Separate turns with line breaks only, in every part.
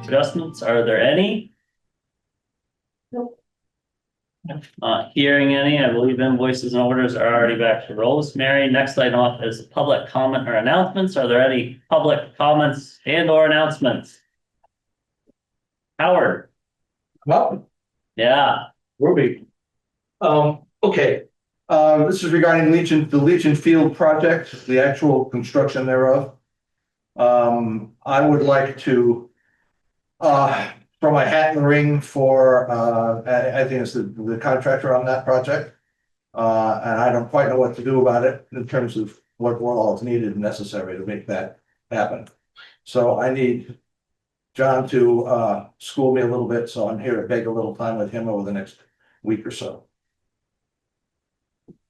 adjustments, are there any?
Nope.
Not hearing any, I believe invoices and orders are already back to Rosemary. Next item up is public comment or announcements. Are there any public comments and or announcements? Howard,
Well,
yeah,
Ruby. Okay, this is regarding the Legion Field project, the actual construction thereof. I would like to throw my hat in the ring for, I think it's the contractor on that project. And I don't quite know what to do about it in terms of what all is needed and necessary to make that happen. So I need John to school me a little bit, so I'm here to beg a little time with him over the next week or so.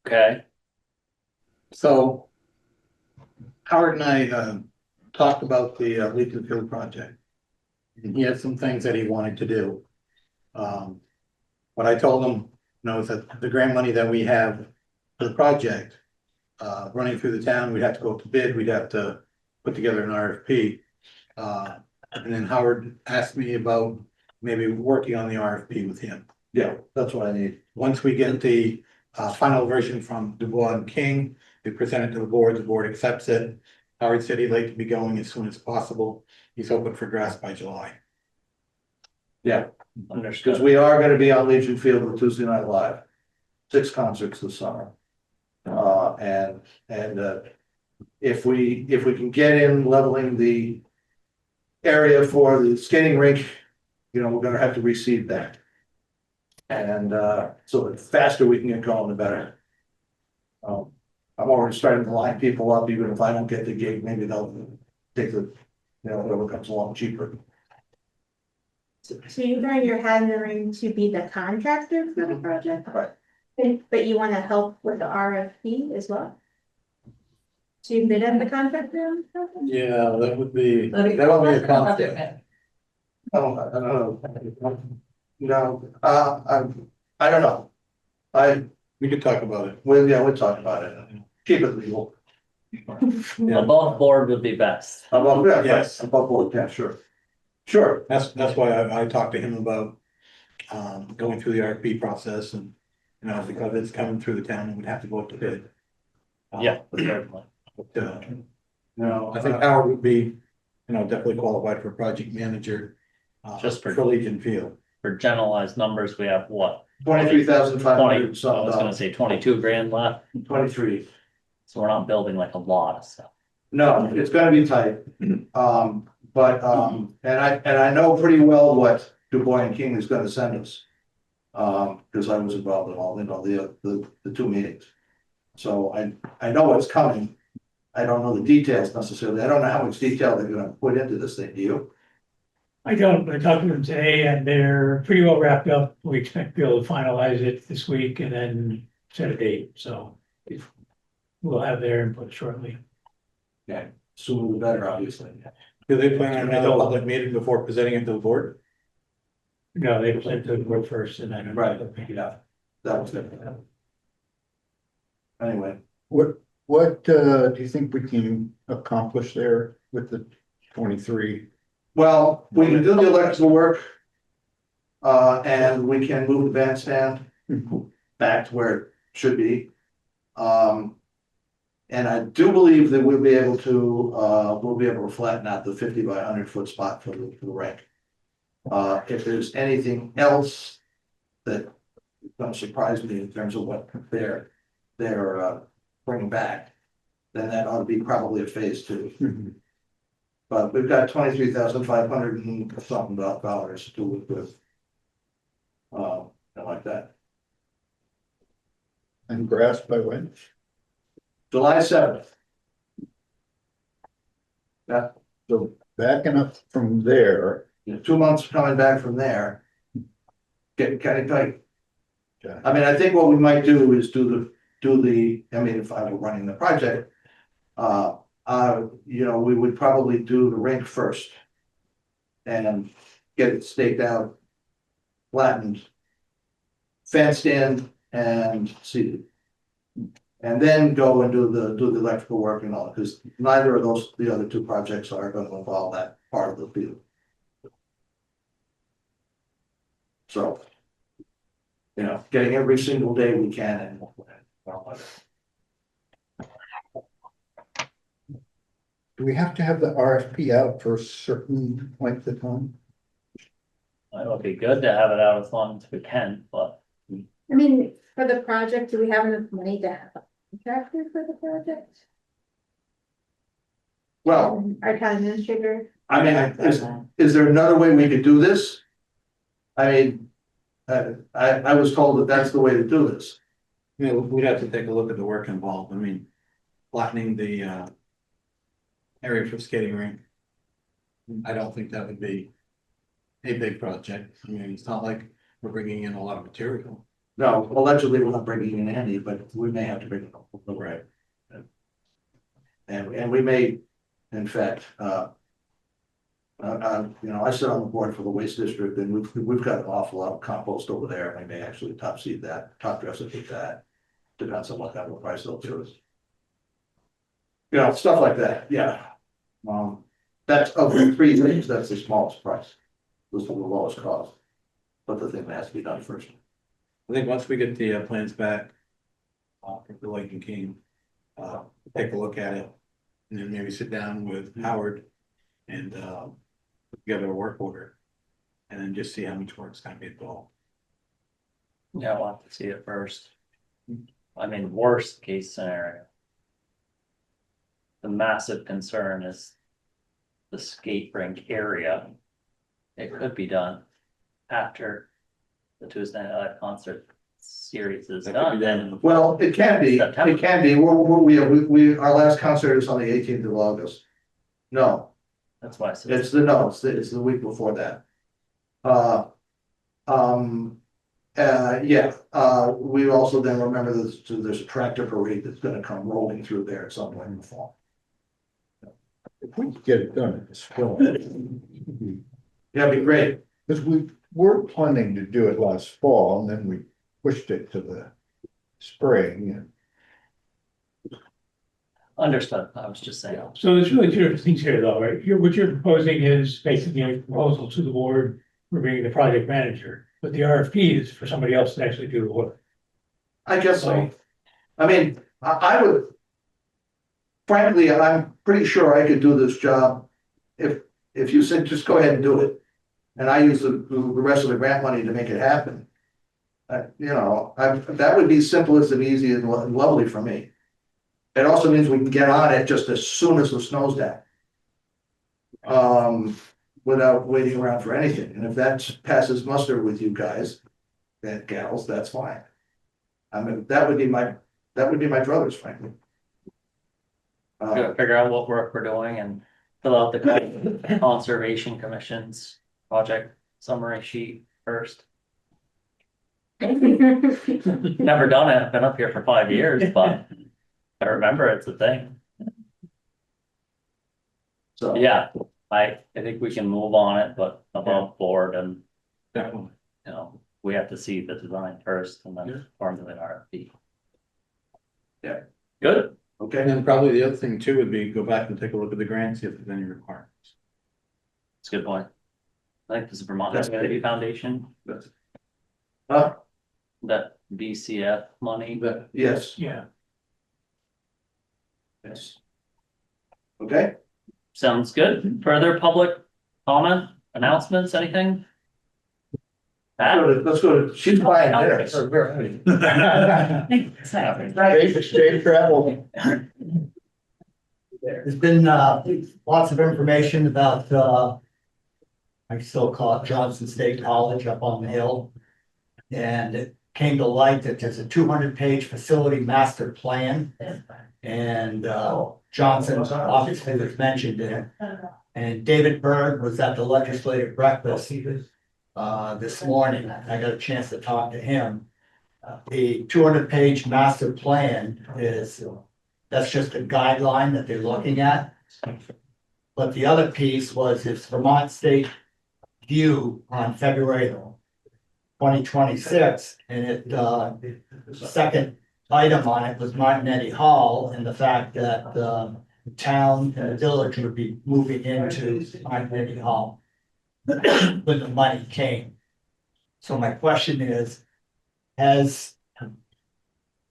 okay,
So Howard and I talked about the Legion Field project. And he had some things that he wanted to do. What I told him, is that the grant money that we have for the project running through the town, we'd have to go to bid, we'd have to put together an RFP. And then Howard asked me about maybe working on the RFP with him.
Yeah, that's what I need.
Once we get the final version from Dubois and King, we present it to the board accepts it. Howard said he'd like to be going as soon as possible. He's hoping for grass by July.
Yeah,
understood.
because we are gonna be on Legion Field with Tuesday Night Live. 6 concerts this summer. And if we can get in leveling the area for the skating rink, we're gonna have to reseed that. And so the faster we can get going, the better. I'm already starting to line people up, even if I don't get the gig, maybe they'll take the, whatever comes along cheaper.
So you're throwing your hat in the ring to be the contractor for the project?
Right.
But you wanna help with the RFP as well? To bid on the contractor?
Yeah, that would be.
That would be a conflict. Oh, I don't know. No, I don't know.
We could talk about it.
We'll talk about it. Keep it legal.
Above board would be best.
Above, yeah,
Yes.
above board, yeah, sure. Sure.
That's why I talked to him about going through the RFP process and, because it's coming through the town, it would have to go up to bid.
Yeah, certainly.
But,
No,
I think Howard would be, definitely qualified for project manager.
Just for-
Legion Field.
For generalized numbers, we have what?
23,500
I was gonna say 22 grand left,
23.
so we're not building like a lot of stuff.
No, it's gonna be tight. And I know pretty well what Dubois and King is gonna send us. Because I was involved in all, the 2 meetings. So I know what's coming. I don't know the details necessarily. I don't know how much detail they're gonna put into this thing, do you?
I don't, I talked to them today and they're pretty well wrapped up. We expect to be able to finalize it this week and then set a date, so. We'll have their input shortly.
Yeah, sooner the better, obviously.
Do they plan on another public meeting before presenting it to the board?
No, they present to the board first and then.
Right, yeah, that was it. Anyway,
What do you think we can accomplish there with the 23?
well, we can do the electrical work. And we can move the bandstand back to where it should be. And I do believe that we'll be able to flatten out the 50 by 100 foot spot for the rink. If there's anything else that don't surprise me in terms of what they're bringing back, then that ought to be probably a phase 2. But we've got 23,500 and something dollars to work with. Like that.
And grass by when?
July 7th. Yeah,
So backing up from there.
2 months coming back from there. Getting kind of tight.
Okay.
I mean, I think what we might do is do the, I mean, if I were running the project, we would probably do the rink first. And get it staked out, flattened, fenced in and seeded. And then go and do the electrical work and all, because neither of the other 2 projects are going to involve that part of the field. So. You know, getting every single day we can and.
Do we have to have the RFP out for a certain length of time?
It would be good to have it out as long as we can, but
I mean, for the project, do we have enough money to have a contractor for the project?
Well,
Our town administrator.
I mean, is there another way we could do this? I mean, I was told that that's the way to do this.
You know, we'd have to take a look at the work involved. I mean, flattening the area for skating rink. I don't think that would be a big project. I mean, it's not like we're bringing in a lot of material.
No, allegedly, we're not bringing in any, but we may have to bring it up.
Right.
And we may, in fact, you know, I sit on the board for the waste district and we've got an awful lot of compost over there. And we may actually top seed that, top dress it with that. Depends on what kind of price they'll do. You know, stuff like that, yeah. That's of the three things, that's the smallest price. This is the lowest cost. But the thing that has to be done first.
I think once we get the plans back from the Lake and King, take a look at it. And then maybe sit down with Howard and put together a work order. And then just see how much work's gonna be involved.
yeah, I want to see it first. I mean, worst case scenario. The massive concern is the skate rink area. It could be done after the Tuesday Night concert series is
That could be
done.
done.
Well, it can be, it can be. Our last concert is on the 18th of August. No,
That's why I said.
it's the week before that. We also then remember there's a tractor parade that's gonna come rolling through there at some point in the fall.
If we could get it done in this fall.
Yeah, it'd be great.
Because we were planning to do it last fall and then we pushed it to the spring.
Understood, I was just saying.
So there's really two different things here though, right? What you're proposing is basically a proposal to the board for being the project manager, but the RFP is for somebody else to actually do the work.
I guess so. I mean, I would. Frankly, I'm pretty sure I could do this job if you said, just go ahead and do it. And I use the rest of the grant money to make it happen. You know, that would be simplest and easy and lovely for me. It also means we can get on it just as soon as the snow's down. Without waiting around for anything. And if that passes muster with you guys, and gals, that's fine. I mean, that would be my druthers, frankly.
Gotta figure out what work we're doing and fill out the conservation commission's project summary sheet first. Never done it, I've been up here for 5 years, but I remember it's a thing.
So,
Yeah, I think we can move on it, but above board and,
Definitely.
you know, we have to see the design first and
Yeah.
then formulate RFP.
Yeah.
Good,
okay.
And then probably the other thing too would be go back and take a look at the grants, see if there's any requirements.
it's a good point. I think this is Vermont Community Foundation,
Huh?
that VCF money.
Yes,
Yeah.
yes. Okay,
Sounds good. Further public comment, announcements, anything?
let's go to, she's buying dinner.
Safe travel.
There's been lots of information about I still call it Johnson State College up on the hill. And it came to light that there's a 200-page facility master plan. And Johnson obviously was mentioned in it. And David Berg was at the legislative breakfast this morning. I got a chance to talk to him. The 200-page master plan that's just a guideline that they're looking at. But the other piece was its Vermont State view on February 2026, and the second item on it was Martinetti Hall and the fact that the town and the village would be moving into Martinetti Hall when the money came. So my question is, has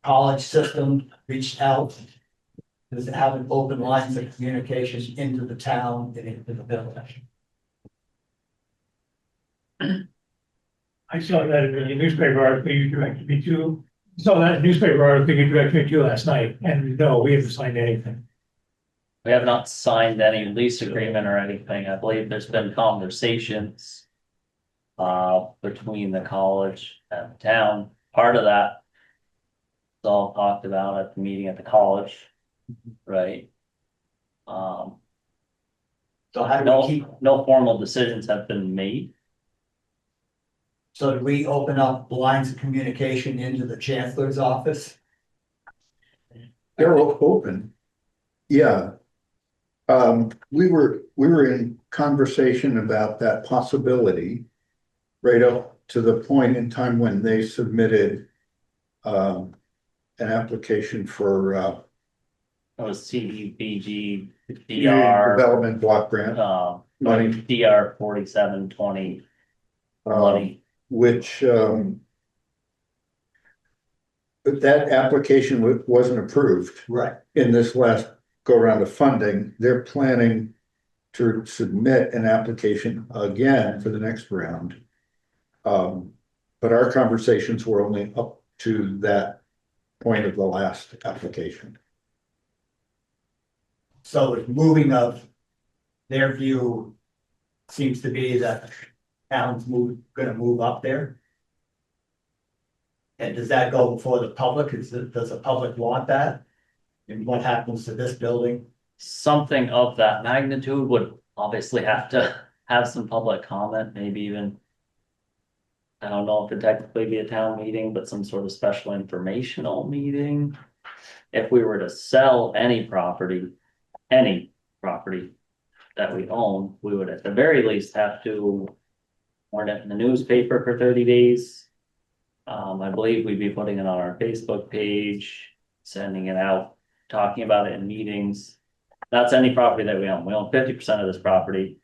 college system reached out? Does it have an open lines of communication into the town and into the village?
I saw that in the newspaper article you directed me to. Saw that newspaper article you directed me to last night, and no, we haven't signed anything.
We have not signed any lease agreement or anything. I believe there's been conversations. Between the college and the town, part of that. It's all talked about at the meeting at the college, right?
So how do we
No,
keep,
no formal decisions have been made.
so do we open up lines of communication into the chancellor's office?
They're open. Yeah. We were in conversation about that possibility. Right up to the point in time when they submitted. An application for
It was CDBG, DR,
development block grant money.
DR 4720 money.
Which but that application wasn't approved
Right.
in this last go round of funding. They're planning to submit an application again for the next round. But our conversations were only up to that point of the last application.
So the moving of their view seems to be that the town's gonna move up there. And does that go before the public? Does the public want that? And what happens to this building?
Something of that magnitude would obviously have to have some public comment, maybe even. I don't know if it'd technically be a town meeting, but some sort of special informational meeting. If we were to sell any property that we own, we would at the very least have to warn it in the newspaper for 30 days. I believe we'd be putting it on our Facebook page, sending it out, talking about it in meetings. That's any property that we own. We own 50% of this property.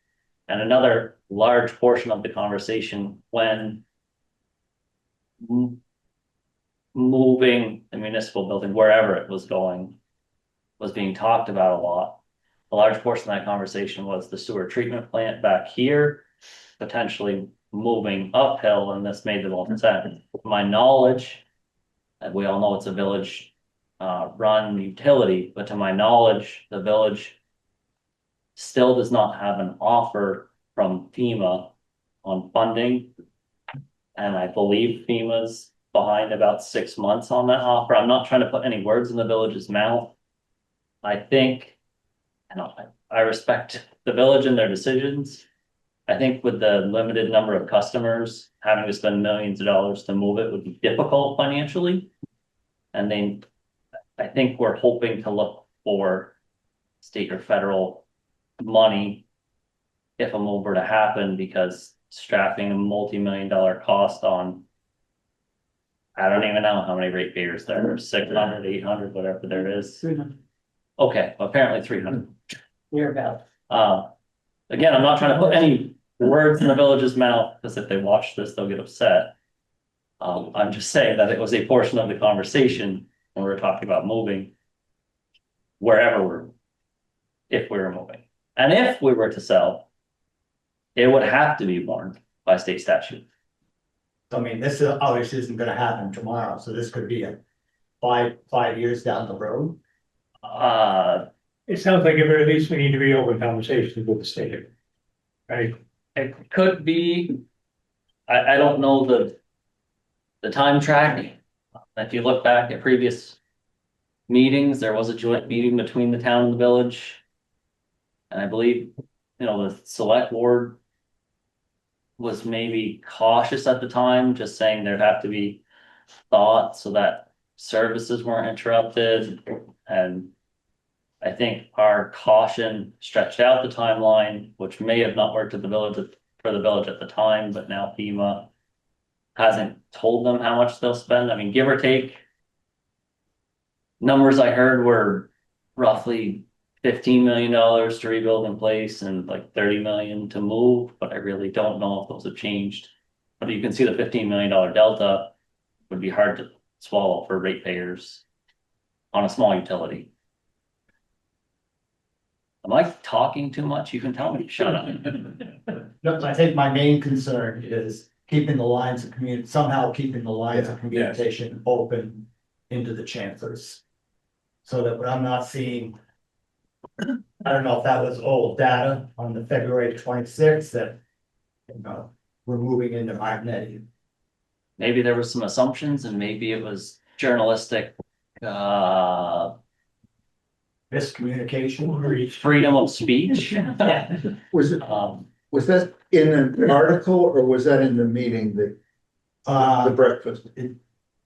And another large portion of the conversation when moving the municipal building, wherever it was going, was being talked about a lot. A large portion of that conversation was the sewer treatment plant back here, potentially moving uphill, and this made the most sense. My knowledge, and we all know it's a village run utility, but to my knowledge, the village still does not have an offer from FEMA on funding. And I believe FEMA's behind about 6 months on that offer. I'm not trying to put any words in the village's mouth. I think, and I respect the village and their decisions. I think with the limited number of customers, having to spend millions of dollars to move it would be difficult financially. And then I think we're hoping to look for state or federal money if a move were to happen, because strapping a multi-million-dollar cost on, I don't even know how many ratepayers there are, 600, 800, whatever there is.
300.
Okay, apparently 300.
We're about.
Again, I'm not trying to put any words in the village's mouth, because if they watch this, they'll get upset. I'm just saying that it was a portion of the conversation when we were talking about moving wherever if we were moving. And if we were to sell, it would have to be warned by state statute.
I mean, this obviously isn't gonna happen tomorrow, so this could be a five years down the road.
It sounds like at very least we need to be open conversations with the state. Right?
It could be, I don't know the time track. If you look back at previous meetings, there was a joint meeting between the town and the village. And I believe, the select board was maybe cautious at the time, just saying there'd have to be thought so that services weren't interrupted. And I think our caution stretched out the timeline, which may have not worked for the village at the time, but now FEMA hasn't told them how much they'll spend. I mean, give or take. Numbers I heard were roughly $15 million to rebuild in place and like 30 million to move, but I really don't know if those have changed But you can see the $15 million delta would be hard to swallow for ratepayers on a small utility. Am I talking too much? You can tell me, to shut up.
No, I think my main concern is keeping the lines of somehow keeping the lines of communication open into the chancellors. So that when I'm not seeing, I don't know if that was old data on the February 26th that, you know, we're moving into Martinetti.
Maybe there was some assumptions and maybe it was journalistic,
Miscommunication.
freedom of speech.
Was it,
Um,
was that in an article or was that in the meeting that, the breakfast?
it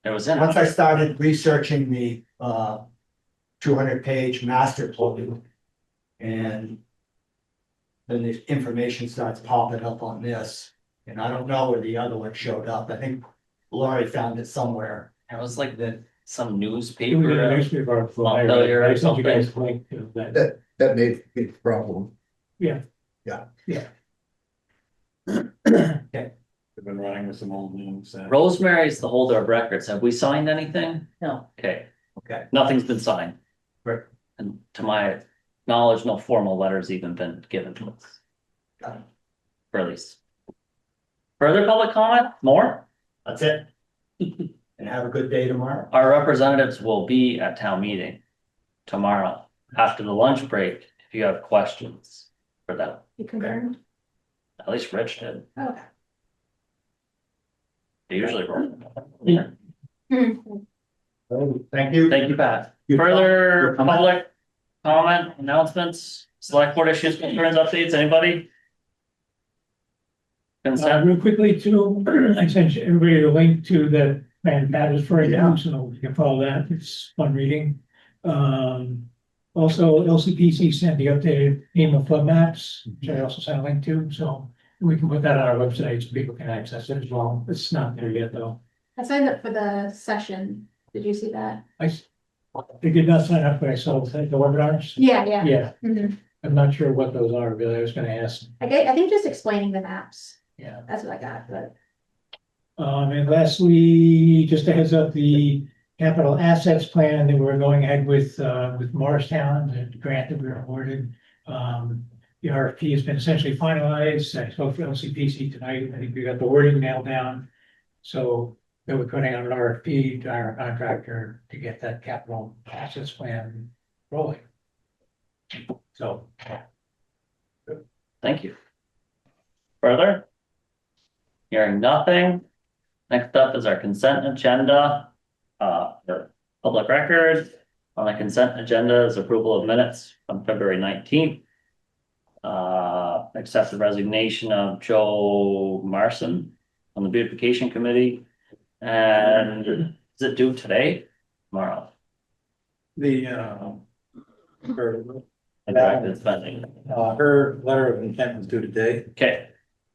was in.
Once I started researching the 200-page master plan, and then the information starts popping up on this, and I don't know where the other one showed up. I think Lori found it somewhere.
It was like some
It was in
newspaper.
a newspaper article.
Montpelier or
I sent you guys a
something.
link to that.
That made a big problem.
Yeah.
We've been running with some old names.
Rosemary's the holder of records. Have we signed anything?
No.
Okay,
Okay.
nothing's been signed.
Right.
And to my knowledge, no formal letters even been given to us.
Got it.
For at least. Further public comment? More?
That's it. And have a good day tomorrow.
Our representatives will be at town meeting tomorrow after the lunch break. If you have questions for them,
You confirmed?
at least Rich did.
Okay.
They usually roll.
Thank you.
Thank you, Pat.
You-
Further
you comment?
public comment, announcements, select board issues, concerns, updates, anybody? Consent,
Real quickly too, I sent everybody the link to the plan Pat is referring to, so you can follow that. It's fun reading. Also LCPC sent the updated FEMA flood maps, which I also sent a link to, so we can put that on our website so people can access it as well. It's not there yet though.
I signed up for the session. Did you see that?
I did not sign up, but I saw the webinars.
Yeah, yeah.
Yeah,
Mhm.
I'm not sure what those are, but I was gonna ask.
I think just explaining the maps.
Yeah.
That's what I got, but
And lastly, just a heads up, the capital assets plan that we're going ahead with Morristown, the grant that we were awarded. The RFP has been essentially finalized. I spoke for LCPC tonight. I think we got the wording nailed down. So they were putting out an RFP to our contractor to get that capital assets plan rolling. So.
thank you. Further? Hearing nothing. Next up is our consent agenda. For public record, on the consent agenda is approval of minutes on February 19th. Accept the resignation of Joe Marson on the beautification committee. And is it due today? Tomorrow?
The, her,
Directed spending.
her letter of intent was due today,
Okay,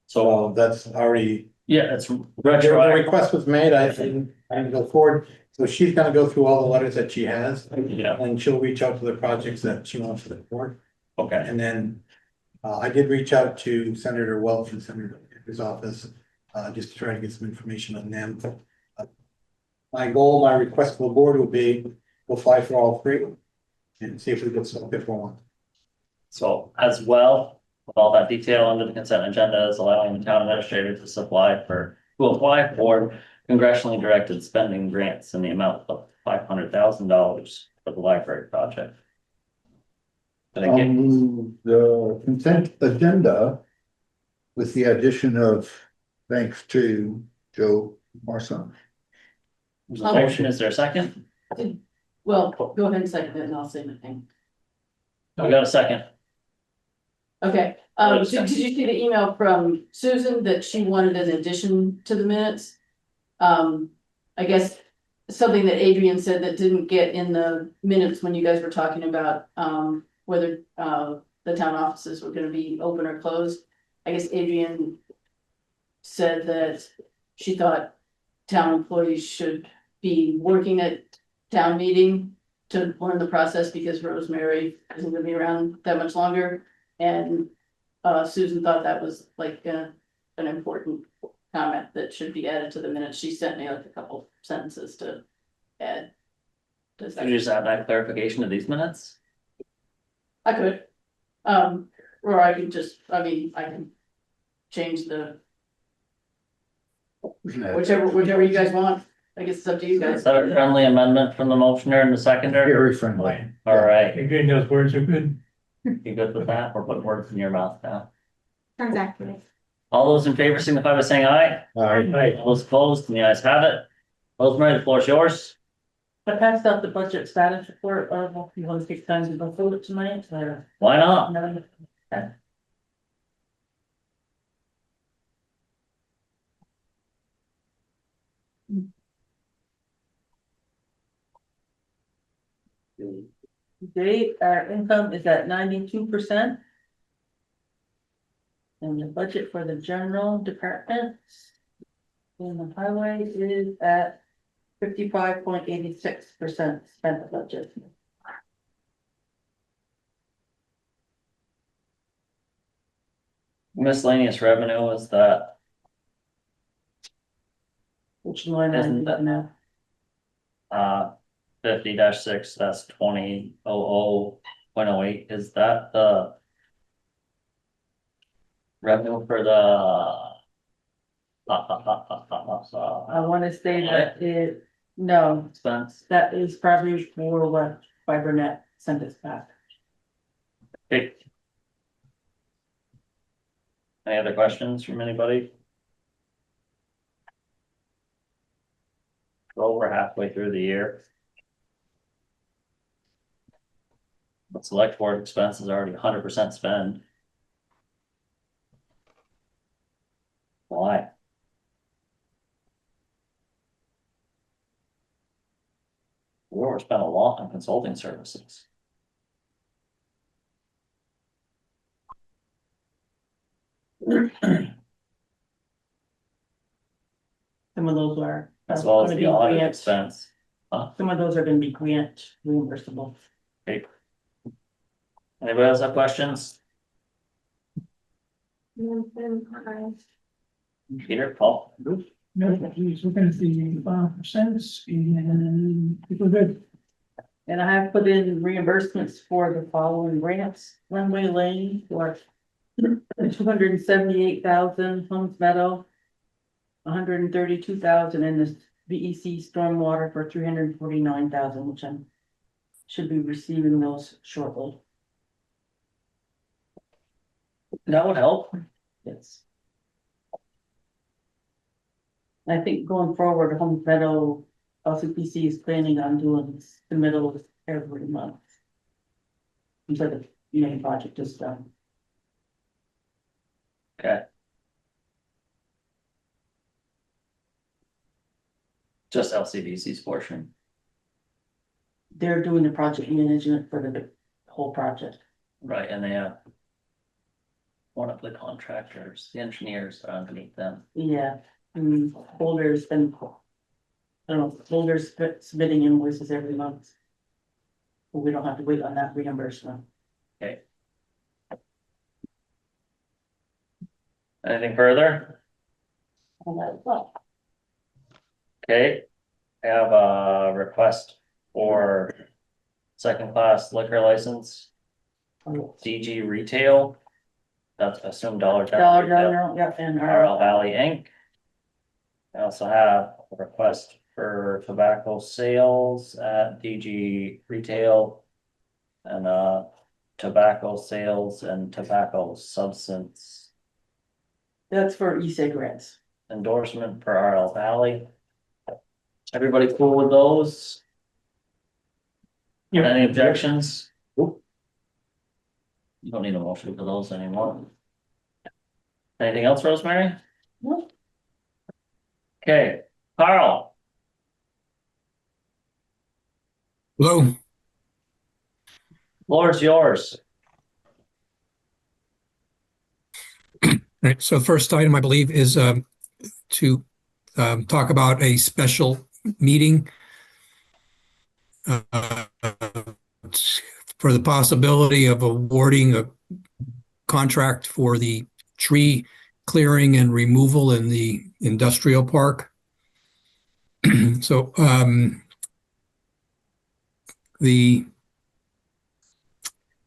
so,
so that's already,
yeah, it's
the
retroactive.
request was made, I didn't go forward. So she's gonna go through all the letters that she has,
Yeah,
and she'll reach out to the projects that she wants to report.
okay,
And then, I did reach out to Senator Welch and Senator Hicker's office, just to try to get some information on them. My goal, my request for the board would be, we'll fly for all three and see if we get some different one.
so as well, with all that detail under the consent agenda is allowing the town administrator to apply for congressionally directed spending grants in the amount of $500,000 for the library project. Did I get-
The consent agenda with the addition of thanks to Joe Marson.
There's a motion, is there a second?
Well, go ahead and second it and I'll say my thing.
We got a second.
Okay, did you see the email from Susan that she wanted an addition to the minutes? I guess something that Adrian said that didn't get in the minutes when you guys were talking about, whether, the town offices were gonna be open or closed. I guess Adrian said that she thought town employees should be working at town meeting to learn the process because Rosemary isn't gonna be around that much longer. And Susan thought that was like an important comment that should be added to the minutes. She sent me like a couple sentences to add. Does
Could you just add that clarification to these minutes?
I could, or I could just, I mean, I can change the, whichever you guys want. I guess it's up to you guys.
Is that a friendly amendment from the motioner and the seconder?
Very friendly.
All right,
I agree, those words are good.
you good with that? We're putting words in your mouth now.
Sounds accurate.
All those in favor signify by saying aye.
Right.
All those opposed, and the ayes have it. Rosemary, the floor is yours.
I passed out the budget status report, if you want to take time to go through it tonight, or.
Why not?
Today, our income is at 92%. And the budget for the general department. In the highway is at 55.86% spent budget.
Miscellaneous revenue is that,
Which line
Isn't
is
that-
that now?
50-6, that's 2000.08, is that the revenue for the
I want to say that no,
expense?
that is probably for what FiberNet sent us back.
Okay. Any other questions from anybody? Well, we're halfway through the year. But select board expense is already 100% spend. Why? We overspent a lot on consulting services.
Some of those are.
As well as
gonna
the
be
audit
grant-
expense.
Some of those are gonna be grant reimbursable.
Anybody else have questions? Peter, Paul?
No, he's looking at the percents and people are good.
And I have put in reimbursements for the following grants: Runway Lane for 278,000, Holmes Meadow 132,000, and the VEC Stormwater for 349,000, which I should be receiving those shortly.
That would help.
Yes. I think going forward, Holmes Meadow LCPC is planning on doing the middle every month. Until the main project is done.
Okay. Just LCBC's portion.
They're doing the project management for the whole project.
Right, and they have one of the contractors, the engineers are underneath them.
Yeah, and Boulder's been. I don't know, Boulder's submitting invoices every month. But we don't have to wait on that reimbursement.
Anything further?
And that's all.
Okay, I have a request for second class liquor license, DG Retail. That's assumed Dollar
Dollar
General.
General, yeah, and
RL Valley Inc. I also have a request for tobacco sales at DG Retail. And tobacco sales and tobacco substance
that's for e-cigarettes.
endorsement for RL Valley. Everybody cool with those?
Yeah.
Any objections? You don't need a motion for those anymore. Anything else, Rosemary?
No.
Okay, Carl,
Hello,
floor is yours.
right, so the first item, I believe, is to talk about a special meeting for the possibility of awarding a contract for the tree clearing and removal in the industrial park. So the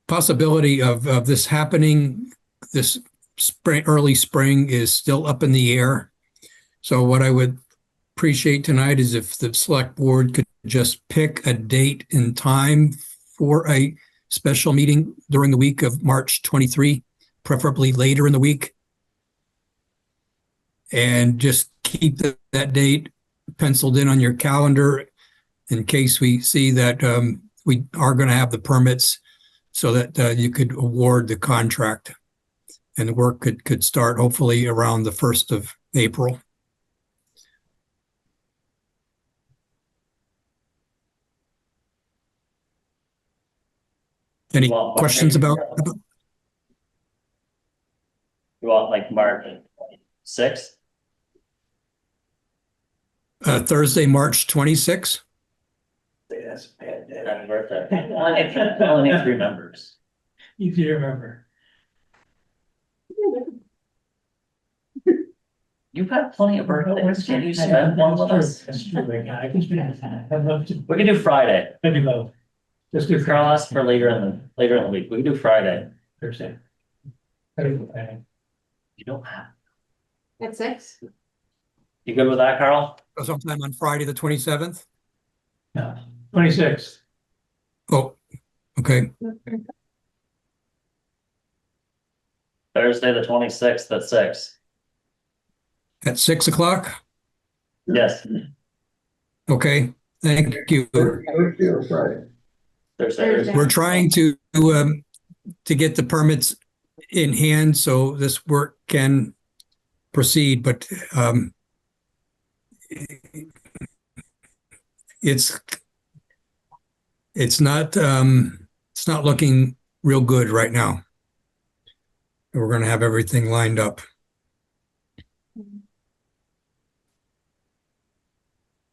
possibility of this happening this spring, early spring, is still up in the air. So what I would appreciate tonight is if the select board could just pick a date and time for a special meeting during the week of March 23, preferably later in the week. And just keep that date penciled in on your calendar in case we see that we are going to have the permits, so that you could award the contract and the work could start hopefully around the 1st of April. Any
Well,
questions about?
You want like March 6th?
Thursday, March 26th?
That's a bad day.
Happy birthday. I only need 3 members.
Easy to remember.
You've had plenty of birthdays. Can you spend one with us?
That's true, I can spend time. I'd love to.
We can do Friday.
Maybe love. Just do
Carl asked for later in the week. We can do Friday.
Thursday.
You don't have.
At 6?
You good with that, Carl?
Sometime on Friday, the 27th?
No, 26th.
Oh, okay.
Thursday, the 26th at 6.
At 6 o'clock?
Yes.
Okay, thank you.
Friday.
Thursday.
We're trying to get the permits in hand so this work can proceed, but it's not looking real good right now. We're going to have everything lined up.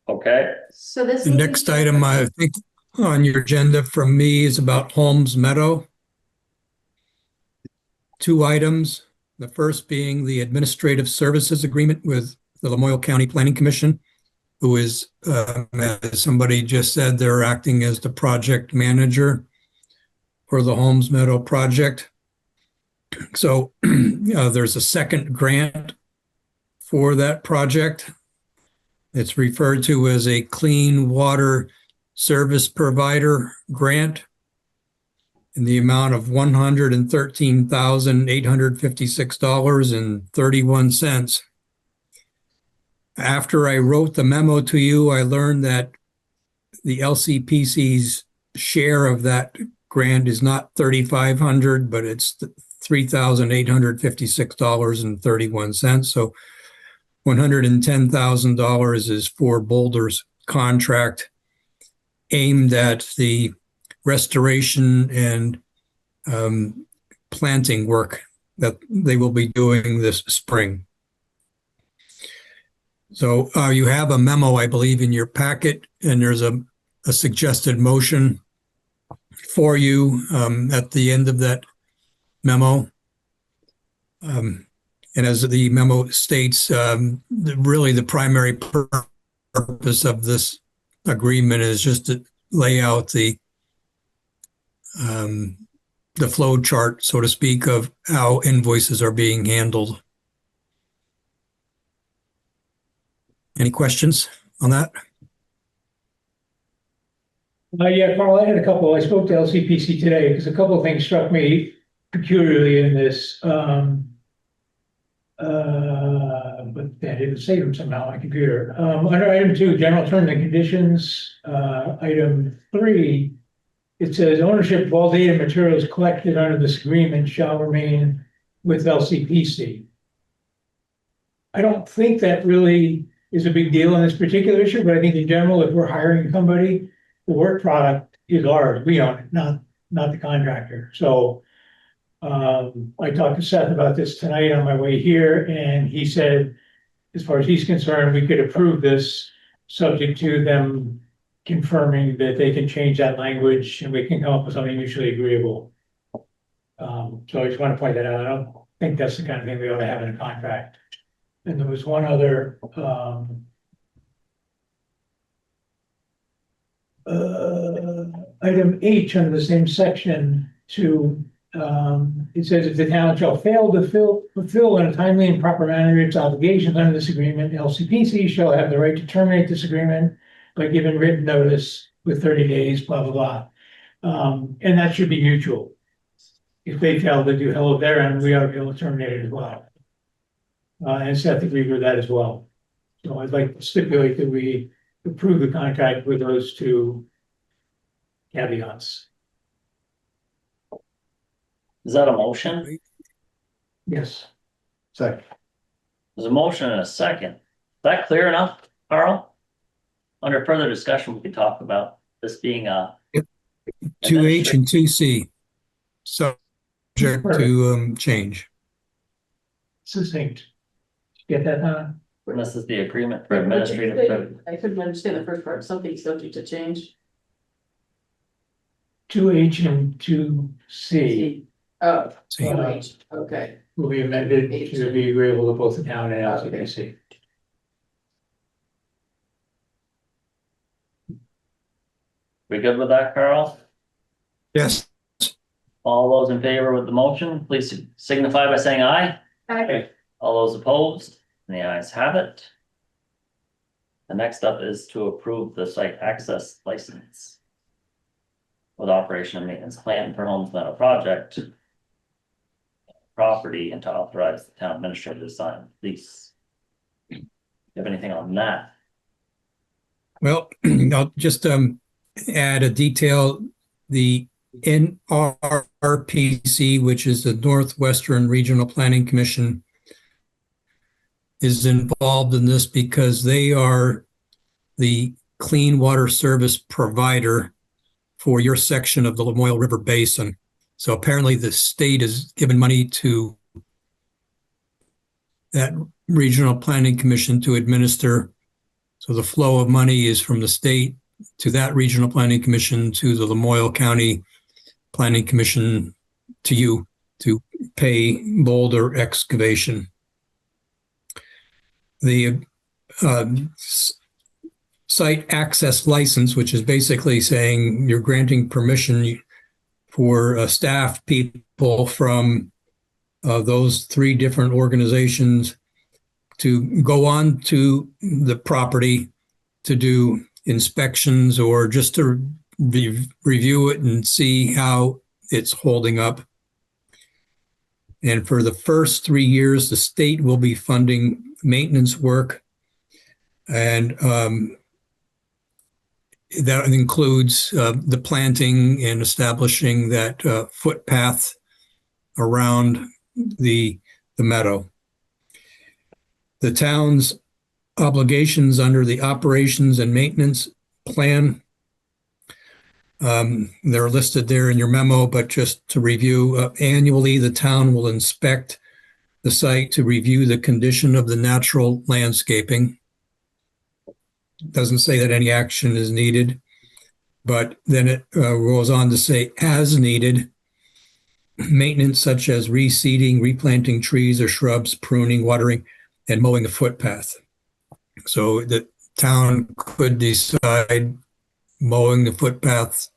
Okay.
So this.
The next item I think on your agenda from me is about Holmes Meadow. 2 items. The first being the administrative services agreement with the Lamoille County Planning Commission, who is, as somebody just said, they're acting as the project manager for the Holmes Meadow project. So there's a second grant for that project. It's referred to as a Clean Water Service Provider Grant in the amount of $113,856.31. After I wrote the memo to you, I learned that the LCPC's share of that grant is not $3,500, but it's $3,856.31. So $110,000 is for Boulder's contract aimed at the restoration and planting work that they will be doing this spring. So you have a memo, I believe, in your packet, and there's a suggested motion for you at the end of that memo. And as the memo states, really the primary purpose of this agreement is just to lay out the flow chart, so to speak, of how invoices are being handled. Any questions on that?
Yeah, Carl, I had a couple. I spoke to LCPC today because a couple of things struck me peculiarly in this. But I didn't save them somehow on my computer. Under item 2, general terms and conditions, item 3, it says ownership of all data materials collected under this agreement shall remain with LCPC. I don't think that really is a big deal on this particular issue, but I think in general, if we're hiring somebody, the work product is ours. We own it, not the contractor. So I talked to Seth about this tonight on my way here, and he said, as far as he's concerned, we could approve this subject to them confirming that they can change that language and we can come up with something mutually agreeable. So I just want to point that out. I don't think that's the kind of thing we ought to have in a contract. And there was one other, item H under the same section to, it says if the town shall fail to fulfill in a timely and proper manner its obligations under this agreement, LCPC shall have the right to terminate this agreement by giving written notice with 30 days, blah, blah, blah. And that should be mutual. If they fail to do hell of their end, we ought to be able to terminate it as well. And Seth agreed with that as well. So I'd like to stipulate that we approve the contract with those two caveats.
Is that a motion?
Yes.
Second.
There's a motion and a second. Is that clear enough, Carl? Under further discussion, we could talk about this being a.
2H and 2C. Subject to change.
Succinct. Get that, huh?
This is the agreement for
What did you
administrative.
say?
privilege.
I couldn't understand the first part, something subject to change.
2H and 2C
Oh,
See.
H, okay.
will be amended to be agreeable to both the town and LCPC.
We good with that, Carl?
Yes.
All those in favor with the motion, please signify by saying aye.
Aye.
All those opposed, and the ayes have it. The next up is to approve the site access license with operation and maintenance plan for Holmes Meadow project property and to authorize the town administrator to sign lease. You have anything on that?
Well, I'll just add a detail. The NRPC, which is the Northwestern Regional Planning Commission, is involved in this because they are the clean water service provider for your section of the Lamoille River Basin. So apparently the state has given money to that Regional Planning Commission to administer. So the flow of money is from the state to that Regional Planning Commission to the Lamoille County Planning Commission to you to pay boulder excavation. The site access license, which is basically saying you're granting permission for staff people from those three different organizations to go on to the property to do inspections or just to review it and see how it's holding up. And for the first 3 years, the state will be funding maintenance work. And that includes the planting and establishing that footpath around the meadow. The town's obligations under the operations and maintenance plan, they're listed there in your memo, but just to review, annually, the town will inspect the site to review the condition of the natural landscaping. Doesn't say that any action is needed, but then it goes on to say as needed, maintenance such as reseeding, replanting trees or shrubs, pruning, watering, and mowing the footpath. So the town could decide mowing the footpath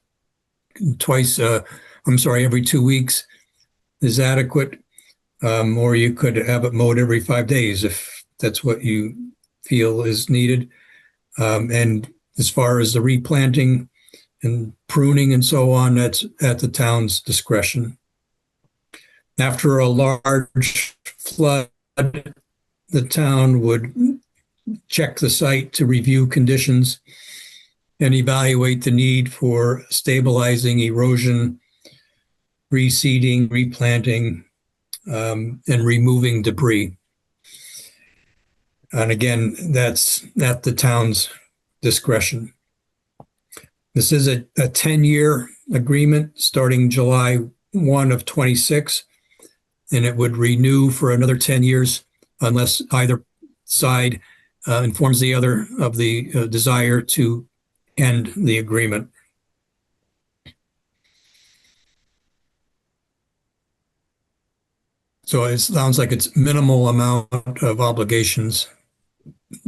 every 2 weeks is adequate. Or you could have it mowed every 5 days if that's what you feel is needed. And as far as the replanting and pruning and so on, that's at the town's discretion. After a large flood, the town would check the site to review conditions and evaluate the need for stabilizing erosion, reseeding, replanting, and removing debris. And again, that's at the town's discretion. This is a 10-year agreement starting July 1 of 26, and it would renew for another 10 years unless either side informs the other of the desire to end the agreement. So it sounds like it's minimal amount of obligations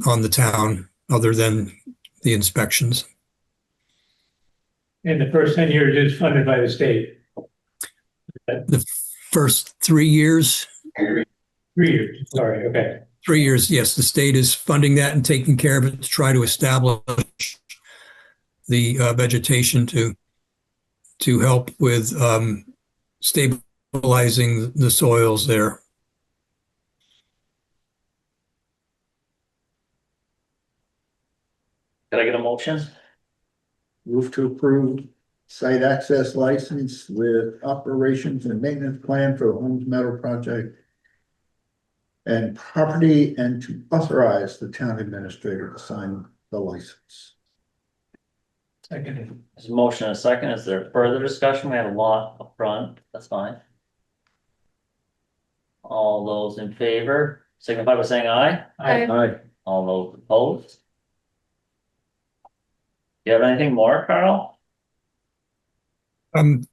on the town, other than the inspections.
And the first 10 years is funded by the state.
The first 3 years,
3 years, sorry, okay.
3 years, yes, the state is funding that and taking care of it to try to establish the vegetation to help with stabilizing the soils there.
Could I get a motion?
Move to approve site access license with operations and maintenance plan for the Holmes Meadow project. And property, and to authorize the town administrator to sign the license.
Second.
There's a motion and a second. Is there further discussion? We have a lot up front. That's fine. All those in favor, signify by saying aye.
Aye.
All those opposed? You have anything more, Carl?
On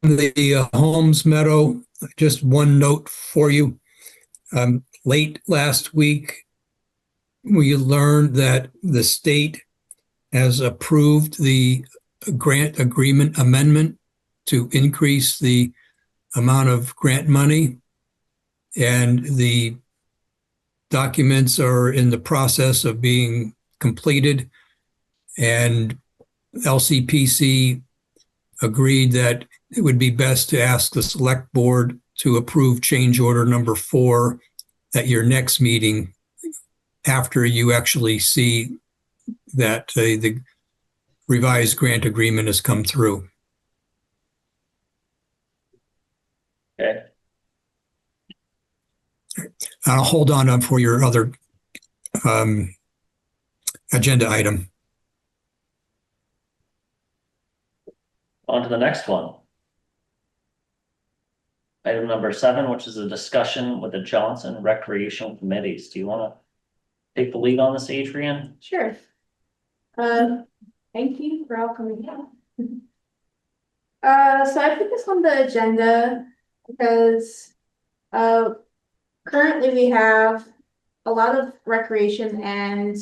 the Holmes Meadow, just one note for you. Late last week, we learned that the state has approved the grant agreement amendment to increase the amount of grant money. And the documents are in the process of being completed. And LCPC agreed that it would be best to ask the select board to approve change order number 4 at your next meeting, after you actually see that the revised grant agreement has come through.
Okay,
I'll hold on for your other agenda item.
on to the next one. Item number 7, which is a discussion with the Johnson recreational committees. Do you want to take the lead on this, Adrian?
Sure. Thank you for all coming out. So I put this on the agenda because currently we have a lot of recreation and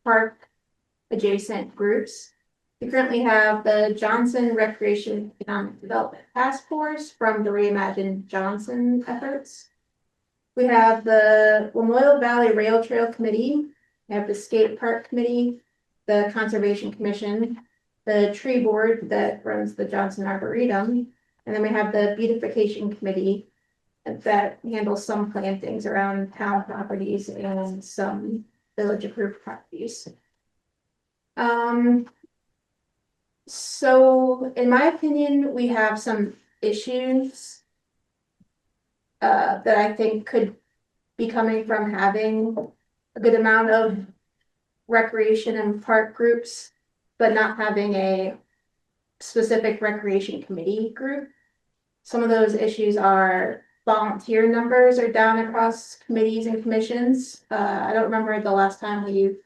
park adjacent groups. We currently have the Johnson Recreation Economic Development Task Force from the Reimagined Johnson efforts. We have the Lamoille Valley Rail Trail Committee. We have the Skate Park Committee, the Conservation Commission, the Tree Board that runs the Johnson Arboretum, and then we have the Beautification Committee that handles some plantings around town properties and some village approved properties. So in my opinion, we have some issues that I think could be coming from having a good amount of recreation and park groups, but not having a specific recreation committee group. Some of those issues are volunteer numbers are down across committees and commissions. I don't remember the last time we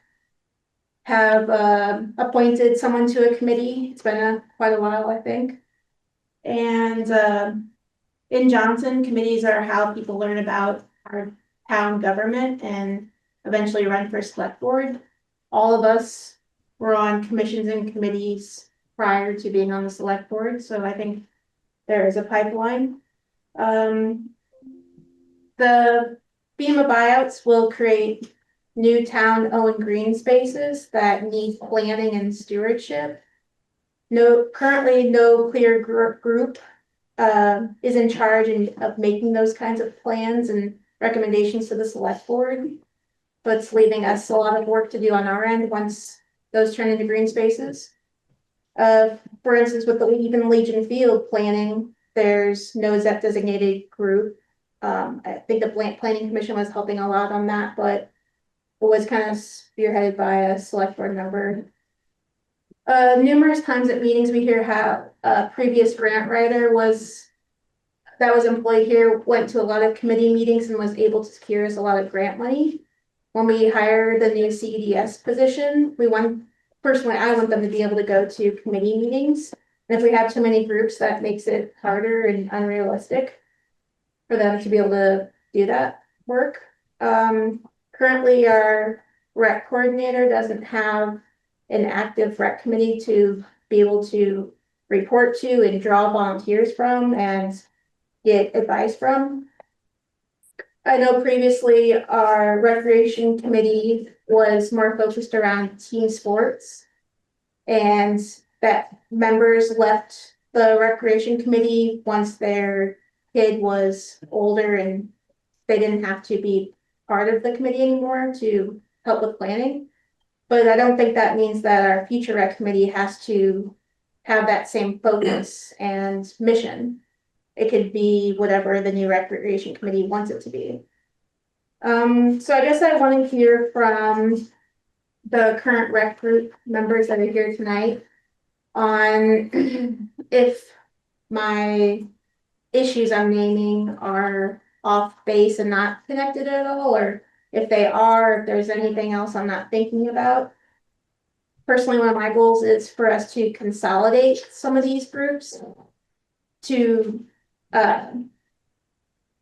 have appointed someone to a committee. It's been quite a while, I think. And in Johnson, committees are how people learn about our town government and eventually run for select board. All of us were on commissions and committees prior to being on the select board, so I think there is a pipeline. The FEMA buyouts will create new town-owned green spaces that need planning and stewardship. Currently no clear group is in charge of making those kinds of plans and recommendations to the select board. But it's leaving us a lot of work to do on our end once those turn into green spaces. For instance, with the even Legion Field planning, there's no ZEP designated group. I think the Planning Commission was helping a lot on that, but it was kind of spearheaded by a select board member. Numerous times at meetings we hear how a previous grant writer that was employed here went to a lot of committee meetings and was able to secure us a lot of grant money. When we hire the new CEDS position, personally, I want them to be able to go to committee meetings. And if we have too many groups, that makes it harder and unrealistic. for them to be able to do that work. Currently our rec coordinator doesn't have an active rec committee to be able to report to and draw volunteers from and get advice from. I know previously our recreation committee was more focused around team sports. And that members left the recreation committee once their kid was older and they didn't have to be part of the committee anymore to help with planning. But I don't think that means that our future rec committee has to have that same focus and mission. It could be whatever the new recreation committee wants it to be. So I guess I want to hear from the current rec group members that are here tonight on if my issues I'm naming are off base and not connected at all, or if they are, if there's anything else I'm not thinking about. Personally, one of my goals is for us to consolidate some of these groups to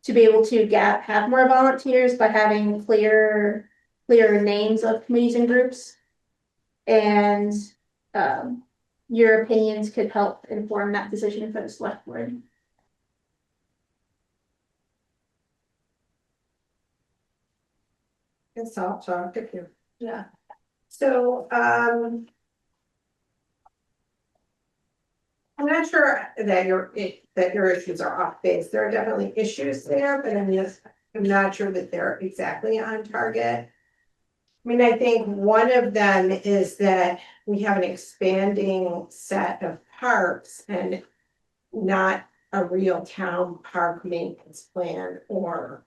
be able to have more volunteers by having clear names of committees and groups. And your opinions could help inform that decision for the select board.
Yes, I'll talk to you.
Yeah.
So, I'm not sure that your issues are off base. There are definitely issues there, but I'm not sure that they're exactly on target. I mean, I think one of them is that we have an expanding set of parks and not a real town park maintenance plan or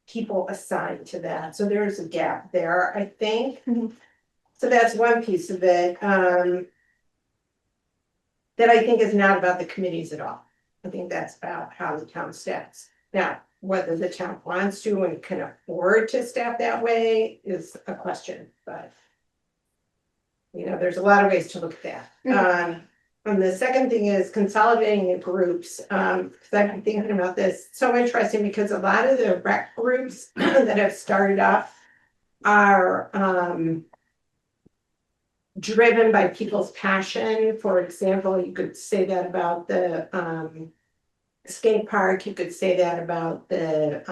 people assigned to that. So there's a gap there, I think. So that's one piece of it. That I think is not about the committees at all. I think that's about how the town staffs. Now, whether the town wants to and can afford to staff that way is a question, but there's a lot of ways to look at that. And the second thing is consolidating the groups. Because I've been thinking about this, so interesting because a lot of the rec groups that have started up are driven by people's passion. For example, you could say that about the skate park. You could say that about the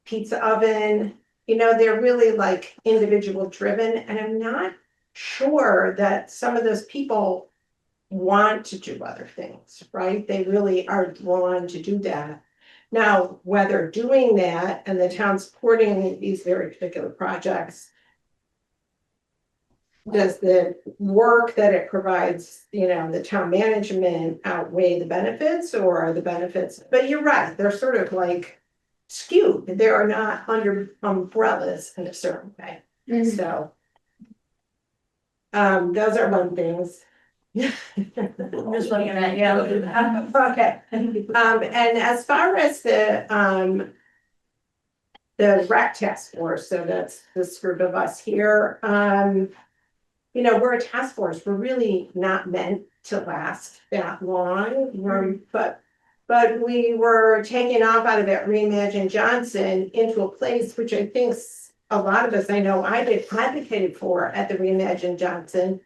pizza oven. They're really like individual driven, and I'm not sure that some of those people want to do other things, right? They really are drawn to do that. Now, whether doing that and the town supporting these very particular projects, does the work that it provides, the town management outweigh the benefits, or are the benefits? But you're right, they're sort of like skewed. They are not under umbrellas in a certain way. So those are one things.
I'm just looking at, yeah.
Okay. And as far as the rec task force, so that's this group of us here, we're a task force. We're really not meant to last that long. But we were taken off out of that Reimagine Johnson into a place which I think a lot of us, I know I did, advocated for at the Reimagine Johnson,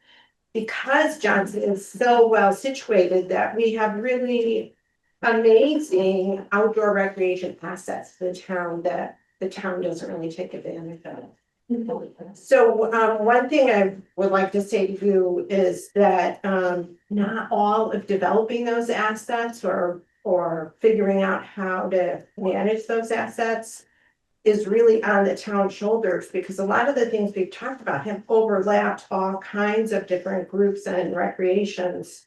because Johnson is so well situated that we have really amazing outdoor recreation assets for the town that the town doesn't really take advantage of. So one thing I would like to say to you is that not all of developing those assets or figuring out how to manage those assets is really on the town shoulders, because a lot of the things we've talked about have overlapped all kinds of different groups and recreations.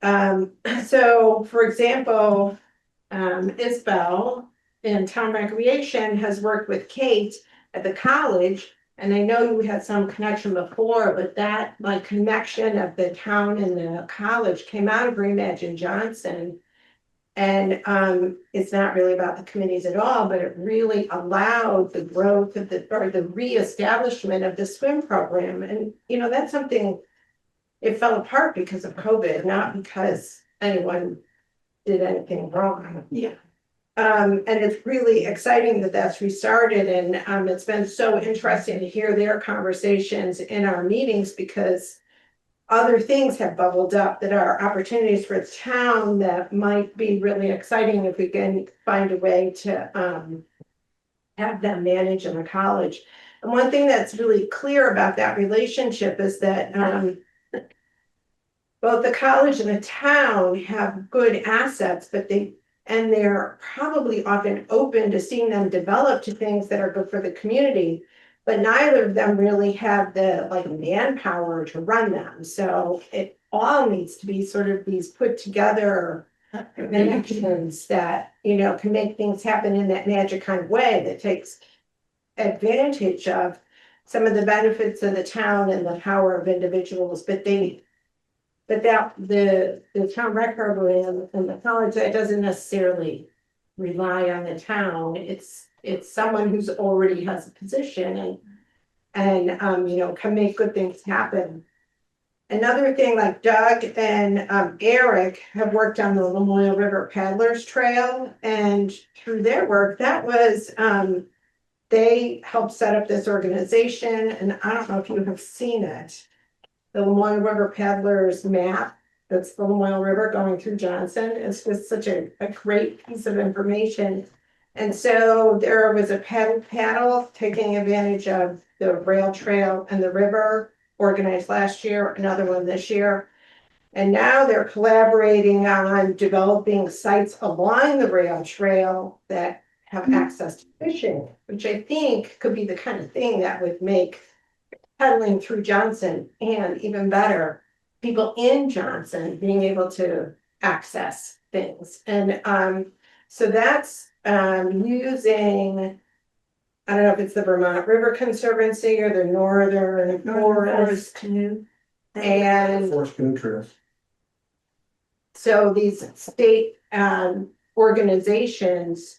So for example, Isabel in town recreation has worked with Kate at the college, and I know you had some connection before, but that like connection of the town and the college came out of Reimagine Johnson. And it's not really about the committees at all, but it really allowed the growth of the reestablishment of the swim program. And that's something, it fell apart because of COVID, not because anyone did anything wrong.
Yeah.
And it's really exciting that that's restarted, and it's been so interesting to hear their conversations in our meetings, because other things have bubbled up that are opportunities for the town that might be really exciting if we can find a way to have them manage in the college. And one thing that's really clear about that relationship is that both the college and the town have good assets, but they're probably often open to seeing them develop to things that are good for the community. But neither of them really have the manpower to run them. So it all needs to be sort of these put together connections that, can make things happen in that magic kind of way that takes advantage of some of the benefits of the town and the power of individuals. But the town rec program and the college, that doesn't necessarily rely on the town. It's someone who's already has a position and can make good things happen. Another thing, like Doug and Eric have worked on the Lamoille River Paddlers Trail, and through their work, that was they helped set up this organization, and I don't know if you have seen it. The Lamoille River Paddlers map, that's the Lamoille River going through Johnson. It's just such a great piece of information. And so there was a paddle taking advantage of the rail trail and the river, organized last year, another one this year. And now they're collaborating on developing sites along the rail trail that have access to fishing, which I think could be the kind of thing that would make pedaling through Johnson, and even better, people in Johnson being able to access things. And so that's using, I don't know if it's the Vermont River Conservancy or the Northern Forest Canoe. And
Forest Canoe Trails.
so these state organizations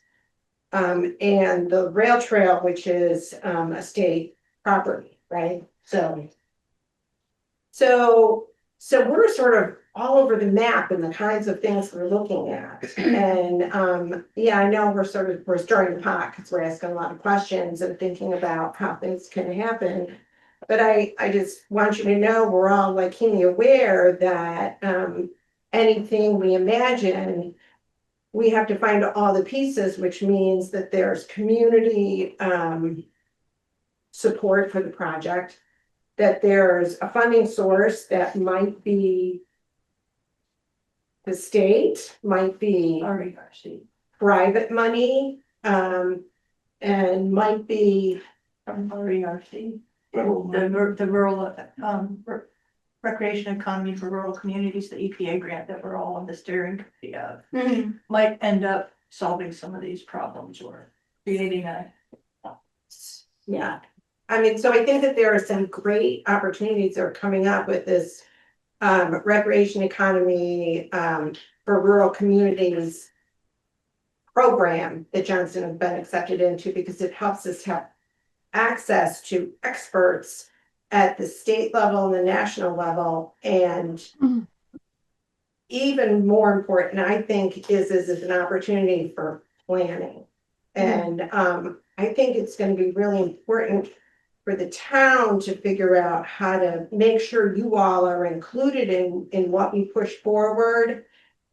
and the rail trail, which is a state property, right? So we're sort of all over the map in the kinds of things we're looking at. And I know we're stirring the pot because we're asking a lot of questions and thinking about how things can happen. But I just want you to know we're all keenly aware that anything we imagine, we have to find all the pieces, which means that there's community support for the project, that there's a funding source that might be the state, might be private money, and might be
From RERC, the rural recreation economy for rural communities, the EPA grant that we're all on the steering committee of, might end up solving some of these problems or creating a.
Yeah, I mean, so I think that there are some great opportunities that are coming up with this recreation economy for rural communities program that Johnson has been accepted into, because it helps us have access to experts at the state level and the national level. And even more important, I think, is an opportunity for planning. And I think it's going to be really important for the town to figure out how to make sure you all are included in what we push forward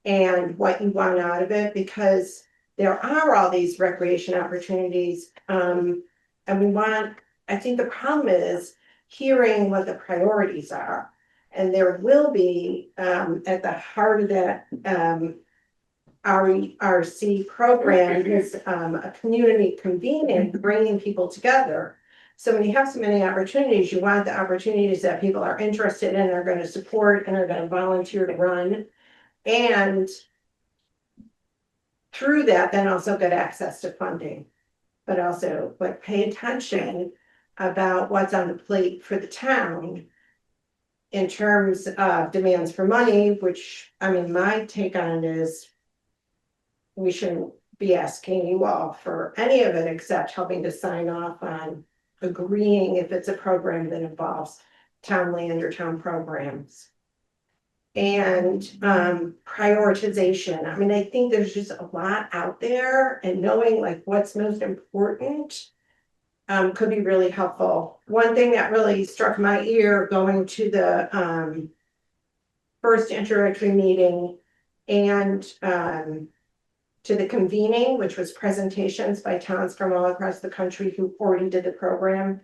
and what you want out of it, because there are all these recreation opportunities. And I think the problem is hearing what the priorities are. And there will be at the heart of that RERC program is a community convening, bringing people together. So when you have so many opportunities, you want the opportunities that people are interested in, are going to support, and are going to volunteer to run. And through that, then also get access to funding, but also pay attention about what's on the plate for the town in terms of demands for money, which, I mean, my take on it is we shouldn't be asking you all for any of it except helping to sign off on agreeing if it's a program that involves town land or town programs. and prioritization. I mean, I think there's just a lot out there, and knowing like what's most important could be really helpful. One thing that really struck my ear going to the first introductory meeting and to the convening, which was presentations by towns from all across the country who already did the program,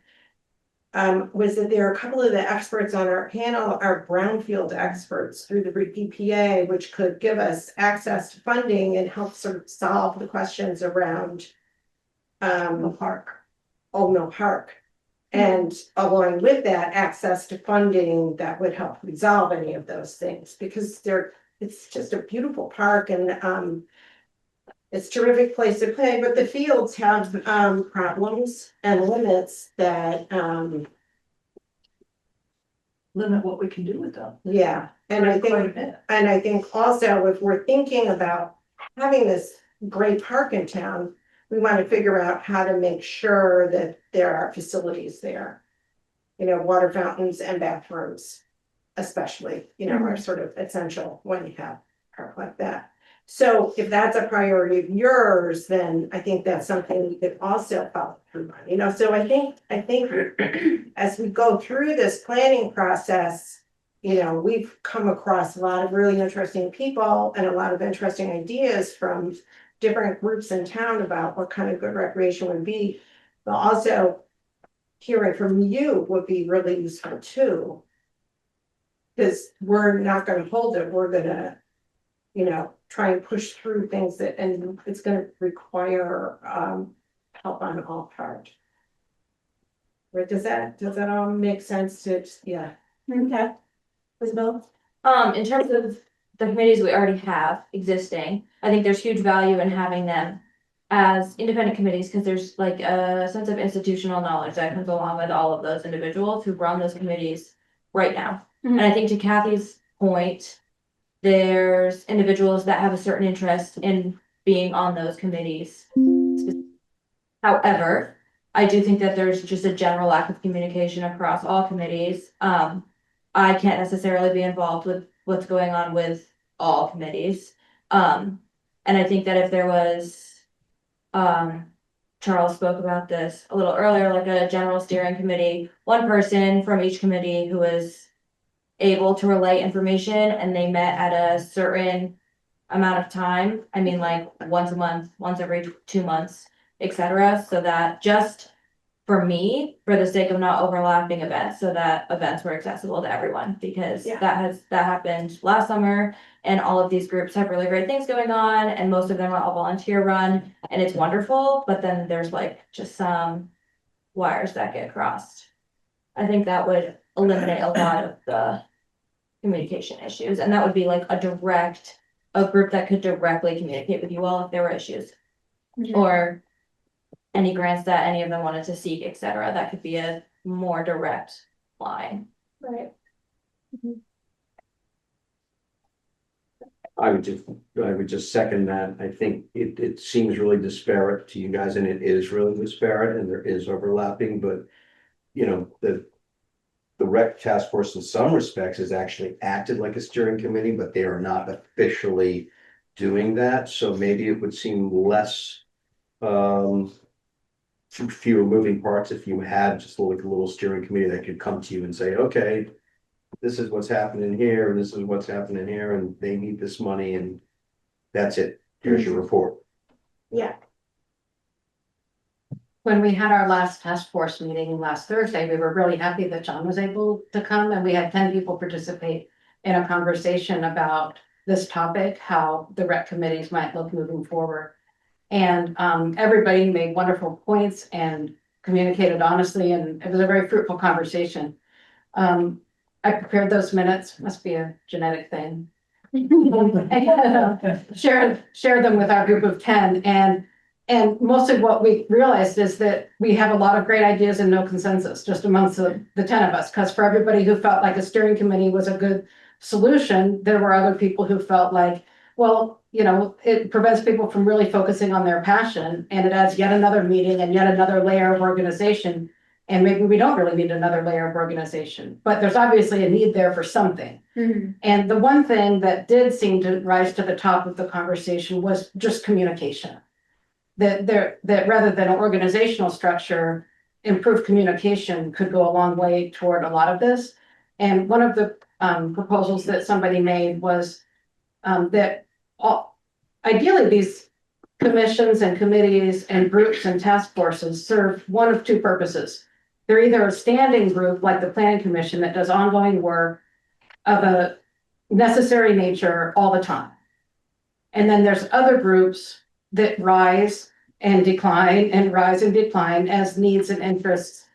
was that there are a couple of the experts on our panel are brownfield experts through the EPA, which could give us access to funding and help sort of solve the questions around Old Mill Park. And along with that, access to funding that would help resolve any of those things, because it's just a beautiful park, and it's a terrific place to play, but the fields have problems and limits that
Limit what we can do with them.
yeah. And I
Quite a
think
bit.
also if we're thinking about having this great park in town, we want to figure out how to make sure that there are facilities there. You know, water fountains and bathrooms, especially, you know, are sort of essential when you have a park like that. So if that's a priority of yours, then I think that's something we could also follow through on, you know, so I think as we go through this planning process, you know, we've come across a lot of really interesting people and a lot of interesting ideas from different groups in town about what kind of good recreation would be, but also hearing from you would be really useful too. Because we're not gonna hold it, we're gonna, you know, try and push through things that, and it's gonna require help on all part. Right, does that all make sense to, yeah,
Okay. Isabel?
In terms of the committees we already have existing, I think there's huge value in having them as independent committees, because there's like a sense of institutional knowledge that comes along with all of those individuals who run those committees right now. And I think to Kathy's point, there's individuals that have a certain interest in being on those committees. However, I do think that there's just a general lack of communication across all committees. I can't necessarily be involved with what's going on with all committees. And I think that if there was, Charles spoke about this a little earlier, like a general steering committee, one person from each committee who was able to relay information, and they met at a certain amount of time. I mean, like once a month, once every 2 months, etc. So that just for me, for the sake of not overlapping events, so that events were accessible to everyone, because that happened last summer, and all of these groups have really great things going on, and most of them are all volunteer run, and it's wonderful, but then there's like just some wires that get crossed. I think that would eliminate a lot of the communication issues, and that would be like a group that could directly communicate with you all if there were issues. Or any grants that any of them wanted to seek, etc. That could be a more direct line.
Right.
I would just second that. I think it seems really disparate to you guys, and it is really disparate, and there is overlapping, but you know, the rec task force in some respects has actually acted like a steering committee, but they are not officially doing that. So maybe it would seem less fewer moving parts if you had just like a little steering committee that could come to you and say, okay, this is what's happening here, and this is what's happening here, and they need this money, and that's it. Here's your report.
yeah.
When we had our last task force meeting last Thursday, we were really happy that John was able to come, and we had 10 people participate in a conversation about this topic, how the rec committees might look moving forward. And everybody made wonderful points and communicated honestly, and it was a very fruitful conversation. I prepared those minutes, must be a genetic thing. Share them with our group of 10, and most of what we realized is that we have a lot of great ideas and no consensus just amongst the 10 of us, because for everybody who felt like a steering committee was a good solution, there were other people who felt like, well, you know, it prevents people from really focusing on their passion, and it adds yet another meeting and yet another layer of organization. And maybe we don't really need another layer of organization, but there's obviously a need there for something.
Mhm.
And the one thing that did seem to rise to the top of the conversation was just communication. That rather than an organizational structure, improved communication could go a long way toward a lot of this. And one of the proposals that somebody made was that ideally these commissions and committees and groups and task forces serve one of two purposes. They're either a standing group like the Planning Commission that does ongoing work of a necessary nature all the time. And then there's other groups that rise and decline and rise and decline as needs and interests,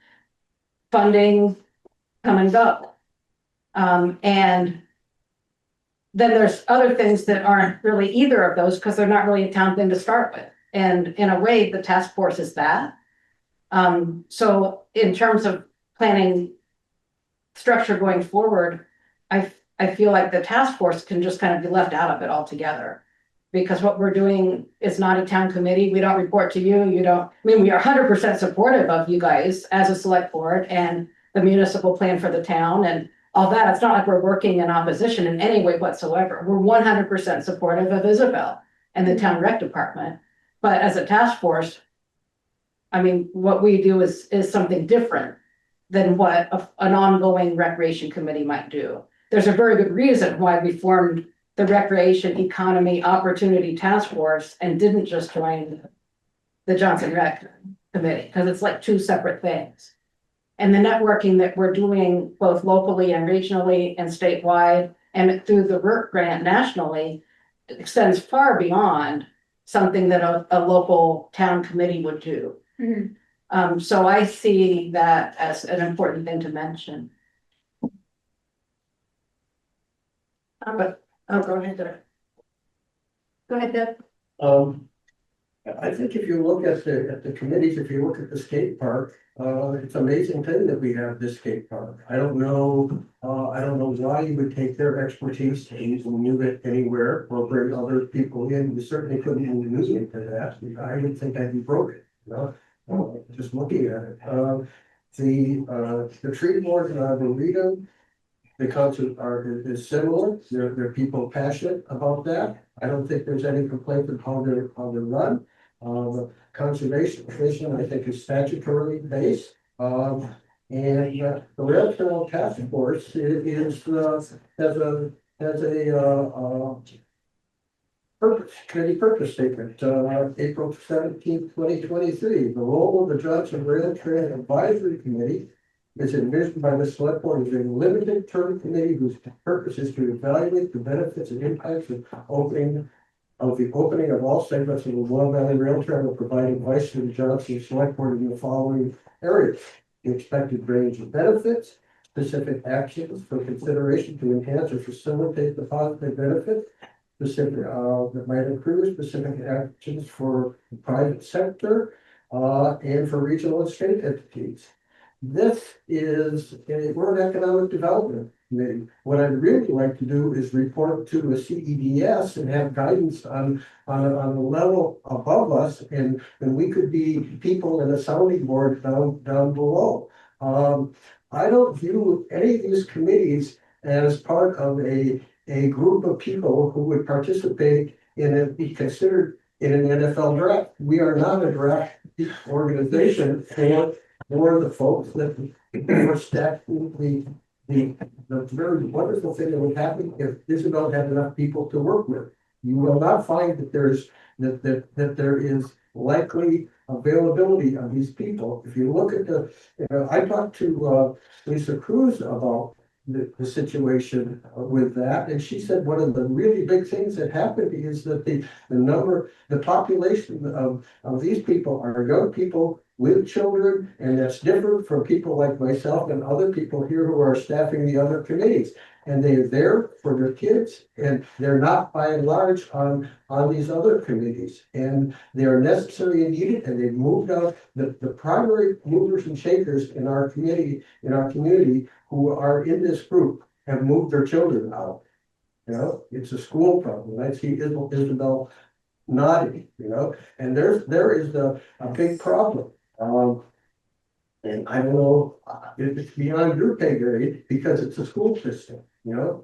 funding come and go. And then there's other things that aren't really either of those because they're not really a town thing to start with. And in a way, the task force is that. So in terms of planning structure going forward, I feel like the task force can just kind of be left out of it altogether. Because what we're doing is not a town committee. We don't report to you. You don't, I mean, we are 100% supportive of you guys as a select board and the municipal plan for the town and all that. It's not like we're working in opposition in any way whatsoever. We're 100% supportive of Isabel and the town rec department. But as a task force, I mean, what we do is something different than what an ongoing recreation committee might do. There's a very good reason why we formed the Recreation Economy Opportunity Task Force and didn't just join the Johnson Rec Committee, because it's like two separate things. And the networking that we're doing both locally and regionally and statewide and through the work grant nationally extends far beyond something that a local town committee would do.
Mhm.
So I see that as an important thing to mention. But I'll go ahead there.
Go ahead, Deb.
I think if you look at the committees, if you look at the skate park, it's amazing thing that we have this skate park. I don't know why you would take their expertise and move it anywhere or bring other people in. You certainly couldn't move me into that. I would think I'd be broken, you know, just looking at it. The tree board in Arboretum, the concept is similar. There are people passionate about that. I don't think there's any complaint of how they're run. Conservation commission, I think, is statutorily based. And the rail trail task force has a purpose statement, April 17th, 2023. The role of the Johnson Rail Trail Advisory Committee is envisioned by the select board as a limited term committee whose purpose is to evaluate the benefits and impacts of the opening of all segments of the Loyal Valley Rail Trail and provide advice to the Johnson Select Board in the following areas: the expected range of benefits, specific actions for consideration to enhance or facilitate the positive benefit, specific that might accrue, specific actions for the private sector, and for regional and state entities. We're an economic development committee. What I'd really like to do is report to a CEDS and have guidance on a level above us, and we could be people in a sounding board down below. I don't view any of these committees as part of a group of people who would participate be considered in an NFL draft. We are not a draft organization for the folks that were stacking the very wonderful thing that would happen if Isabel had enough people to work with. You will not find that there is likely availability of these people. If you look at I talked to Lisa Cruz about the situation with that, and she said one of the really big things that happened is that the population of these people are young people with children, and that's different from people like myself and other people here who are staffing the other committees. And they're there for their kids, and they're not by and large on these other committees. And they are necessary and needed, and they've moved out. The primary movers and shakers in our community who are in this group have moved their children out. You know, it's a school problem. I see Isabel nodding, you know, and there is a big problem. And I don't know if it's beyond your pay grade because it's a school system,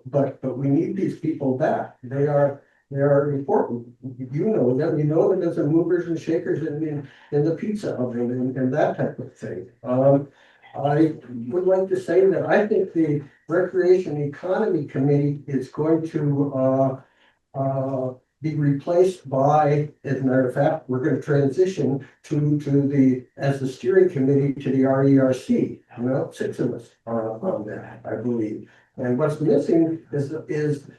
but we need these people back. They are important. You know them, as the movers and shakers in the pizza oven and that type of thing. I would like to say that I think the Recreation Economy Committee is going to be replaced by, as a matter of fact, we're going to transition to as the steering committee to the RERC. 6 of us are on that, I believe. And what's missing is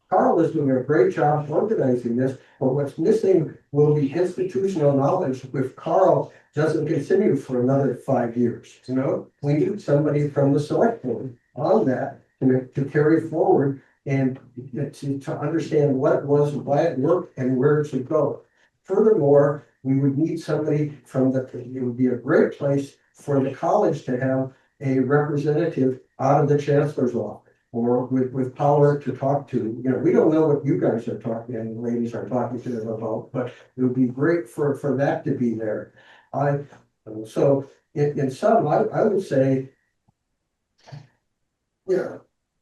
Carl is doing a great job organizing this, but what's missing will be institutional knowledge if Carl doesn't continue for another 5 years. We need somebody from the select board on that to carry forward and to understand what it was, why it worked, and where it should go. Furthermore, we would need somebody it would be a great place for the college to have a representative out of the chancellor's office or with power to talk to. We don't know what you guys are talking and ladies are talking to them about, but it would be great for that to be there. So in sum, I would say,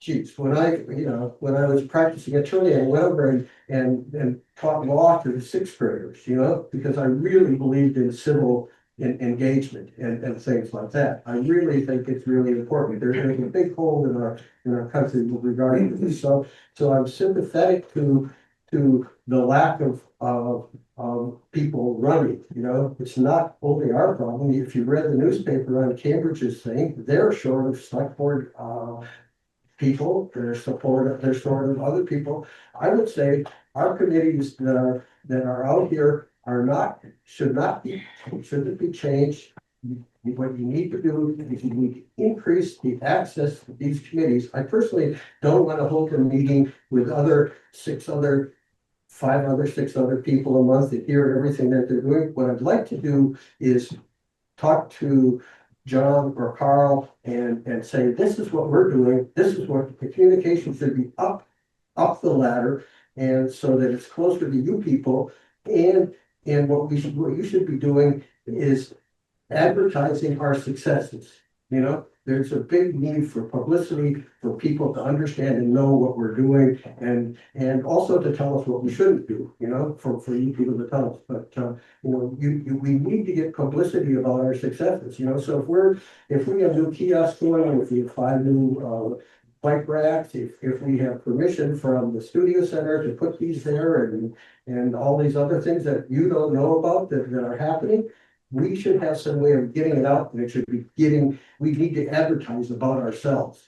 geez, when I was practicing attorney, I went over and taught law to the 6th graders, because I really believed in civil engagement and things like that. I really think it's really important. There's a big hole in our country regarding this. So I'm sympathetic to the lack of people running. It's not only our problem. If you read the newspaper on Cambridge's thing, they're short of select board people, they're short of other people. I would say our committees that are out here shouldn't be changed. What you need to do is you need to increase the access to these committees. I personally don't want to hold a meeting with 6 other people a month to hear everything that they're doing. What I'd like to do is talk to John or Carl and say, this is what we're doing. This is what the communication should be up the ladder, and so that it's closer to you people. And what you should be doing is advertising our successes. There's a big need for publicity for people to understand and know what we're doing, and also to tell us what we shouldn't do. For you people to tell us. But we need to get publicity about our successes. So if we have new kiosks going, if we have 5 new bike racks, if we have permission from the studio center to put these there and all these other things that you don't know about that are happening, we should have some way of getting it out, and it should be we need to advertise about ourselves.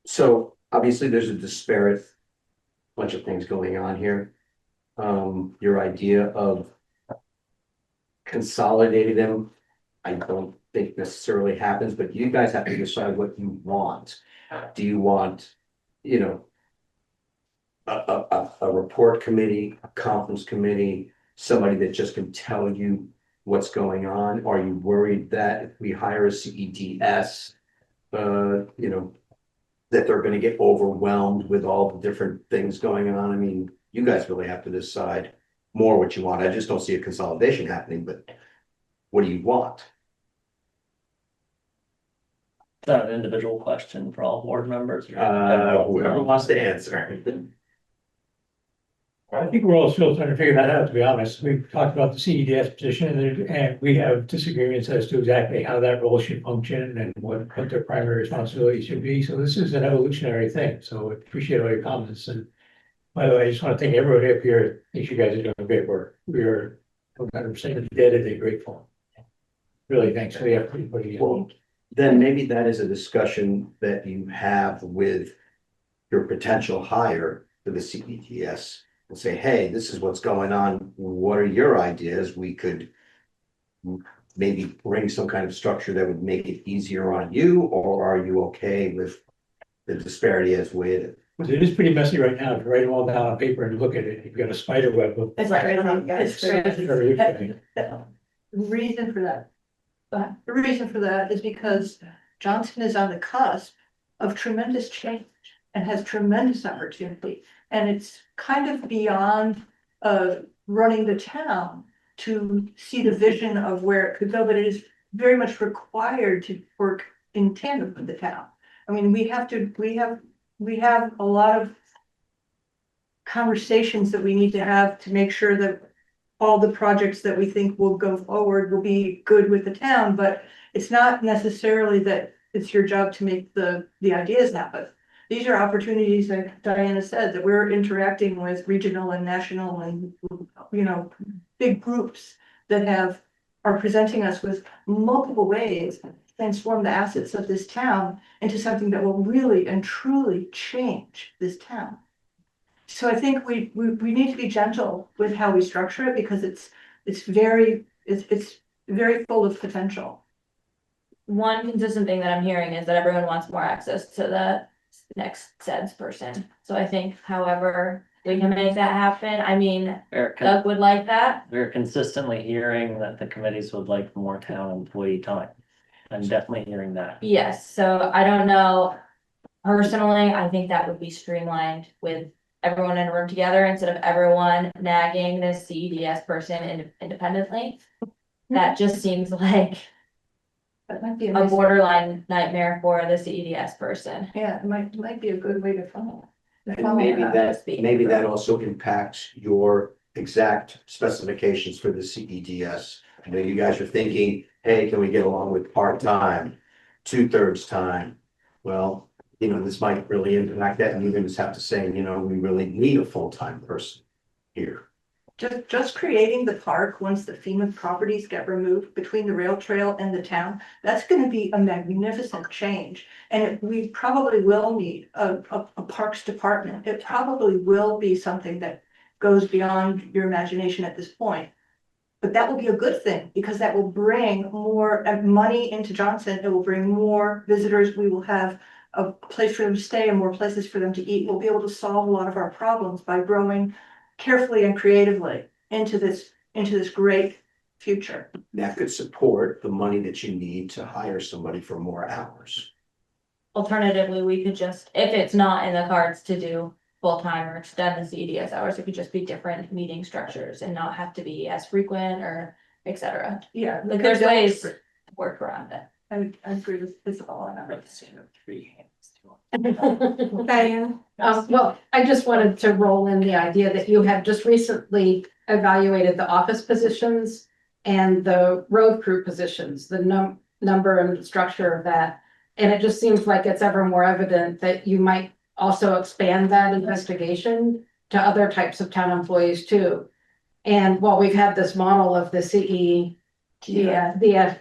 So obviously there's a disparate bunch of things going on here. Your idea of consolidating them, I don't think necessarily happens, but you guys have to decide what you want. Do you want, a report committee, a conference committee, somebody that just can tell you what's going on? Are you worried that if we hire a CEDS, that they're gonna get overwhelmed with all the different things going on? I mean, you guys really have to decide more what you want. I just don't see a consolidation happening, but what do you want?
Is that an individual question for all board members?
Whoever wants to answer.
I think we're all still trying to figure that out, to be honest. We've talked about the CEDS position and we have disagreements as to exactly how that role should function and what their primary responsibility should be. So this is an evolutionary thing. So I appreciate all your comments. And by the way, I just want to thank everybody up here. I think you guys are doing great work. We are 100% indebted and grateful. Really, thanks for the effort you put in.
Well, then maybe that is a discussion that you have with your potential hire for the CEDS. And say, hey, this is what's going on. What are your ideas? We could maybe bring some kind of structure that would make it easier on you, or are you okay with the disparity as way it is?
It is pretty messy right now. If you write them all down on paper and look at it, you've got a spider web of.
It's right on,
It's
guys.
very interesting.
Reason for that. The reason for that is because Johnson is on the cusp of tremendous change and has tremendous opportunity. And it's kind of beyond running the town to see the vision of where it could go, but it is very much required to work in tandem with the town. I mean, we have a lot of conversations that we need to have to make sure that all the projects that we think will go forward will be good with the town, but it's not necessarily that it's your job to make the ideas happen. These are opportunities, like Diana said, that we're interacting with regional and national and, big groups that are presenting us with multiple ways to transform the assets of this town into something that will really and truly change this town. So I think we need to be gentle with how we structure it, because it's very full of potential.
One consistent thing that I'm hearing is that everyone wants more access to the next SEDS person. So I think however we can make that happen, I mean, Doug would like that.
We're consistently hearing that the committees would like more town employee time. I'm definitely hearing that.
Yes, so I don't know. Personally, I think that would be streamlined with everyone in a room together instead of everyone nagging this CEDS person independently. That just seems like
That might be
a borderline nightmare for the CEDS person.
Yeah, it might be a good way to follow.
And maybe that also impacts your exact specifications for the CEDS. I know you guys are thinking, hey, can we get along with part-time, 2/3 time? Well, this might really impact that, and you're gonna just have to say, we really need a full-time person here.
Just creating the park, once the FEMA properties get removed between the rail trail and the town, that's gonna be a magnificent change. And we probably will need a parks department. It probably will be something that goes beyond your imagination at this point. But that will be a good thing, because that will bring more money into Johnson. It will bring more visitors. We will have a place for them to stay and more places for them to eat. We'll be able to solve a lot of our problems by growing carefully and creatively into this great future.
That could support the money that you need to hire somebody for more hours.
Alternatively, we could just, if it's not in the cards to do full-time or extend the CEDS hours, it could just be different meeting structures and not have to be as frequent or et cetera.
Yeah.
Like there's ways to work around it.
I agree with this all.
Diane?
Well, I just wanted to roll in the idea that you have just recently evaluated the office positions and the road crew positions, the number and the structure of that. And it just seems like it's ever more evident that you might also expand that investigation to other types of town employees too. And while we've had this model of the CEDS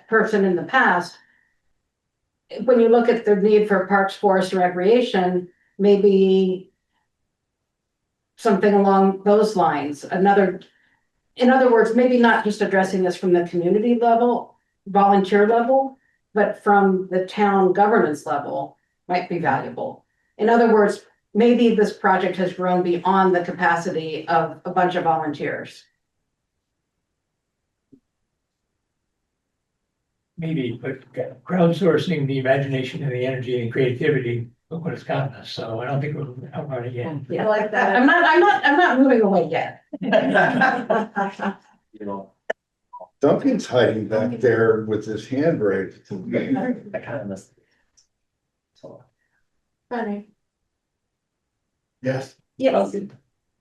person in the past, when you look at the need for parks, forest, and recreation, maybe something along those lines, in other words, maybe not just addressing this from the community level, volunteer level, but from the town governance level might be valuable. In other words, maybe this project has grown beyond the capacity of a bunch of volunteers.
Maybe, but crowdsourcing the imagination and the energy and creativity, look what it's gotten us. So I don't think we're outrun it yet.
I like that.
I'm not moving away yet.
Duncan's hiding back there with his hand raised.
I kind of missed.
Funny.
Yes.
Yes.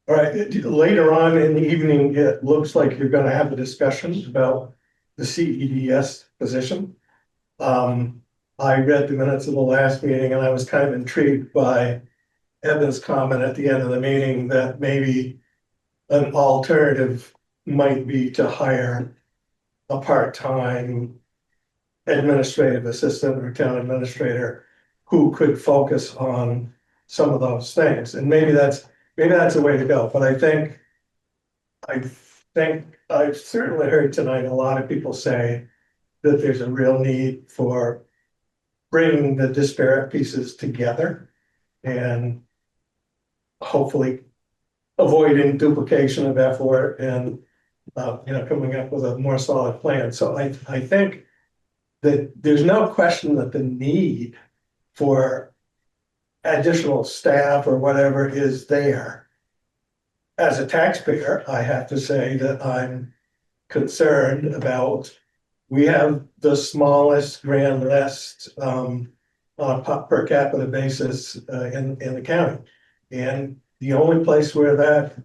All right, later on in the evening, it looks like you're gonna have a discussion about the CEDS position. I read the minutes of the last meeting and I was kind of intrigued by Evan's comment at the end of the meeting that maybe an alternative might be to hire a part-time administrative assistant or town administrator who could focus on some of those things. And maybe that's the way to go. But I think I've certainly heard tonight a lot of people say that there's a real need for bringing the disparate pieces together and hopefully avoiding duplication of effort and coming up with a more solid plan. So I think that there's no question that the need for additional staff or whatever is there.
as a taxpayer, I have to say that I'm concerned about, we have the smallest grand list on a per capita basis in the county. And the only place where that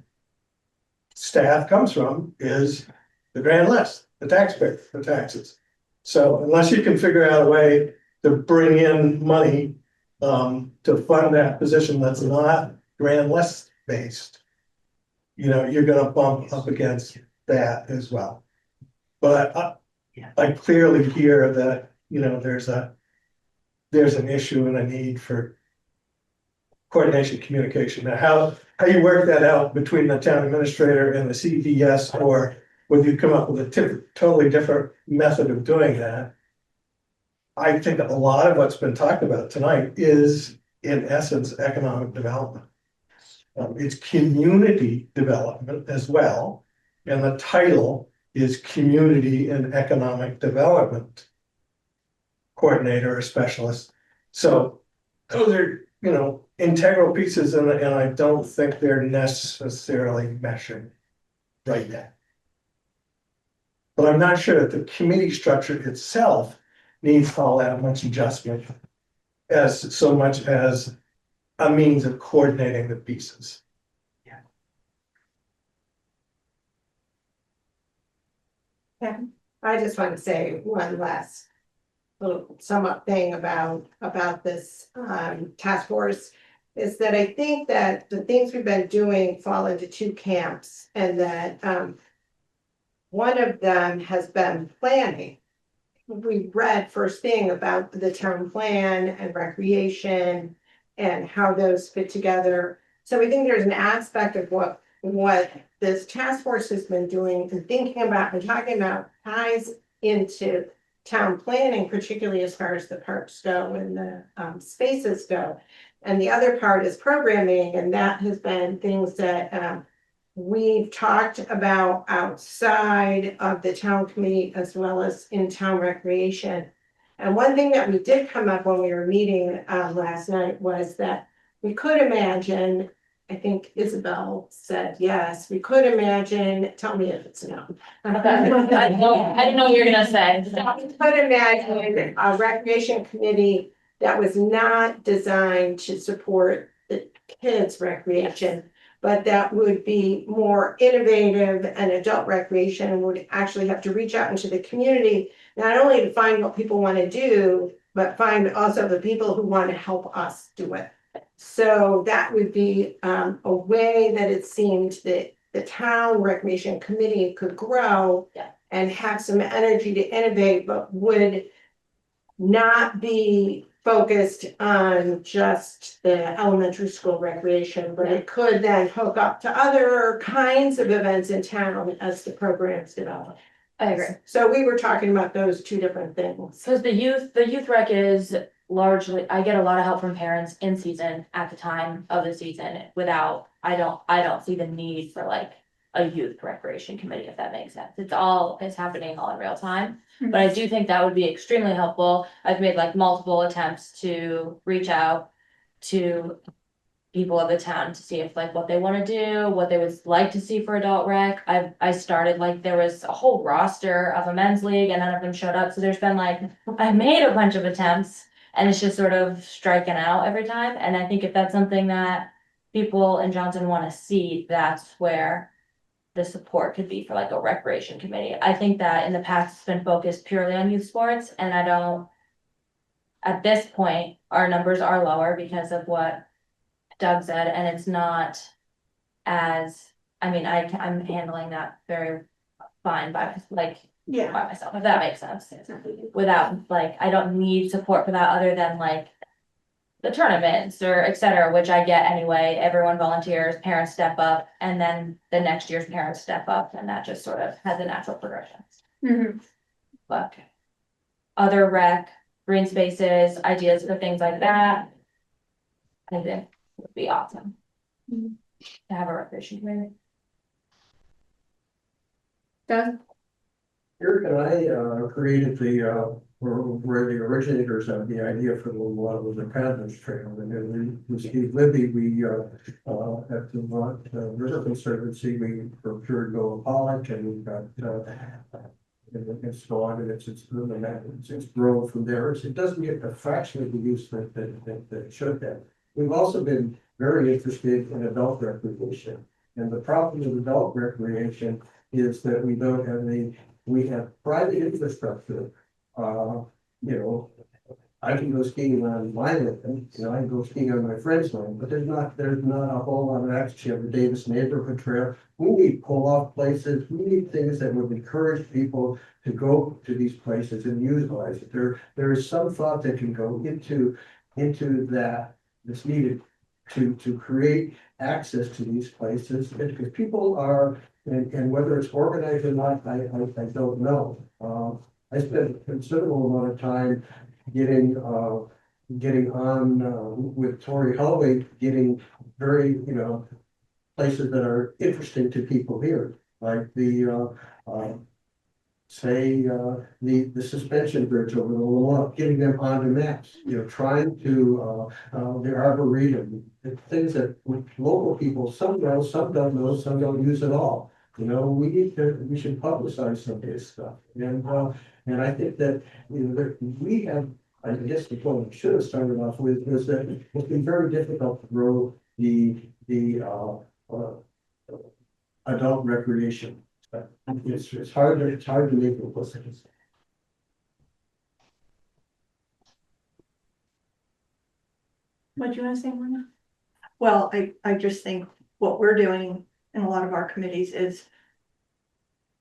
staff comes from is the grand list, the taxpayer, the taxes. So unless you can figure out a way to bring in money to fund that position that's not grand list based, you know, you're gonna bump up against that as well. But I clearly hear that, you know, there's an issue and a need for coordination, communication. Now, how you work that out between the town administrator and the CDS, or whether you come up with a totally different method of doing that. I think a lot of what's been talked about tonight is, in essence, economic development. It's community development as well, and the title is Community and Economic Development Coordinator or Specialist. So those are, you know, integral pieces, and I don't think they're necessarily meshing right now. But I'm not sure that the committee structure itself needs all that much adjustment as so much as a means of coordinating the pieces.
Yeah, I just want to say one last little sum up thing about this task force, is that I think that the things we've been doing fall into two camps, and that one of them has been planning. We read first thing about the town plan and recreation and how those fit together. So I think there's an aspect of what this task force has been doing and thinking about and talking about ties into town planning, particularly as far as the parks go and the spaces go. And the other part is programming, and that has been things that we've talked about outside of the town committee as well as in town recreation. And one thing that we did come up when we were meeting last night was that we could imagine, I think Isabel said yes, we could imagine, tell me if it's no.
I didn't know what you were gonna say.
We could imagine a recreation committee that was not designed to support the kids' recreation, but that would be more innovative and adult recreation, and would actually have to reach out into the community, not only to find what people want to do, but find also the people who want to help us do it. So that would be a way that it seemed that the town recreation committee could grow and have some energy to innovate, but would not be focused on just the elementary school recreation, but it could then hook up to other kinds of events in town as the programs develop.
I agree.
So we were talking about those two different things.
Because the youth rec is largely, I get a lot of help from parents in season at the time of the season without, I don't see the need for like a youth recreation committee, if that makes sense. It's happening all in real time. But I do think that would be extremely helpful. I've made like multiple attempts to reach out to people of the town to see if like what they want to do, what they would like to see for adult rec. I started like, there was a whole roster of a men's league and none of them showed up. So there's been like, I made a bunch of attempts and it's just sort of striking out every time. And I think if that's something that people in Johnson want to see, that's where the support could be for like a recreation committee. I think that in the past it's been focused purely on youth sports, and I don't, at this point, our numbers are lower because of what Doug said, and it's not as, I mean, I'm handling that very fine by myself, if that makes sense. Without like, I don't need support for that other than like the tournaments or et cetera, which I get anyway. Everyone volunteers, parents step up, and then the next year's parents step up, and that just sort of has a natural progression. But other rec, green spaces, ideas for things like that, I think would be awesome to have a recreation committee.
Doug?
Eric and I created the were the originators of the idea for the Waterloo Paddlers Trail. And then with Steve Libby, we, at the Vermont River Conservancy, we procured Noah Pollock, and we've got, and it's gone, and it's grown from there. It doesn't get the fraction of the use that it should have. We've also been very interested in adult recreation. And the problem with adult recreation is that we have private infrastructure. I can go skiing on my land, I can go skiing on my friend's land, but there's not a whole lot of action of the Davis neighborhood trail. We need pull-off places. We need things that would encourage people to go to these places and utilize it. There is some thought that can go into that's needed to create access to these places, because people are, and whether it's organized or not, I don't know. I spent a considerable amount of time getting on with Tori Holloway, getting very, places that are interesting to people here, like the suspension bridge over the Vermont, getting them onto maps, trying to the Arboretum, things that local people, some know, some don't know, some don't use at all. We should publicize some of this stuff. And I think that, we have, I guess the point I should have started off with was that it's been very difficult to grow the adult recreation. It's hard to make publicity.
What do you want to say, Mona?
Well, I just think what we're doing in a lot of our committees is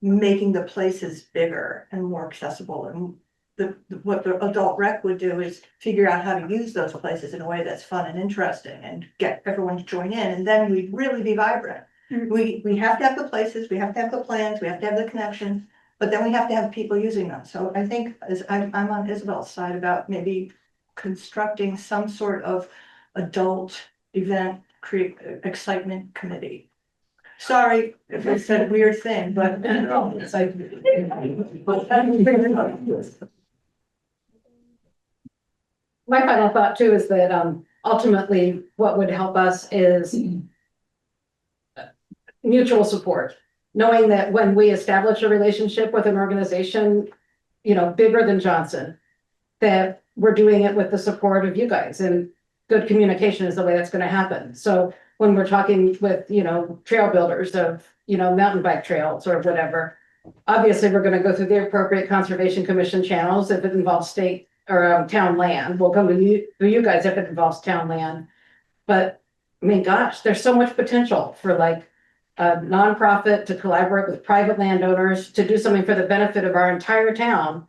making the places bigger and more accessible. And what the adult rec would do is figure out how to use those places in a way that's fun and interesting and get everyone to join in. And then we'd really be vibrant. We have to have the places, we have to have the plans, we have to have the connections, but then we have to have people using them. So I think I'm on Isabel's side about maybe constructing some sort of adult event, create excitement committee. Sorry if I said a weird thing, but.
My final thought too is that ultimately what would help us is mutual support, knowing that when we establish a relationship with an organization, bigger than Johnson, that we're doing it with the support of you guys, and good communication is the way that's going to happen. So when we're talking with, trail builders of, mountain bike trails or whatever, obviously we're going to go through the appropriate Conservation Commission channels. If it involves state or town land, we'll come to you guys if it involves town land. But I mean, gosh, there's so much potential for like a nonprofit to collaborate with private landowners to do something for the benefit of our entire town.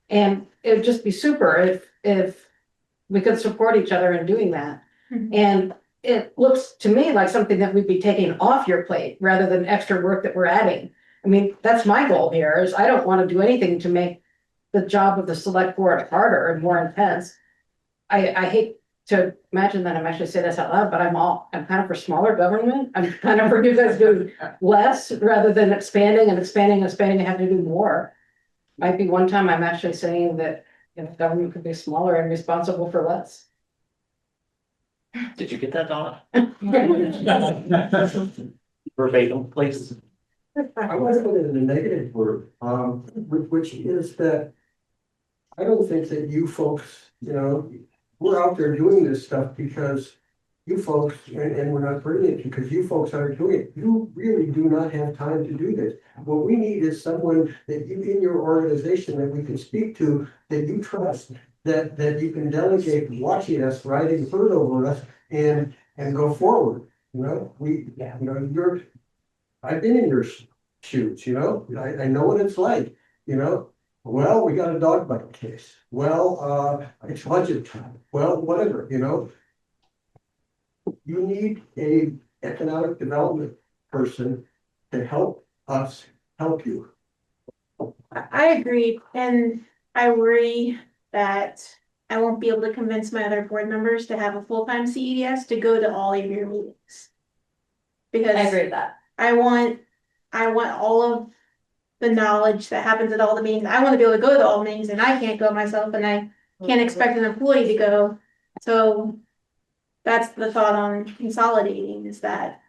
And it would just be super if we could support each other in doing that. Mm-hmm. And it looks to me like something that we'd be taking off your plate rather than extra work that we're adding. I mean, that's my goal here is I don't want to do anything to make the job of the select board harder and more intense. I hate to imagine that I'm actually saying this out loud, but I'm kind of for smaller government. I'm kind of for you guys doing less rather than expanding and have to do more. Might be one time I'm actually saying that government could be smaller and responsible for less.
Did you get that, Donna? Verbatim, please.
I want to put it in a negative word, which is that I don't think that you folks, we're out there doing this stuff because you folks, and we're not bringing it because you folks aren't doing it. You really do not have time to do this. What we need is someone that you in your organization that we can speak to, that you trust, that you can delegate watching us, riding herd over us, and go forward. I've been in your shoes, I know what it's like, well, we got a dog bite case. Well, it's budget time. Well, whatever, you need a economic development person to help us help you.
I agree, and I worry that I won't be able to convince my other board members to have a full-time CEDS to go to all of your meetings. Because
I agree with that.
I want all of the knowledge that happens at all the meetings. I wanna be able to go to all meetings and I can't go myself and I can't expect an employee to go. So that's the thought on consolidating, is that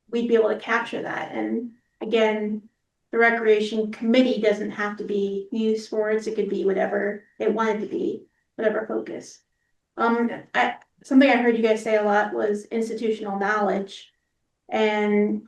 we'd be able to capture that. And again, the recreation committee doesn't have to be used for it. It could be whatever it wanted to be, whatever focus. Something I heard you guys say a lot was institutional knowledge. And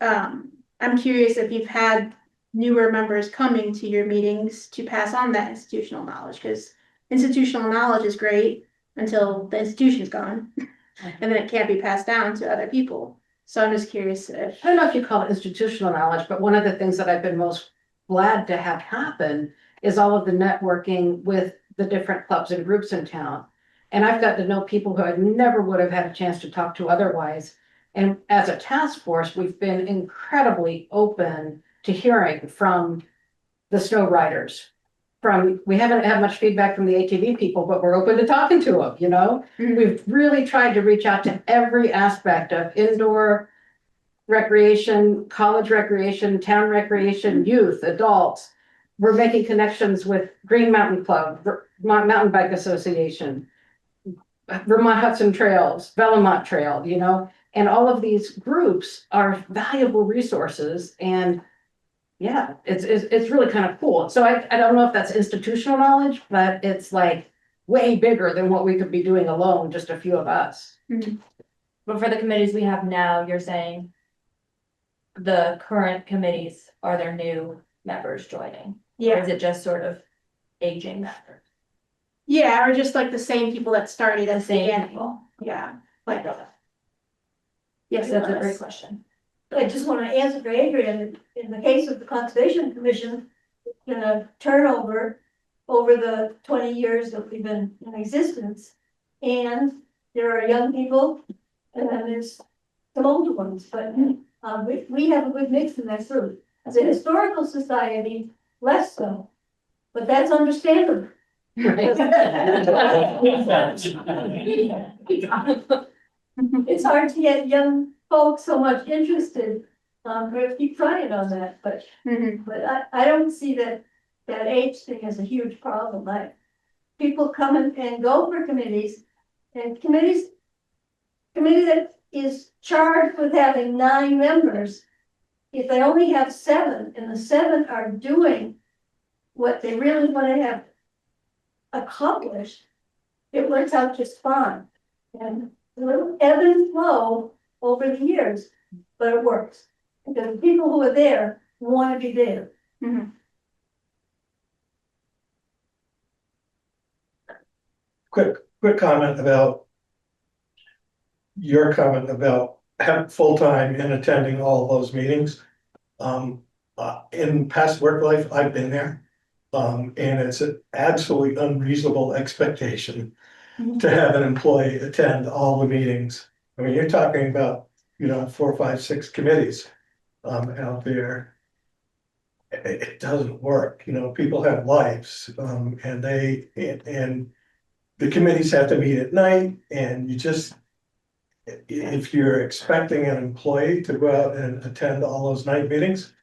I'm curious if you've had newer members coming to your meetings to pass on that institutional knowledge, because institutional knowledge is great until the institution's gone. And then it can't be passed down to other people. So I'm just curious if.
I don't know if you call it institutional knowledge, but one of the things that I've been most glad to have happen is all of the networking with the different clubs and groups in town. And I've got to know people who I never would have had a chance to talk to otherwise. And as a task force, we've been incredibly open to hearing from the snow riders. We haven't had much feedback from the ATV people, but we're open to talking to them, you know? We've really tried to reach out to every aspect of indoor recreation, college recreation, town recreation, youth, adults. We're making connections with Green Mountain Club, Vermont Mountain Bike Association, Vermont Hudson Trails, Belmont Trail, you know? And all of these groups are valuable resources, and yeah, it's really kind of cool. So I don't know if that's institutional knowledge, but it's like way bigger than what we could be doing alone, just a few of us.
But for the committees we have now, you're saying the current committees are there new members joining? Or
Yeah,
is it just sort of aging members?
yeah, or just like the same people that started as the
Same
annual. Yeah, like that. Yes,
That's a great question. I just want to answer for Adrian, in the case of the Conservation Commission, been a turnover over the 20 years that we've been in existence. And there are young people and then there's some older ones, but we have a good mix in that group. As a historical society, less so, but that's understandable. It's hard to get young folks so much interested. We'll keep trying on that, but I don't see that age thing as a huge problem. Like people come and go for committees, and committee that is charged with having 9 members. If they only have 7, and the 7 are doing what they really want to have accomplished, it works out just fine. And a little ebb and flow over the years, but it works. Because the people who are there want to be there.
Quick comment about your comment about having full-time and attending all those meetings. In past work life, I've been there. And it's an absolutely unreasonable expectation to have an employee attend all the meetings. I mean, you're talking about, 4, 5, 6 committees out there. It doesn't work, people have lives, and the committees have to meet at night, and if you're expecting an employee to go out and attend all those night meetings,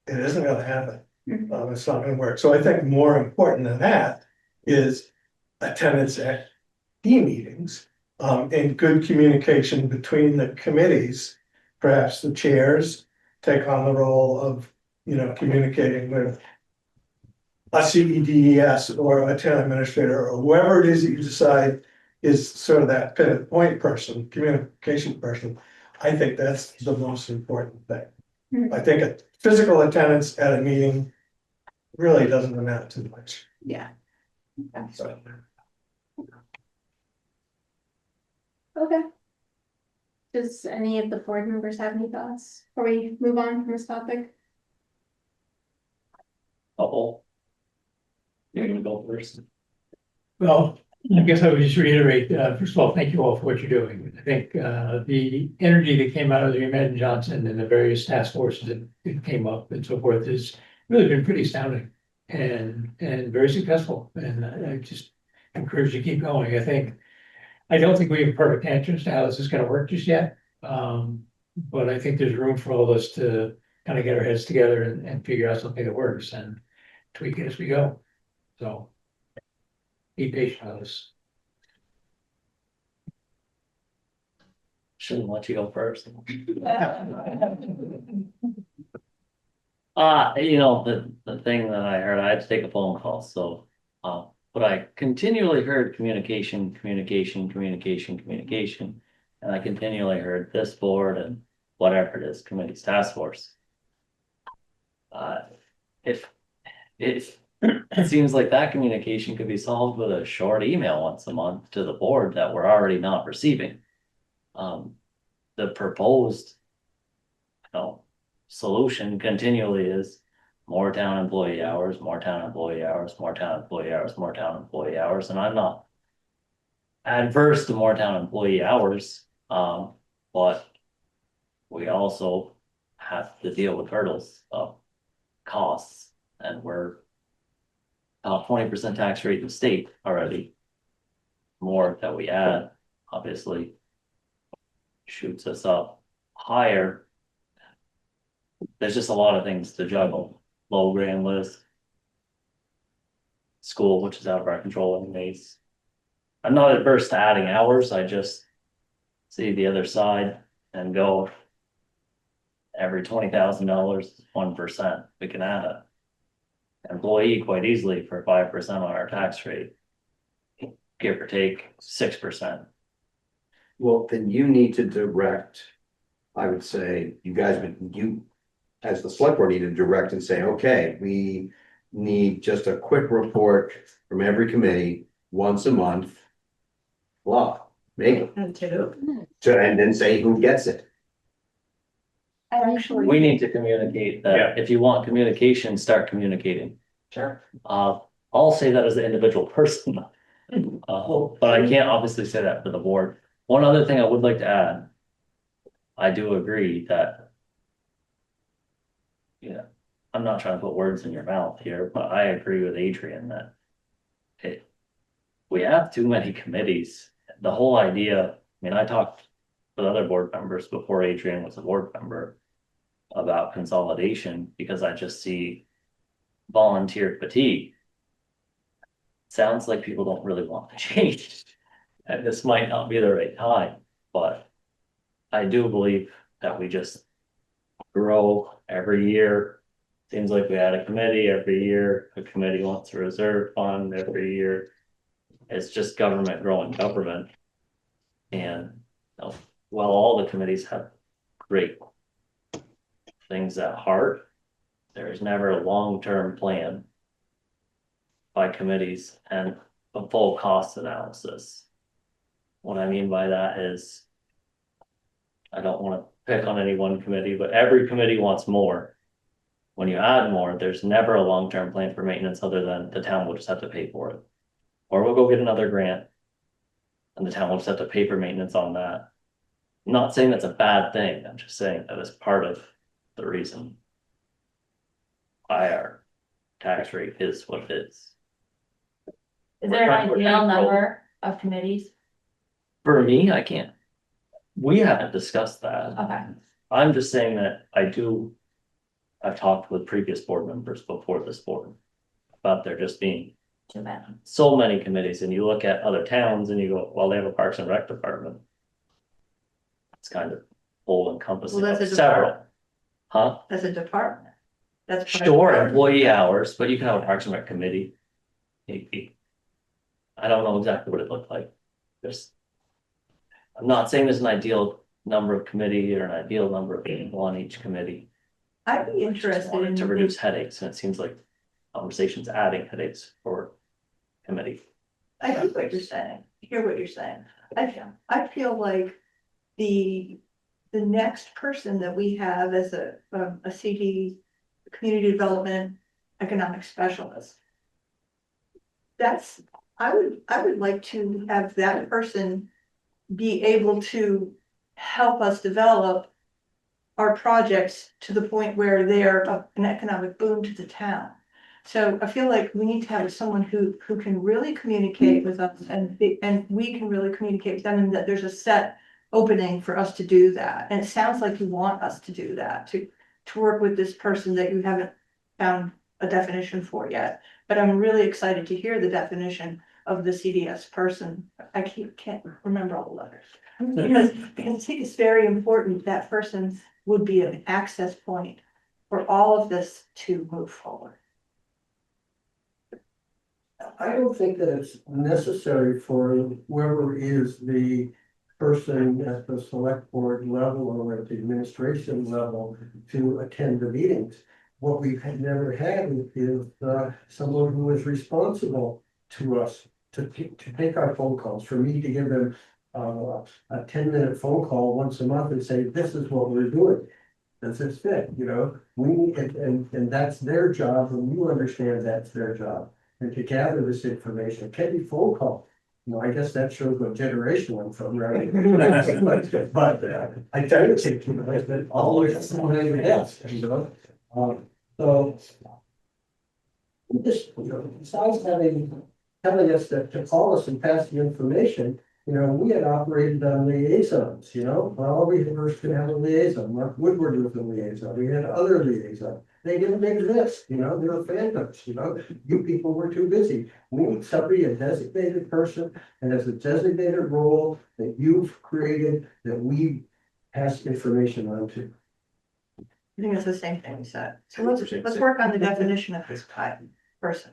it isn't gonna happen. It's not gonna work. So I think more important than that is attendance at key meetings, and good communication between the committees. Perhaps the chairs take on the role of, communicating with a CEDES or a town administrator or whoever it is that you decide is sort of that pivot point person, communication person. I think that's the most important thing. I think a physical attendance at a meeting really doesn't amount to much.
Yeah.
So,
Okay. Does any of the board members have any thoughts before we move on from this topic?
You're gonna go first.
Well, I guess I would just reiterate, first of all, thank you all for what you're doing. I think the energy that came out of the Imagine Johnson and the various task forces that came up and so forth has really been pretty astounding and very successful. And I just encourage you to keep going. I don't think we have perfect answers to how this is going to work just yet. But I think there's room for all of us to kind of get our heads together and figure out something that works and tweak it as we go. So be patient with us.
Shouldn't let you go first. The thing that I heard, I had to take a phone call, so, but I continually heard communication. And I continually heard this board and whatever it is, committees, task force. If it seems like that communication could be solved with a short email once a month to the board that we're already not receiving. The proposed, solution continually is more town employee hours, more town employee hours, more town employee hours, more town employee hours, and I'm not adverse to more town employee hours, but we also have to deal with hurdles of costs, and we're 20% tax rate in the state already. More that we add, obviously, shoots us up higher. There's just a lot of things to juggle. Low grand list. School, which is out of our control anyways. I'm not adverse to adding hours, I just see the other side and go every $20,000, 1%, we can add an employee quite easily for 5% on our tax rate. Give or take 6%.
Well, then you need to direct, I would say, you as the select board need to direct and say, okay, we need just a quick report from every committee once a month. Blah, make it.
And two.
And then say who gets it.
Actually.
We need to communicate that. If you want communication, start communicating.
Sure.
I'll say that as an individual person. But I can't obviously say that for the board. One other thing I would like to add. I do agree that. I'm not trying to put words in your mouth here, but I agree with Adrian that. We have too many committees. The whole idea, I talked with other board members before Adrian was a board member. About consolidation, because I just see volunteer fatigue. Sounds like people don't really want to change. And this might not be the right time, but I do believe that we just grow every year. Seems like we had a committee every year, a committee wants a reserve fund every year. It's just government growing government. And while all the committees have great things at heart, there's never a long-term plan by committees and a full cost analysis. What I mean by that is, I don't want to pick on any one committee, but every committee wants more. When you add more, there's never a long-term plan for maintenance other than the town will just have to pay for it. Or we'll go get another grant and the town will just have to pay for maintenance on that. I'm not saying that's a bad thing, I'm just saying that it's part of the reason why our tax rate is what it is.
Is there an ideal number of committees?
For me, I can't. We haven't discussed that.
Okay.
I'm just saying that I've talked with previous board members before this board about there just being
Too bad.
so many committees, and you look at other towns and you go, well, they have a Parks and Rec department. It's kind of all encompassing
Well, that's
of
a
several.
department.
Huh?
As a department. That's.
Sure, employee hours, but you can have a Parks and Rec committee. Maybe. I don't know exactly what it looked like. I'm not saying there's an ideal number of committee or an ideal number of people on each committee.
I'd be
I just
interested
wanted
in.
to reduce headaches, and it seems like conversations adding headaches for committee.
I hear what you're saying, I feel like the next person that we have as a CD, community development, economic specialist. I would like to have that person be able to help us develop our projects to the point where they're an economic boon to the town. So I feel like we need to have someone who can really communicate with us and we can really communicate with them, and that there's a set opening for us to do that. And it sounds like you want us to do that, to work with this person that you haven't found a definition for yet. But I'm really excited to hear the definition of the CDS person. I can't remember all the letters. Because I think it's very important that person would be an access point for all of this to move forward.
I don't think that it's necessary for whoever is the person at the select board level or at the administration level to attend the meetings. What we've never had is someone who is responsible to us to take our phone calls, for me to give them a 10-minute phone call once a month and say, this is what we're doing. Does this fit? You know, we and that's their job, and you understand that's their job. And to gather this information, it can be phone call. You know, I guess that shows what generation I'm from, right? but I try to take you guys, but always somebody else, you know. So this, you know, besides telling us to call us and pass the information, you know, we had operated on liaisons, you know, well, we first could have a liaison. Mark Woodward was a liaison. We had other liaisons. They didn't exist, you know, they were phantoms, you know, you people were too busy. We need somebody, a designated person, and as a designated role that you've created, that we pass information on to.
I think it's the same thing we said. So let's work on the definition of this type person.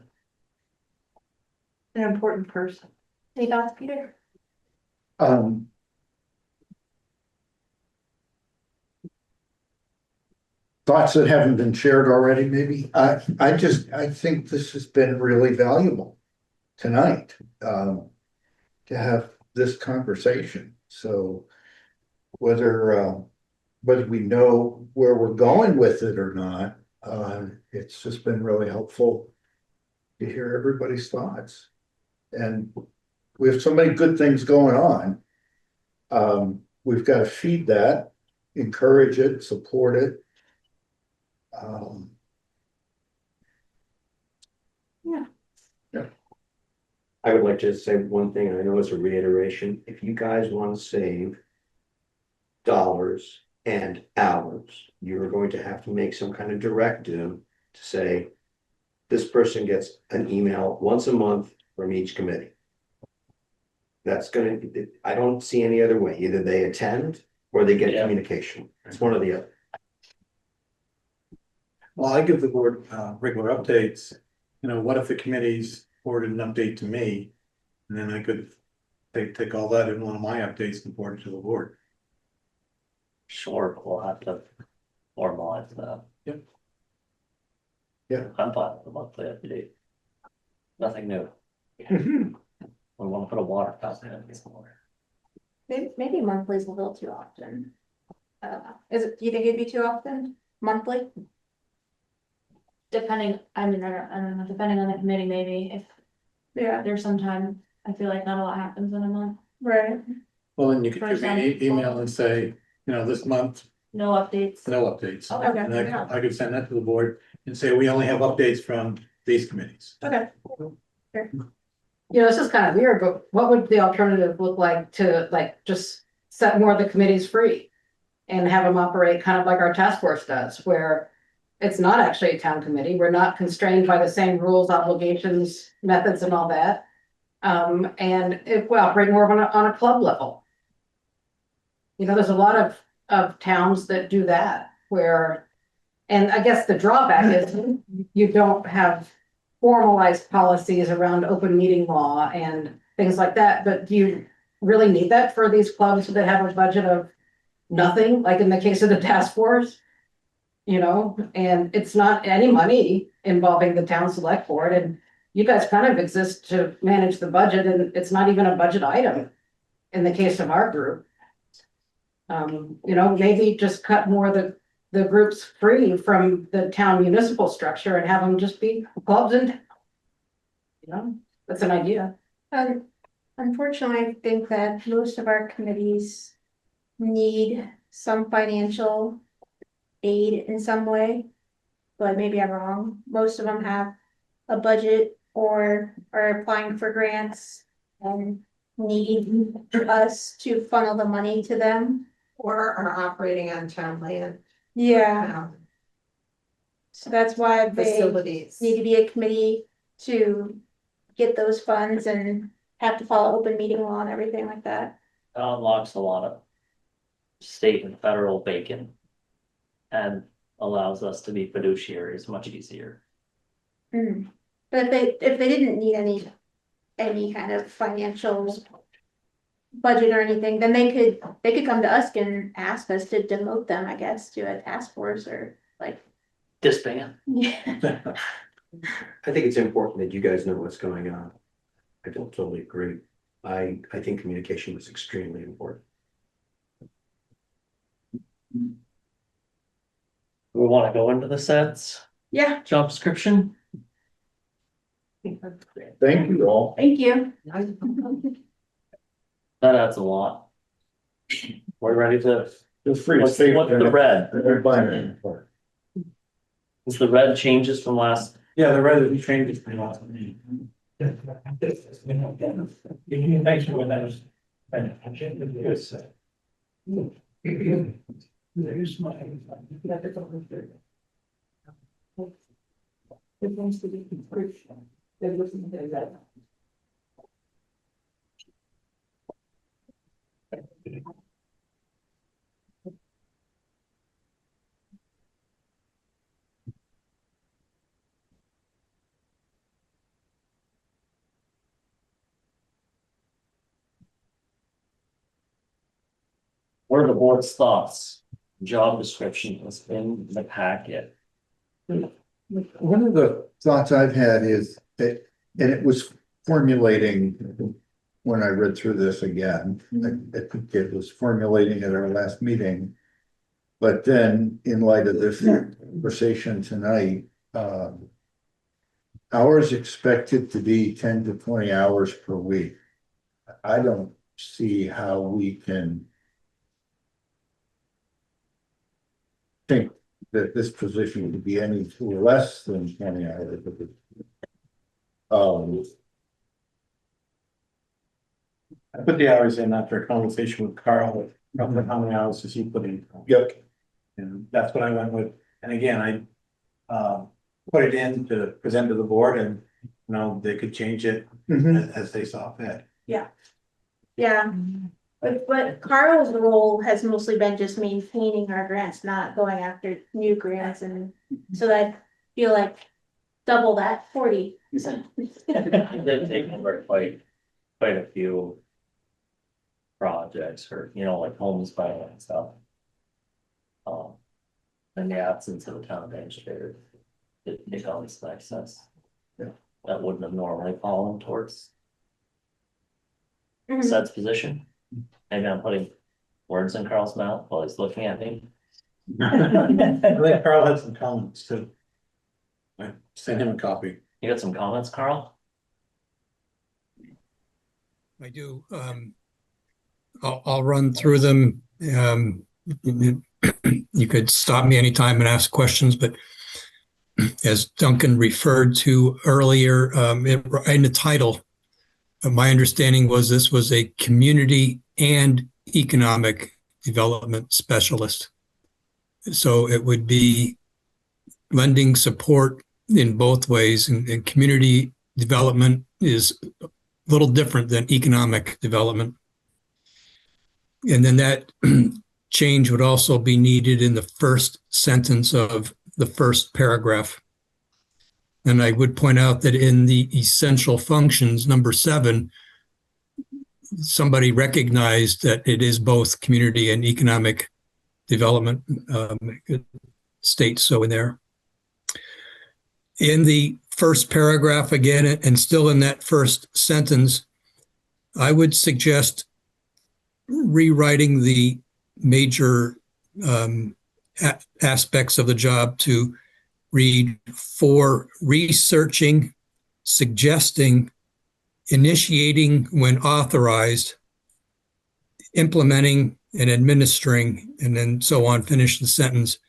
An important person.
Any thoughts, Peter?
Thoughts that haven't been shared already, maybe? I think this has been really valuable tonight, to have this conversation. So whether we know where we're going with it or not, it's just been really helpful to hear everybody's thoughts. And we have so many good things going on. We've got to feed that, encourage it, support it.
I would like to say one thing, and I know it's a reiteration. If you guys want to save dollars and hours, you're going to have to make some kind of directive to say, this person gets an email once a month from each committee. That's gonna, I don't see any other way. Either they attend or they get communication. It's one or the other.
Well, I give the board regular updates. You know, what if the committees forwarded an update to me? And then I could take all that in one of my updates and forward it to the board.
Sure, but we'll have to formalize that.
Yep.
Yeah.
I'm fine with the monthly update. Nothing new. We want to put a water fountain in somewhere.
Maybe monthly is a little too often. Do you think it'd be too often? Monthly?
Depending, I mean, I don't know, depending on the committee, maybe if there's some time, I feel like not a lot happens in a month.
Right.
Well, then you could give me an email and say, you know, this month,
No updates.
no updates.
Okay.
And I could send that to the board and say, we only have updates from these committees.
Okay.
You know, this is kind of weird, but what would the alternative look like to just set more of the committees free? And have them operate kind of like our task force does, where it's not actually a town committee. We're not constrained by the same rules, obligations, methods and all that. And we operate more on a club level. You know, there's a lot of towns that do that where, and I guess the drawback is you don't have formalized policies around open meeting law and things like that, but do you really need that for these clubs that have a budget of nothing, like in the case of the task force? You know, and it's not any money involving the town select board, and you guys kind of exist to manage the budget, and it's not even a budget item in the case of our group. You know, maybe just cut more of the groups free from the town municipal structure and have them just be clubs and, you know, that's an idea.
Unfortunately, I think that most of our committees need some financial aid in some way, but maybe I'm wrong. Most of them have a budget or are applying for grants and need us to funnel the money to them.
Or are operating on town land.
Yeah. So that's why they
Facilities.
need to be a committee to get those funds and have to follow open meeting law and everything like that.
That unlocks a lot of state and federal bacon. And allows us to be fiduciaries much easier.
But if they didn't need any kind of financial budget or anything, then they could come to us and ask us to demote them, I guess, to a task force or like.
Disband.
Yeah.
I think it's important that you guys know what's going on. I don't totally agree. I think communication was extremely important.
We want to go into the sets,
Yeah,
job description.
Thank you all.
thank you.
That adds a lot. We're ready to,
Feel free to
what's
stay.
the red?
Everybody.
Is the red changes from last?
Yeah, the red, we changed it from last meeting.
Thanks for that. There's my. It wants to be encryption. They're looking at that.
What are the board's thoughts? Job description was in the packet.
One of the thoughts I've had is that, and it was formulating when I read through this again, I think it was formulating at our last meeting. But then in light of this conversation tonight, hours expected to be 10 to 20 hours per week. I don't see how we can think that this position would be any less than 20 hours.
I put the hours in after a conversation with Carl, roughly how many hours does he put in?
Yep.
And that's what I went with, and again, I put it in to present to the board and, you know, they could change it as they saw fit.
Yeah. But Carl's role has mostly been just maintaining our grants, not going after new grants, and so I feel like double that 40. So.
They've taken over quite a few projects or, you know, like homes by and stuff. In the absence of the town administrator, it becomes access.
Yeah.
That wouldn't have normally fallen towards
Mhm.
Seth's position. Maybe I'm putting words in Carl's mouth while he's looking at me.
I think Carl had some comments too. I sent him a copy.
You got some comments, Carl?
I do. I'll run through them. You could stop me anytime and ask questions, but as Duncan referred to earlier, in the title, my understanding was this was a community and economic development specialist. So it would be lending support in both ways, and community development is a little different than economic development. And then that change would also be needed in the first sentence of the first paragraph. And I would point out that in the essential functions, number 7, somebody recognized that it is both community and economic development. It states so in there. In the first paragraph again, and still in that first sentence, I would suggest rewriting the major aspects of the job to read for researching, suggesting, initiating when authorized, implementing and administering, and then so on, finish the sentence.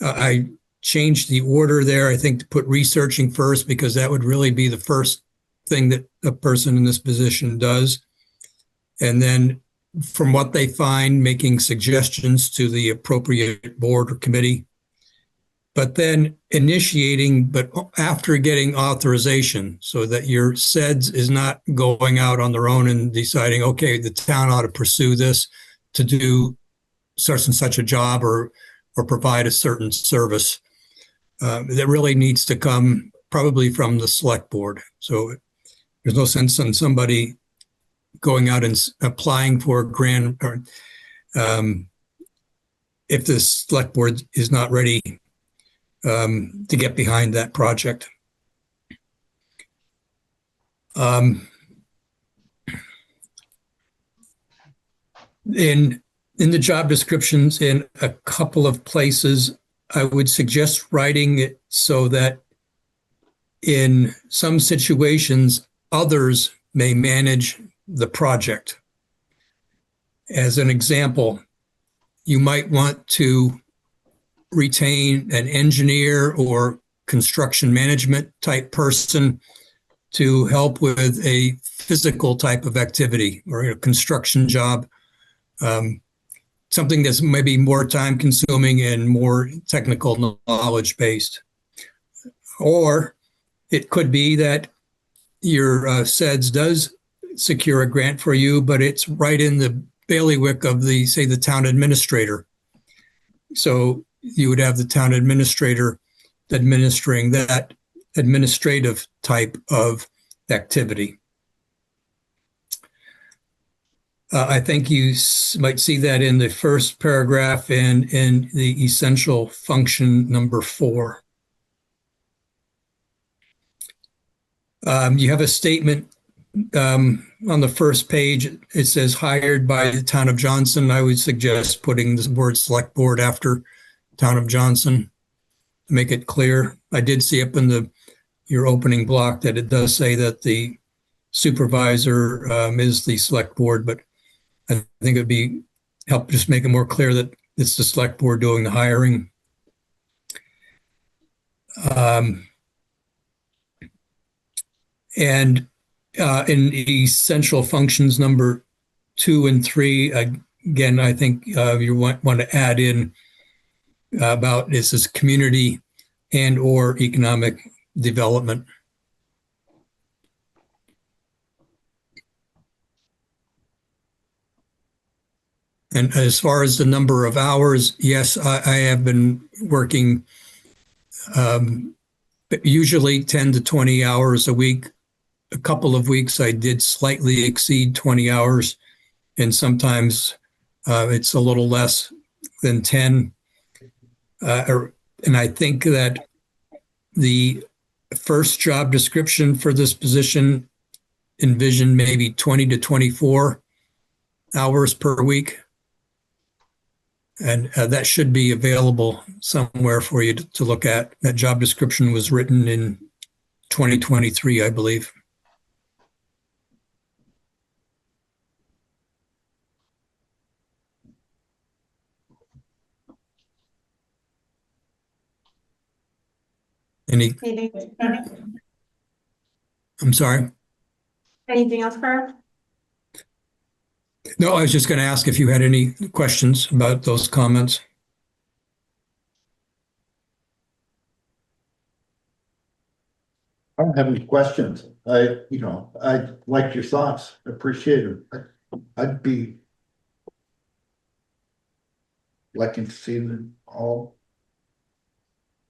I changed the order there, I think, to put researching first, because that would really be the first thing that a person in this position does. And then from what they find, making suggestions to the appropriate board or committee. but then initiating, but after getting authorization, so that your SEDS is not going out on their own and deciding, okay, the town ought to pursue this to do such and such a job or provide a certain service. That really needs to come probably from the select board. So there's no sense in somebody going out and applying for a grant or if the select board is not ready to get behind that project. In the job descriptions, in a couple of places, I would suggest writing it so that in some situations, others may manage the project. As an example, you might want to retain an engineer or construction management type person to help with a physical type of activity or a construction job. Something that's maybe more time consuming and more technical knowledge based. Or it could be that your SEDS does secure a grant for you, but it's right in the bailiwick of the, say, the town administrator. So you would have the town administrator administering that administrative type of activity. I think you might see that in the first paragraph and in the essential function number 4. You have a statement on the first page. It says hired by the town of Johnson. I would suggest putting the word select board after town of Johnson to make it clear. I did see up in your opening block that it does say that the supervisor is the select board, but I think it'd be help just make it more clear that it's the select board doing the hiring. And in essential functions number 2 and 3, again, I think you want to add in about this is community and or economic development. And as far as the number of hours, yes, I have been working usually 10 to 20 hours a week. A couple of weeks I did slightly exceed 20 hours, and sometimes it's a little less than 10. And I think that the first job description for this position envisioned maybe 20 to 24 hours per week. And that should be available somewhere for you to look at. That job description was written in 2023, I believe. I'm sorry?
Anything else, Carl?
No, I was just going to ask if you had any questions about those comments.
I don't have any questions. I like your thoughts. Appreciate it. I'd be liking to see them all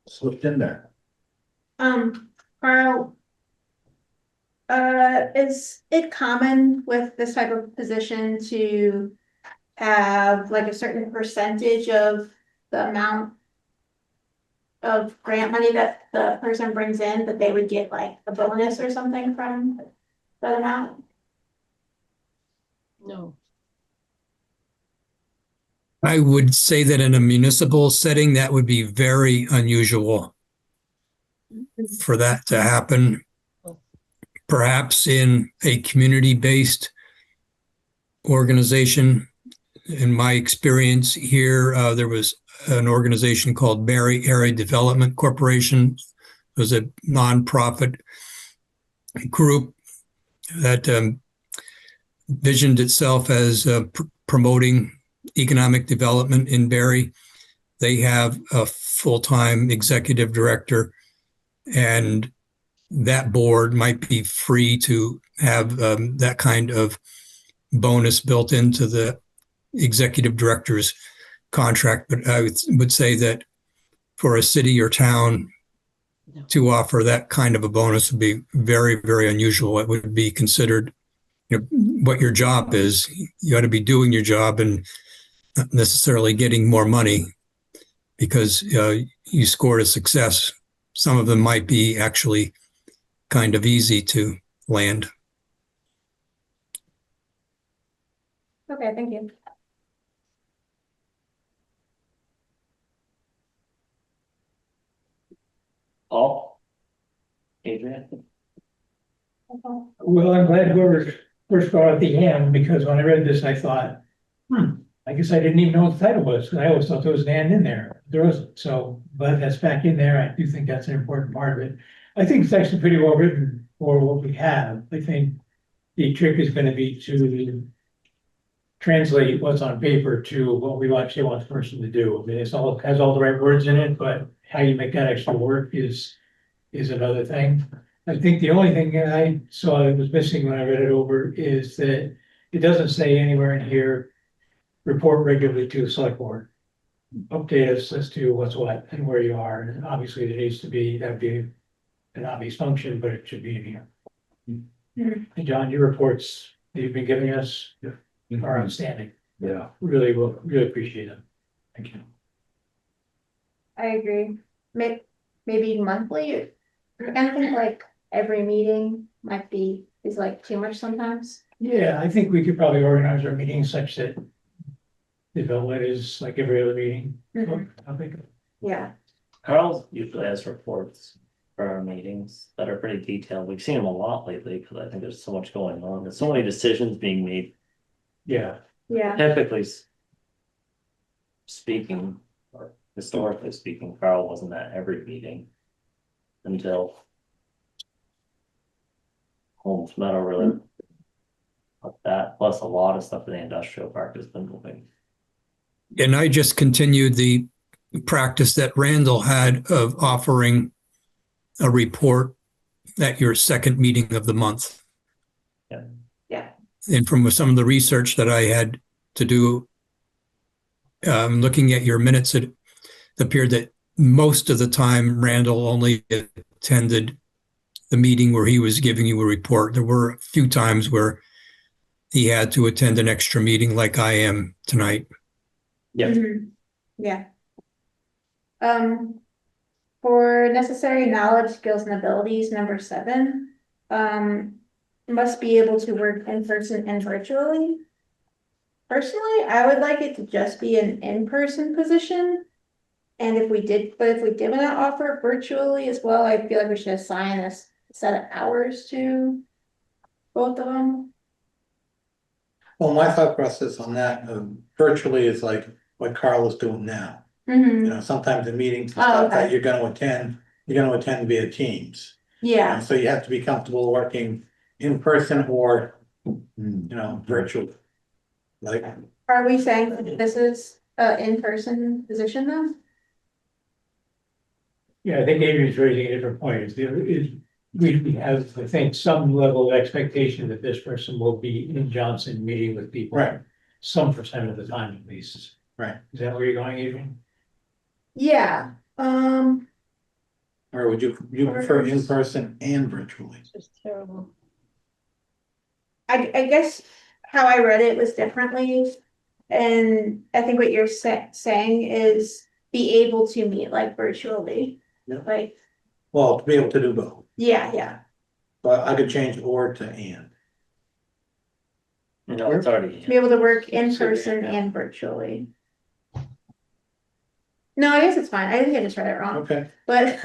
slipped in there.
Carl, is it common with this type of position to have like a certain percentage of the amount of grant money that the person brings in, that they would get like a bonus or something from that amount?
No.
I would say that in a municipal setting, that would be very unusual for that to happen. Perhaps in a community-based organization. In my experience here, there was an organization called Barry Area Development Corporation. It was a nonprofit group that visioned itself as promoting economic development in Barry. they have a full-time executive director, and that board might be free to have that kind of bonus built into the executive director's contract. But I would say that for a city or town to offer that kind of a bonus would be very, very unusual. It would be considered, what your job is. You ought to be doing your job and not necessarily getting more money because you scored a success. Some of them might be actually kind of easy to land.
Okay, thank you.
Paul? Adrian?
Well, I'm glad whoever first brought up the and, because when I read this, I thought, I guess I didn't even know what the title was. I always thought there was an and in there. There wasn't. So, but that's back in there. I do think that's an important part of it. I think it's actually pretty well written for what we have. I think the trick is going to be to translate what's on paper to what we actually want the person to do. I mean, it's all has all the right words in it, but how you make that extra work is another thing. I think the only thing that I saw that was missing when I read it over is that it doesn't say anywhere in here, report regularly to the select board. Update us as to what's what and where you are. And obviously there needs to be, that'd be an obvious function, but it should be in here. And John, your reports that you've been giving us are outstanding.
Yeah.
Really appreciate them. Thank you.
I agree. Maybe monthly. I think like every meeting is like too much sometimes.
Yeah, I think we could probably organize our meetings such that the development is like every other meeting. I think.
Yeah.
Carl usually has reports for our meetings that are pretty detailed. We've seen them a lot lately because I think there's so much going on. There's so many decisions being made.
Yeah.
Yeah.
Typically speaking, or historically speaking, Carl wasn't at every meeting until Holmes Meadow really. Like that, plus a lot of stuff in the industrial park has been moving.
And I just continued the practice that Randall had of offering a report at your second meeting of the month.
Yeah.
Yeah.
And from some of the research that I had to do, looking at your minutes, it appeared that most of the time Randall only attended the meeting where he was giving you a report. There were a few times where he had to attend an extra meeting like I am tonight.
Yeah.
Yeah. For necessary knowledge, skills, and abilities, number 7, must be able to work in person and virtually. Personally, I would like it to just be an in-person position. And if we did want to offer virtually as well, I feel like we should assign a set of hours to both of them.
Well, my thought process on that, virtually is like what Carl is doing now. Sometimes the meetings and stuff that you're gonna attend via Teams.
Yeah.
So you have to be comfortable working in person or, virtual. Like,
Are we saying that this is an in-person position though?
Yeah, I think Adrian's raising a different point. We have, I think, some level of expectation that this person will be in Johnson meeting with people.
Right.
Some percent of the time at least.
Right.
Is that where you're going, Adrian?
Yeah.
or would you prefer in person and virtually?
Just terrible. I guess how I read it was differently. And I think what you're saying is be able to meet like virtually.
Yeah.
Like,
Well, to be able to do both.
yeah.
But I could change or to and.
No, it's already.
To be able to work in person and virtually. No, I guess it's fine. I think I just read it wrong.
Okay.
But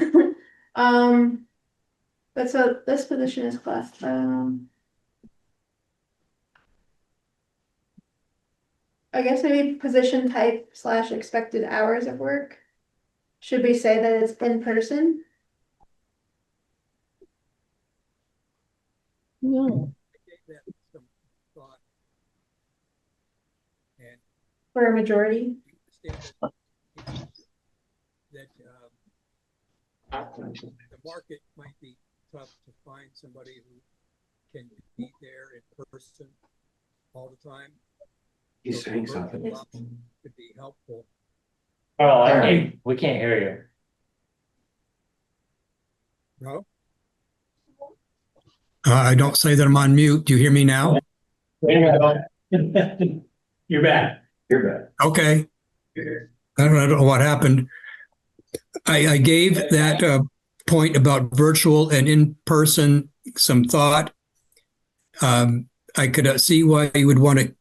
but so this position is class. I guess maybe position type / expected hours of work. Should we say that it's in person?
No.
For a majority?
the market might be tough to find somebody who can be there in person all the time.
He's saying something.
Could be helpful.
Oh, we can't hear you.
No? I don't say that I'm on mute. Do you hear me now?
You're back.
You're back.
Okay. I don't know what happened. I gave that point about virtual and in person some thought. I could see why you would want to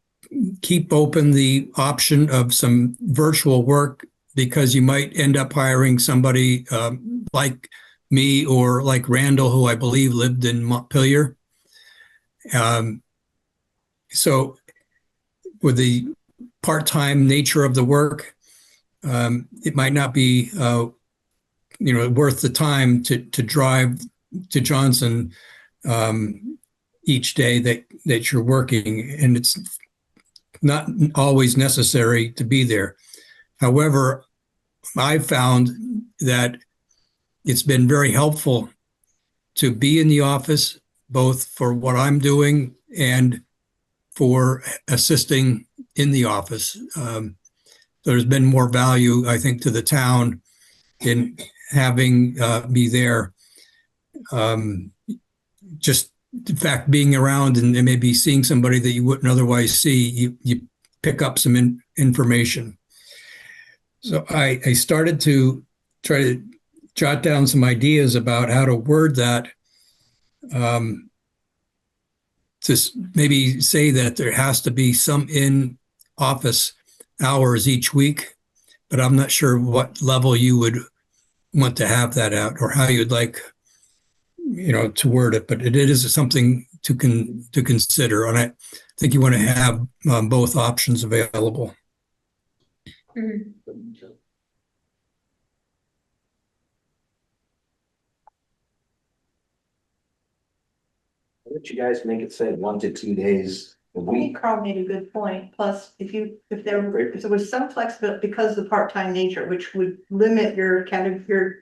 keep open the option of some virtual work, because you might end up hiring somebody like me or like Randall, who I believe lived in Montpelier. So with the part-time nature of the work, it might not be worth the time to drive to Johnson each day that you're working, and it's not always necessary to be there. However, I found that it's been very helpful to be in the office, both for what I'm doing and for assisting in the office. There's been more value, I think, to the town in having me there. Just in fact, being around and maybe seeing somebody that you wouldn't otherwise see, you pick up some information. So I started to try to jot down some ideas about how to word that. To maybe say that there has to be some in-office hours each week, but I'm not sure what level you would want to have that at, or how you'd like, to word it. But it is something to consider, and I think you want to have both options available.
Mhm.
Why don't you guys make it say 1 to 2 days a
I think
week?
Carl made a good point. Plus, if there was some flexibility because of the part-time nature, which would limit your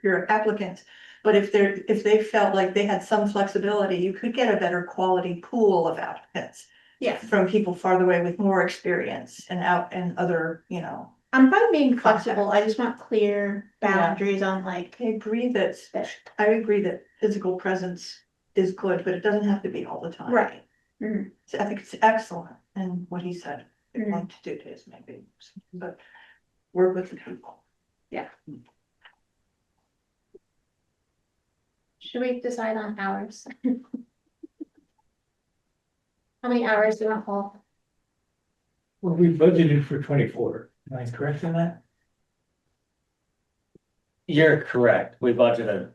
your applicants. But if they felt like they had some flexibility, you could get a better quality pool of applicants.
Yeah.
From people farther away with more experience and other,
I'm fine being flexible. I just want clear boundaries on
I agree that physical presence is good, but it doesn't have to be all the time.
right.
So I think it's excellent, and what he said, 1 to 2 days maybe, but work with the people.
Yeah. Should we decide on hours? How many hours do you want, Paul?
Well, we budgeted for 24. Am I correct in that?
You're correct. We budgeted,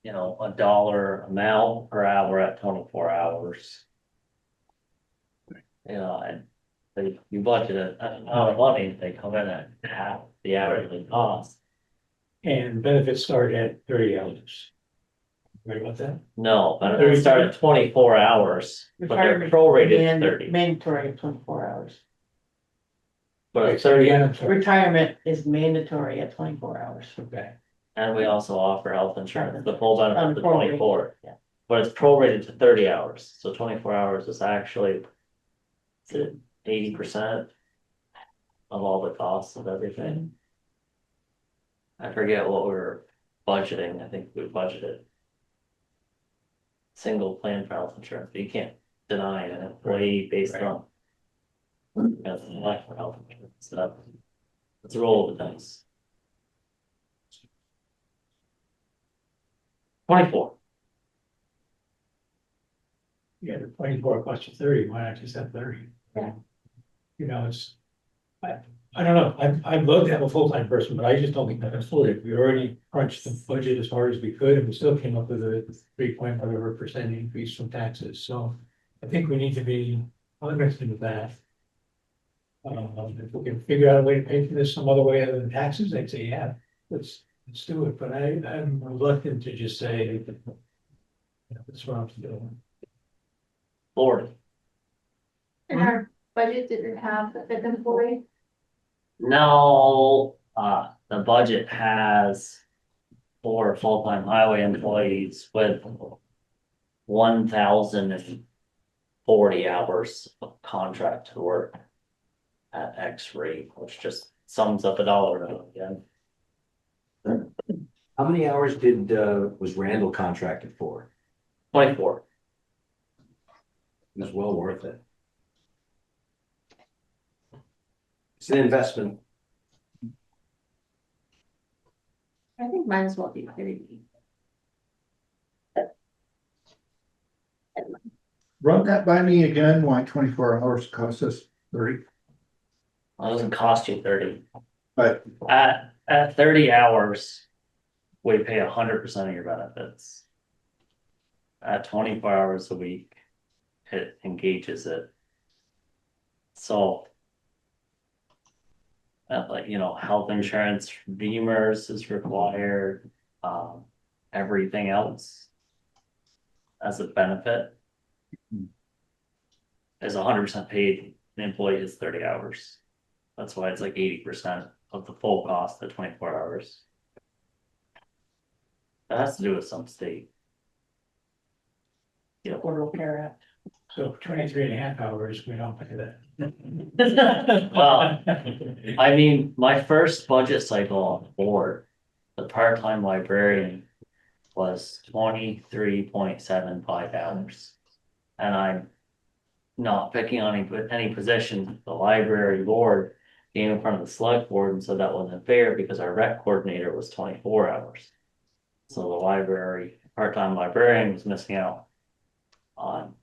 $1 amount per hour at 24 hours. And you budgeted an amount of money, they come in at half the hourly cost.
And benefits start at 30 hours. Right about that?
No, but it started at 24 hours, but they're prorated to 30.
Mandatory of 24 hours.
But it's 30,
Retirement is mandatory at 24 hours.
Okay.
and we also offer health insurance, the full benefit to
Prorated,
24.
yeah.
But it's prorated to 30 hours, so 24 hours is actually 80% of all the costs of everything. I forget what we were budgeting. I think we budgeted single plan for health insurance, but you can't deny an employee based on lack of health insurance. So it's a roll of the dice. 24.
Yeah, the 24 costs you 30. Why not just have 30?
Yeah.
I don't know. I'd love to have a full-time person, but I just don't think I can afford it. We already crunched the budget as hard as we could, and we still came up with a 3.whatever% increase from taxes. So I think we need to be cognizant of that. If we can figure out a way to pay for this some other way other than taxes, I'd say, yeah, let's do it. But I'm reluctant to just say, that's what I'm doing.
40.
And our budget didn't have the fifth employee.
No, the budget has 4 full-time highway employees with 1,040 hours of contract work at X rate, which just sums up a dollar amount again.
How many hours did, was Randall contracted for?
24.
It was well worth it. It's an investment.
I think might as well be 30.
Run that by me again, why 24 hours costs us 30?
Well, it doesn't cost you 30.
But
At 30 hours, we pay 100% of your benefits. At 24 hours a week, it engages it. So, like, you know, health insurance, Beamers is required, everything else as a benefit is 100% paid. The employee is 30 hours. That's why it's like 80% of the full cost at 24 hours. That has to do with some state.
Yeah, Affordable Care Act. So 23.5 hours, we don't pay that.
Well, I mean, my first budget cycle on the board, the part-time librarian was 23.75 hours. And I'm not picking on any position. The library board came in front of the select board and said that wasn't fair because our rec coordinator was 24 hours. So the library, part-time librarian was missing out on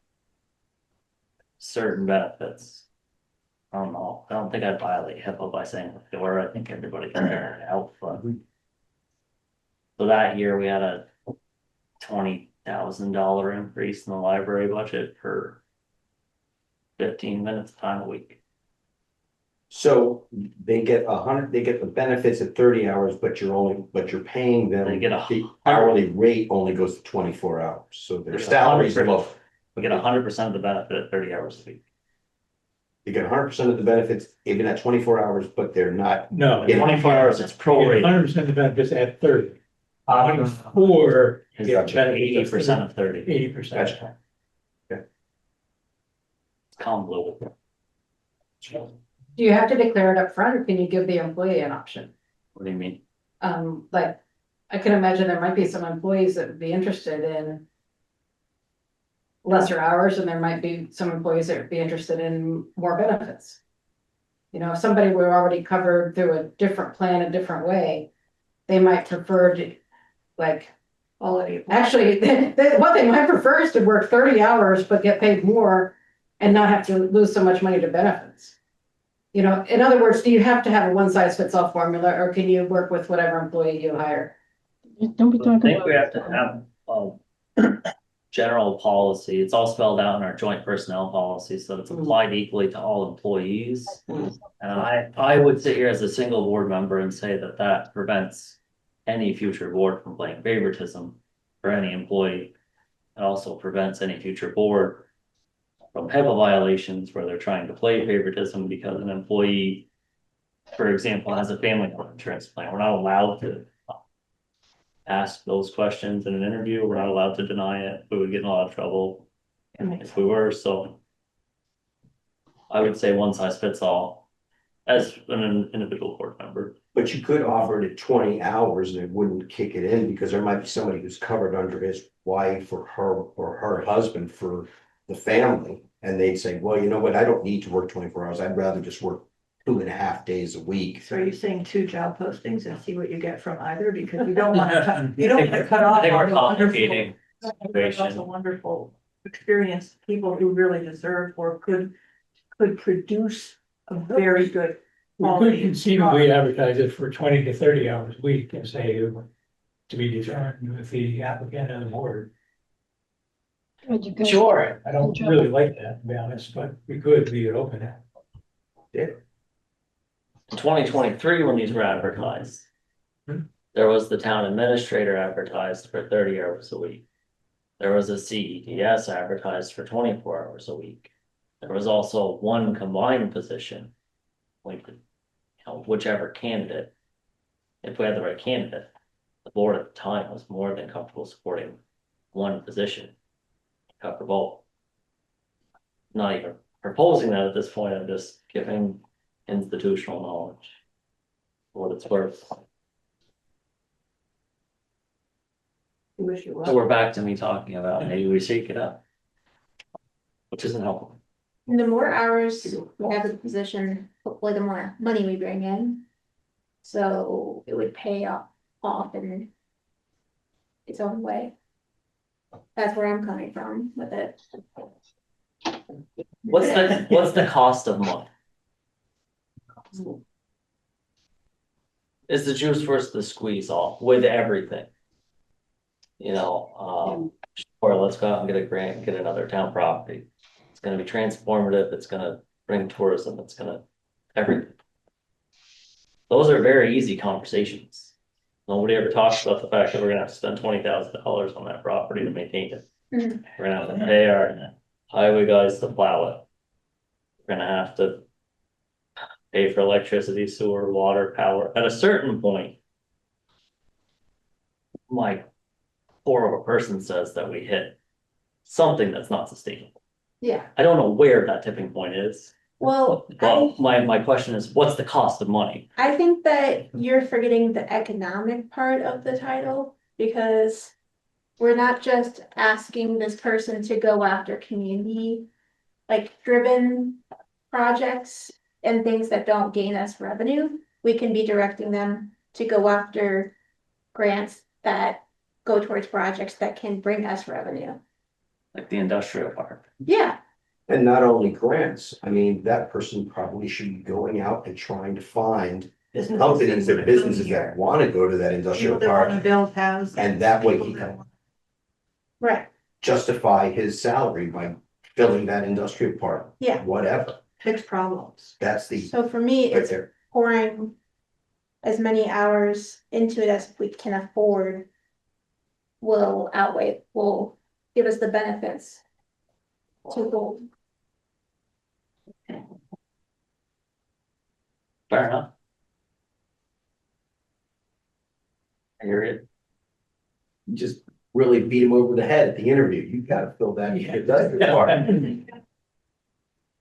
certain benefits. I don't know. I don't think I'd violate HIPAA by saying what they were. I think everybody can figure it out. But so that year we had a $20,000 increase in the library budget for 15 minutes time a week.
So they get they get the benefits at 30 hours, but you're paying them.
They get
the hourly rate only goes to 24 hours, so their salaries are low.
We get 100% of the benefit at 30 hours a week.
You get 100% of the benefits even at 24 hours, but they're not.
No.
In 24 hours, it's prorated.
100% of the benefits at 30. 24.
Is 80% of 30.
80%.
Gotcha.
It's convoluted.
Do you have to declare it up front, or can you give the employee an option?
What do you mean?
Like, I can imagine there might be some employees that would be interested in lesser hours, and there might be some employees that would be interested in more benefits. You know, if somebody were already covered through a different plan, a different way, they might prefer to, like, actually, what they might prefer is to work 30 hours, but get paid more and not have to lose so much money to benefits. You know, in other words, do you have to have a one-size-fits-all formula, or can you work with whatever employee you hire?
Don't be
I
talking
think
about.
we have to have a general policy. It's all spelled out in our joint personnel policy, so it's applied equally to all employees. And I would sit here as a single board member and say that that prevents any future board from playing favoritism for any employee. It also prevents any future board from HIPAA violations where they're trying to play favoritism because an employee, for example, has a family health insurance plan. We're not allowed to ask those questions in an interview. We're not allowed to deny it. We would get in a lot of trouble if we were. So I would say one size fits all as an individual board member.
But you could offer it at 20 hours and it wouldn't kick it in because there might be somebody who's covered under his wife or her husband for the family. And they'd say, well, you know what, I don't need to work 24 hours. I'd rather just work 2.5 days a week.
So are you saying 2 job postings and see what you get from either? Because you don't want to cut off.
I think
all
we're
the wonderful-
complicating the
That's
situation.
a wonderful experience, people who really deserve or could produce a very good
We could
quality.
conceivably advertise it for 20 to 30 hours a week and say to be determined with the applicant and the board.
Sure.
I don't really like that, to be honest, but we could leave it open.
Yeah.
In 2023, when these were advertised, there was the town administrator advertised for 30 hours a week. There was a CEDS advertised for 24 hours a week. There was also one combined position. We could, you know, whichever candidate, if we had the right candidate, the board at the time was more than comfortable supporting one position. Cover both. Not even proposing that at this point, I'm just giving institutional knowledge. For what it's worth.
Wish you
So we're back to me talking about maybe we shake it up. Which isn't helpful.
The more hours we have in the position, hopefully the more money we bring in. So it would pay off in its own way. That's where I'm coming from with it.
What's the cost of money? Is the juice worth the squeeze off with everything? You know, or let's go out and get a grant, get another town property. It's gonna be transformative, it's gonna bring tourism, it's gonna, everything. Those are very easy conversations. Nobody ever talks about the fact that we're gonna have to spend $20,000 on that property to maintain it.
Mhm.
We're gonna have to pay our highway guys to plow it. We're gonna have to pay for electricity, sewer, water, power. At a certain point, my core of a person says that we hit something that's not sustainable.
Yeah,
I don't know where that tipping point is.
well,
But my question is, what's the cost of money?
I think that you're forgetting the economic part of the title, because we're not just asking this person to go after community, like driven projects and things that don't gain us revenue. We can be directing them to go after grants that go towards projects that can bring us revenue.
Like the industrial park.
Yeah,
And not only grants, I mean, that person probably should be going out and trying to find companies or businesses that wanna go to that industrial
People that wanna
park.
build houses.
And that way he can
right,
justify his salary by filling that industrial park,
yeah.
whatever.
Fix problems.
That's the,
So for me,
right
it's
there.
pouring as many hours into it as we can afford will give us the benefits to go.
Fair enough. I hear it.
You just really beat him over the head at the interview. You gotta fill that industrial park.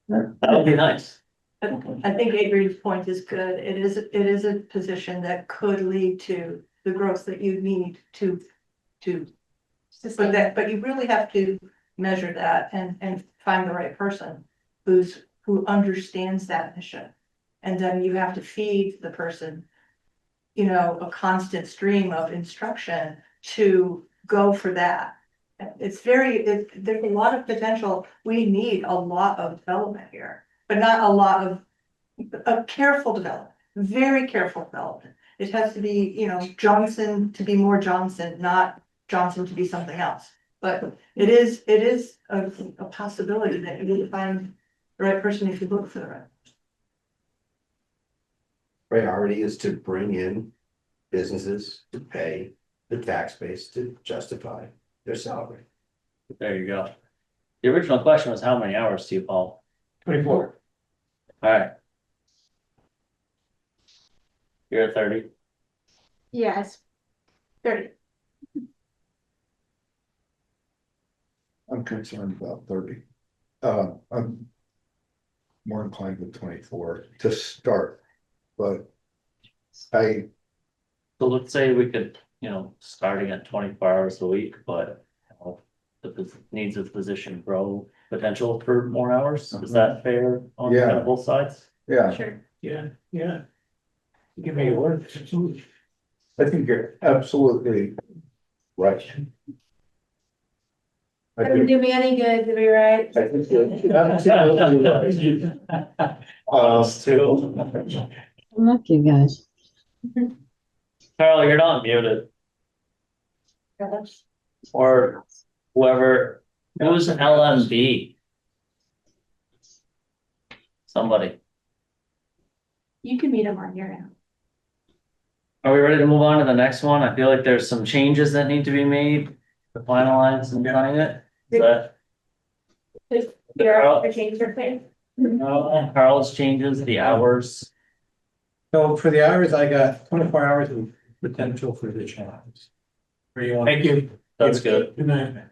That would be nice.
I think Adrian's point is good. It is a position that could lead to the growth that you need to. But you really have to measure that and find the right person who understands that mission. And then you have to feed the person, you know, a constant stream of instruction to go for that. There's a lot of potential. We need a lot of development here, but not a lot of careful development, very careful development. It has to be, you know, Johnson to be more Johnson, not Johnson to be something else. But it is a possibility that you will find the right person if you look for the right.
Priority is to bring in businesses to pay the tax base to justify their salary.
There you go. The original question was how many hours do you fall?
24.
Alright. You're at 30.
Yes. 30.
I'm concerned about 30. I'm more inclined with 24 to start, but
So let's say we could, you know, starting at 24 hours a week, but you know, the needs of the position grow potential for more hours. Is that fair on
Yeah.
kind of both sides?
yeah,
Sure.
Yeah. Give me a word. Absolutely.
I think you're absolutely right. I
Doesn't
think,
do me any good to be right.
I think you're absolutely right.
Too.
Look, you guys.
Carl, you're not muted. Or whoever, who's LMB? Somebody.
You can meet them on your own.
Are we ready to move on to the next one? I feel like there's some changes that need to be made to finalize and sign it. Is that? Carl- Carl's changes, the hours.
So for the hours, I got 24 hours of potential for the challenge. Where you want. Thank you.
That's good.
Good night.
I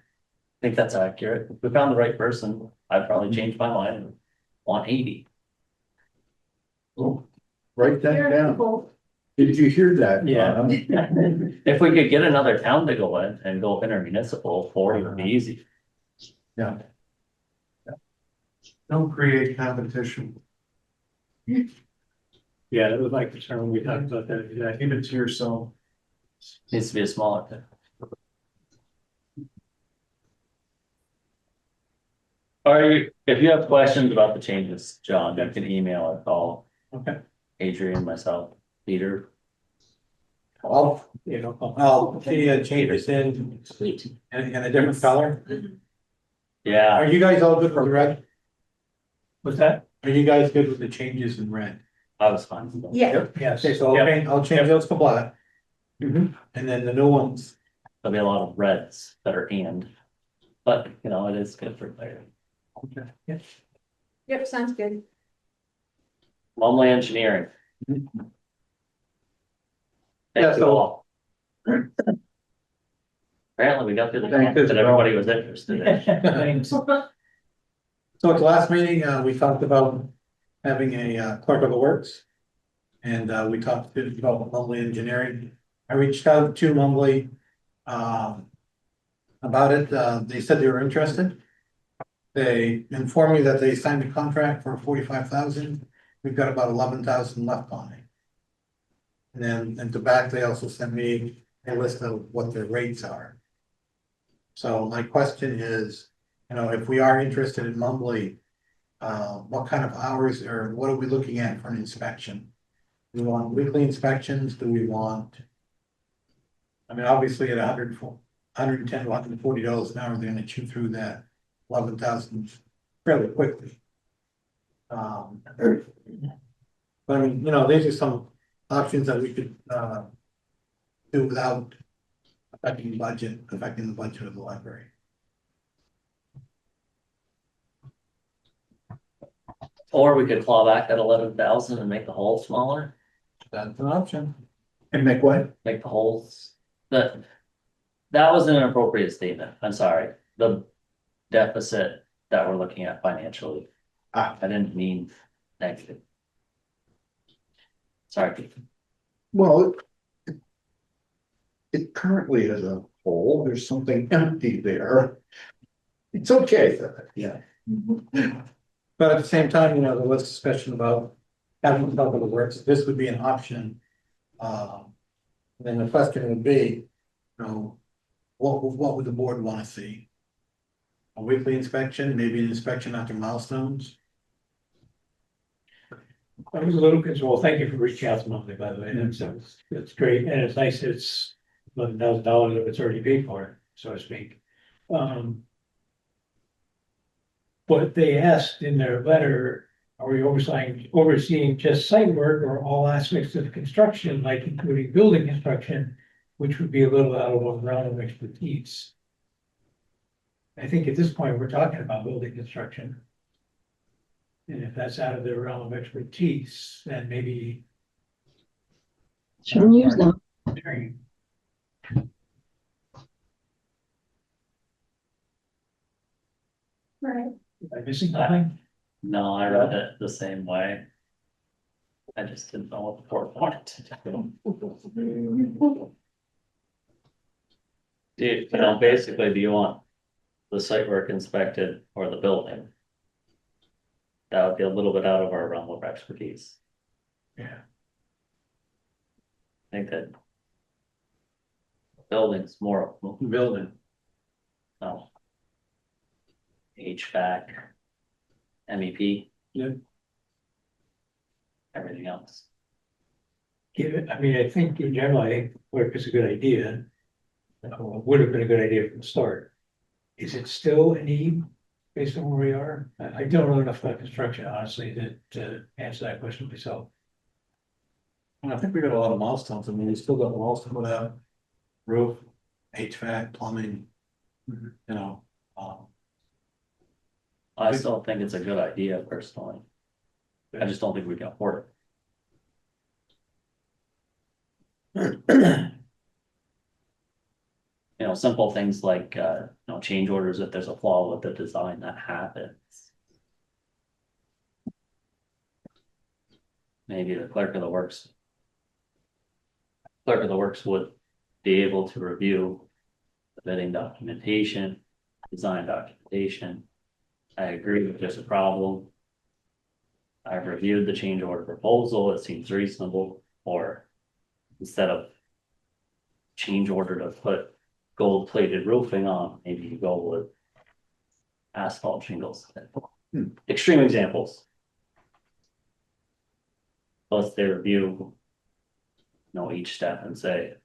think that's accurate. If we found the right person, I'd probably change my mind and want 80.
Write that down. Did you hear that?
Yeah. If we could get another town to go in and go intermunicipal, 40 would be easy.
Yeah.
Don't create competition.
Yeah, that was my concern when we talked about that. Yeah,
Keep it to yourself.
Needs to be a smaller town. If you have questions about the changes, John, you can email or call.
Okay.
Adrian, myself, Peter.
I'll see changes in in a different color.
Yeah,
Are you guys all good with the red?
what's that?
Are you guys good with the changes in red?
I was fine. with them.
Yeah,
Yes.
Okay, so I'll change those to black. And then the new ones,
There'll be a lot of reds that are but you know, it is good for clarity.
yep, sounds good.
Lumley Engineering.
Yeah,
Thank you
so-
all. Apparently we got through the
Thank
topic that
you.
everybody was interested in.
so at the last meeting, we talked about having a clerk of the works. And we talked about Mumbly Engineering. I reached out to Mumbly about it. They said they were interested. They informed me that they signed a contract for 45,000. We've got about 11,000 left on it. And then at the back, they also sent me a list of what their rates are. So my question is, you know, if we are interested in Mumbly, what kind of hours or what are we looking at for an inspection? Do we want weekly inspections? Do we want? I mean, obviously at $110 to $140 an hour, they're gonna chew through that 11,000 fairly quickly. But I mean, you know, these are some options that we could do without affecting the budget of the library.
Or we could claw back that 11,000 and make the hole smaller,
That's an option.
And make what?
make the holes. That was an inappropriate statement. I'm sorry. The deficit that we're looking at financially. I didn't mean negative. Sorry, Pete.
Well, it currently is a hole. There's something empty there. It's okay.
Yeah.
But at the same time, you know, there was discussion about having help with the works. This would be an option. Then the question would be, you know, what would the board want to see? A weekly inspection, maybe an inspection after milestones?
I was a little concerned. Well, thank you for reaching out to Monday, by the way. That's great. And it's nice. It's $11,000 if it's already paid for, so to speak. But they asked in their letter, are we overseeing just site work or all aspects of construction, like including building construction, which would be a little out of our realm of expertise? I think at this point, we're talking about building construction. And if that's out of their realm of expertise, then maybe.
Shouldn't use them.
Right.
Am I missing something?
No, I read it the same way. I just didn't know what the board wanted to do. You know, basically, do you want the site work inspected or the building? That would be a little bit out of our realm of expertise.
Yeah.
I think that building's more
Building.
no. HVAC, MEP.
Yeah.
Everything else.
I mean, I think in general, I think work is a good idea. Would have been a good idea from the start. Is it still a need based on where we are? I don't know enough about construction, honestly, to answer that question myself.
And I think we got a lot of milestones. I mean, we still got walls to put out, roof, HVAC, plumbing, you know.
I still think it's a good idea personally. I just don't think we can afford You know, simple things like, you know, change orders if there's a flaw with the design that happens. Maybe the clerk of the works. Clerk of the works would be able to review the bidding documentation, design documentation. I agree if there's a problem. I've reviewed the change order proposal, it seems reasonable, or instead of change order to put gold plated roofing on, maybe you go with asphalt shingles. Extreme examples. Plus they review, you know, each step and say,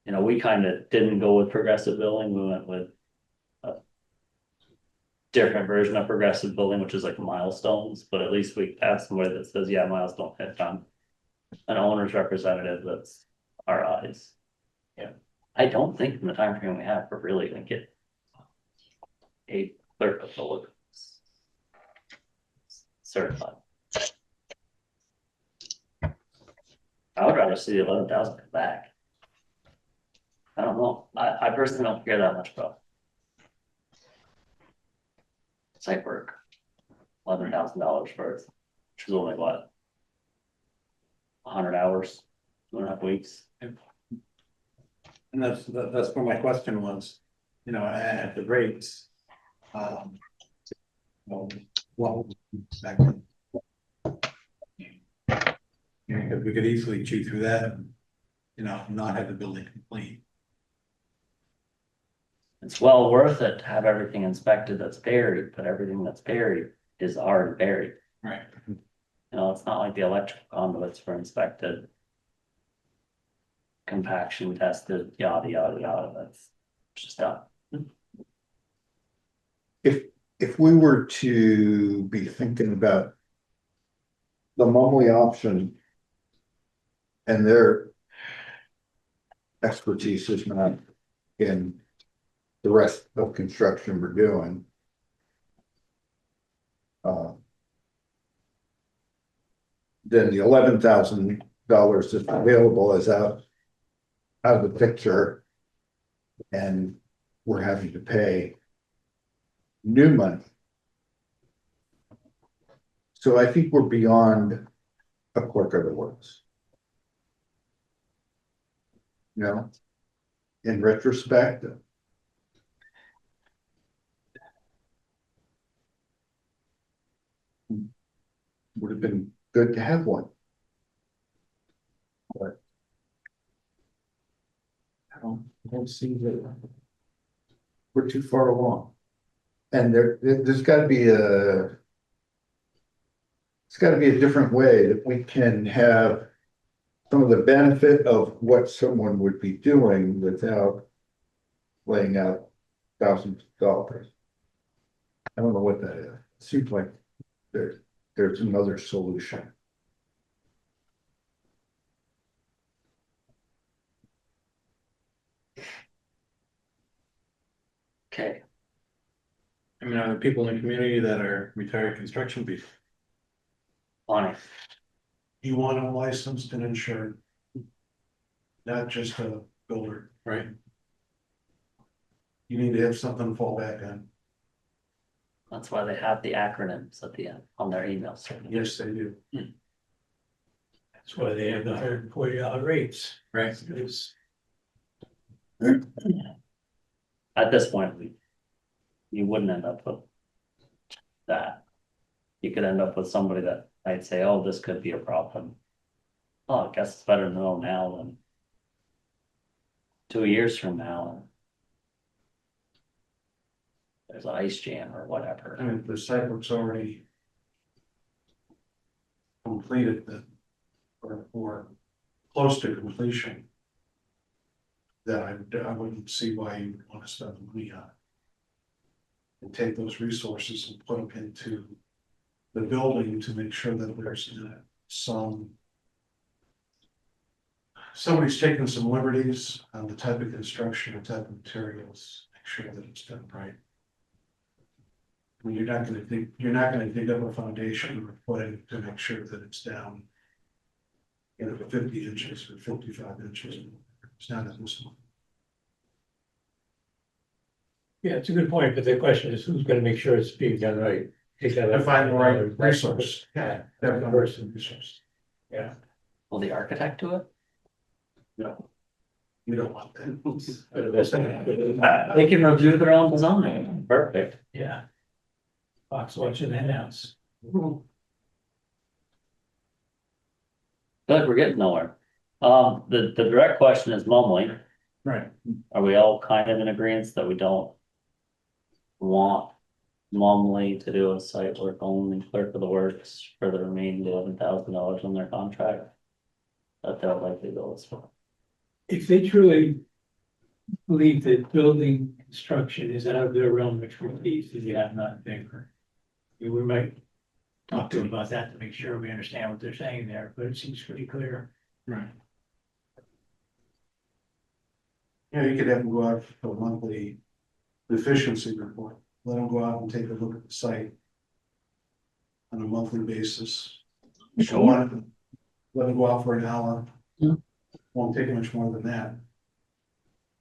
you know, we kind of didn't go with progressive billing, we went with a different version of progressive billing, which is like milestones, but at least we have somebody that says, yeah, milestone hit done. An owner's representative that's our eyes. Yeah, I don't think in the time frame we have, we're really gonna get a clerk of the works certified. I would rather see the 11,000 come back. I don't know. I personally don't care that much about site work. $11,000 for it, which is only what? 100 hours, 2.5 weeks.
And that's where my question was, you know, at the rates. Well, back then. Because we could easily chew through that and, you know, not have the building complete.
It's well worth it to have everything inspected that's buried, but everything that's buried is already buried.
Right.
You know, it's not like the electrical conduits were inspected. Compaction tested, yada, yada, yada, that's just done.
If we were to be thinking about the Mumley option and their expertise is not in the rest of construction we're doing. Then the $11,000 that's available is out of the picture. And we're having to pay new money. So I think we're beyond a clerk of the works. You know, in retrospect. Would have been good to have one. But I don't see that we're too far along. And there's gotta be it's gotta be a different way that we can have some of the benefit of what someone would be doing without laying out thousands of dollars. I don't know what that is. It seems like there's another solution.
Okay.
I mean, are there people in the community that are retired construction people?
Bonnie.
You want them licensed and insured. Not just a builder.
Right.
You need to have something to fall back on.
That's why they have the acronyms at the end on their emails.
Yes, they do.
That's why they have the $140 rates.
Right.
At this point, you wouldn't end up with that. You could end up with somebody that I'd say, oh, this could be a problem. Oh, I guess it's better to know now than 2 years from now. There's an ice jam or whatever.
I mean, the site work's already completed or close to completion. That I wouldn't see why you would want to spend money on it. And take those resources and put them into the building to make sure that there's somebody's taking some liberties on the type of construction or type of materials, make sure that it's done right. I mean, you're not gonna dig up a foundation or footing to make sure that it's down
you know, 50 inches or 55 inches. It's not as small.
Yeah, it's a good point, but the question is who's gonna make sure it's being done right? Take that.
To find the right resource.
Yeah,
Definitely.
person resource. Yeah.
Will the architect do it?
No. You don't want that.
They can review their own design. Perfect.
Yeah. Fox watching the house.
Feel like we're getting nowhere. The direct question is Mumley.
Right.
Are we all kind of in agreement that we don't want Mumley to do a site work only clerk of the works for the remaining $11,000 on their contract? That they'll likely go as far.
If they truly believe that building construction is out of their realm of expertise, then you have nothing bigger. We might talk to them about that to make sure we understand what they're saying there, but it seems pretty clear.
Right. Yeah, you could have them go out for a monthly efficiency report, let them go out and take a look at the site on a monthly basis. Show them, let them go out for an hour.
Yeah.
Won't take much more than that.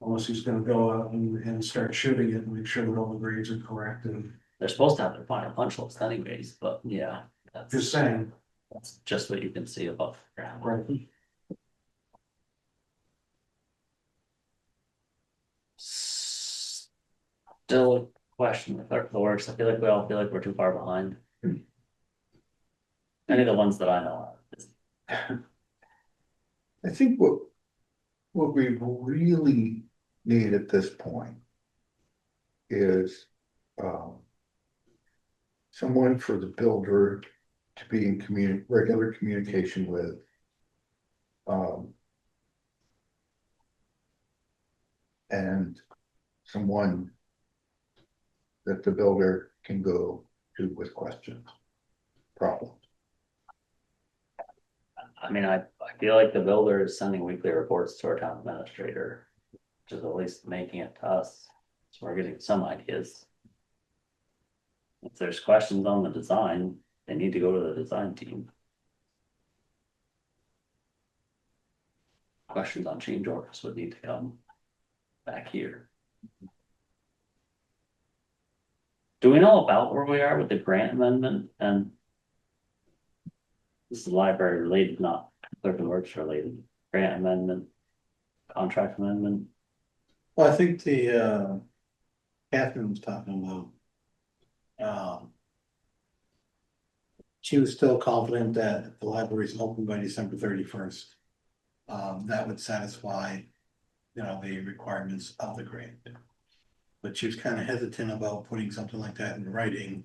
Unless he's gonna go out and start shooting it and make sure that all the grades are correct and
They're supposed to have their final punch list anyways, but yeah,
just saying.
that's just what you can see above ground.
Right.
Still a question, the clerk of the works, I feel like we all feel like we're too far behind. Any of the ones that I know of.
I think what we really need at this point is someone for the builder to be in regular communication with. And someone that the builder can go to with questions, problems.
I mean, I feel like the builder is sending weekly reports to our town administrator, which is at least making it to us, so we're getting some ideas. If there's questions on the design, they need to go to the design team. Questions on change orders would need to come back here. Do we know about where we are with the grant amendment? And this is library related, not clerk of works related. Grant amendment, contract amendment.
Well, I think the Catherine was talking about. She was still confident that if the library is open by December 31st. That would satisfy, you know, the requirements of the grant. But she was kind of hesitant about putting something like that in writing.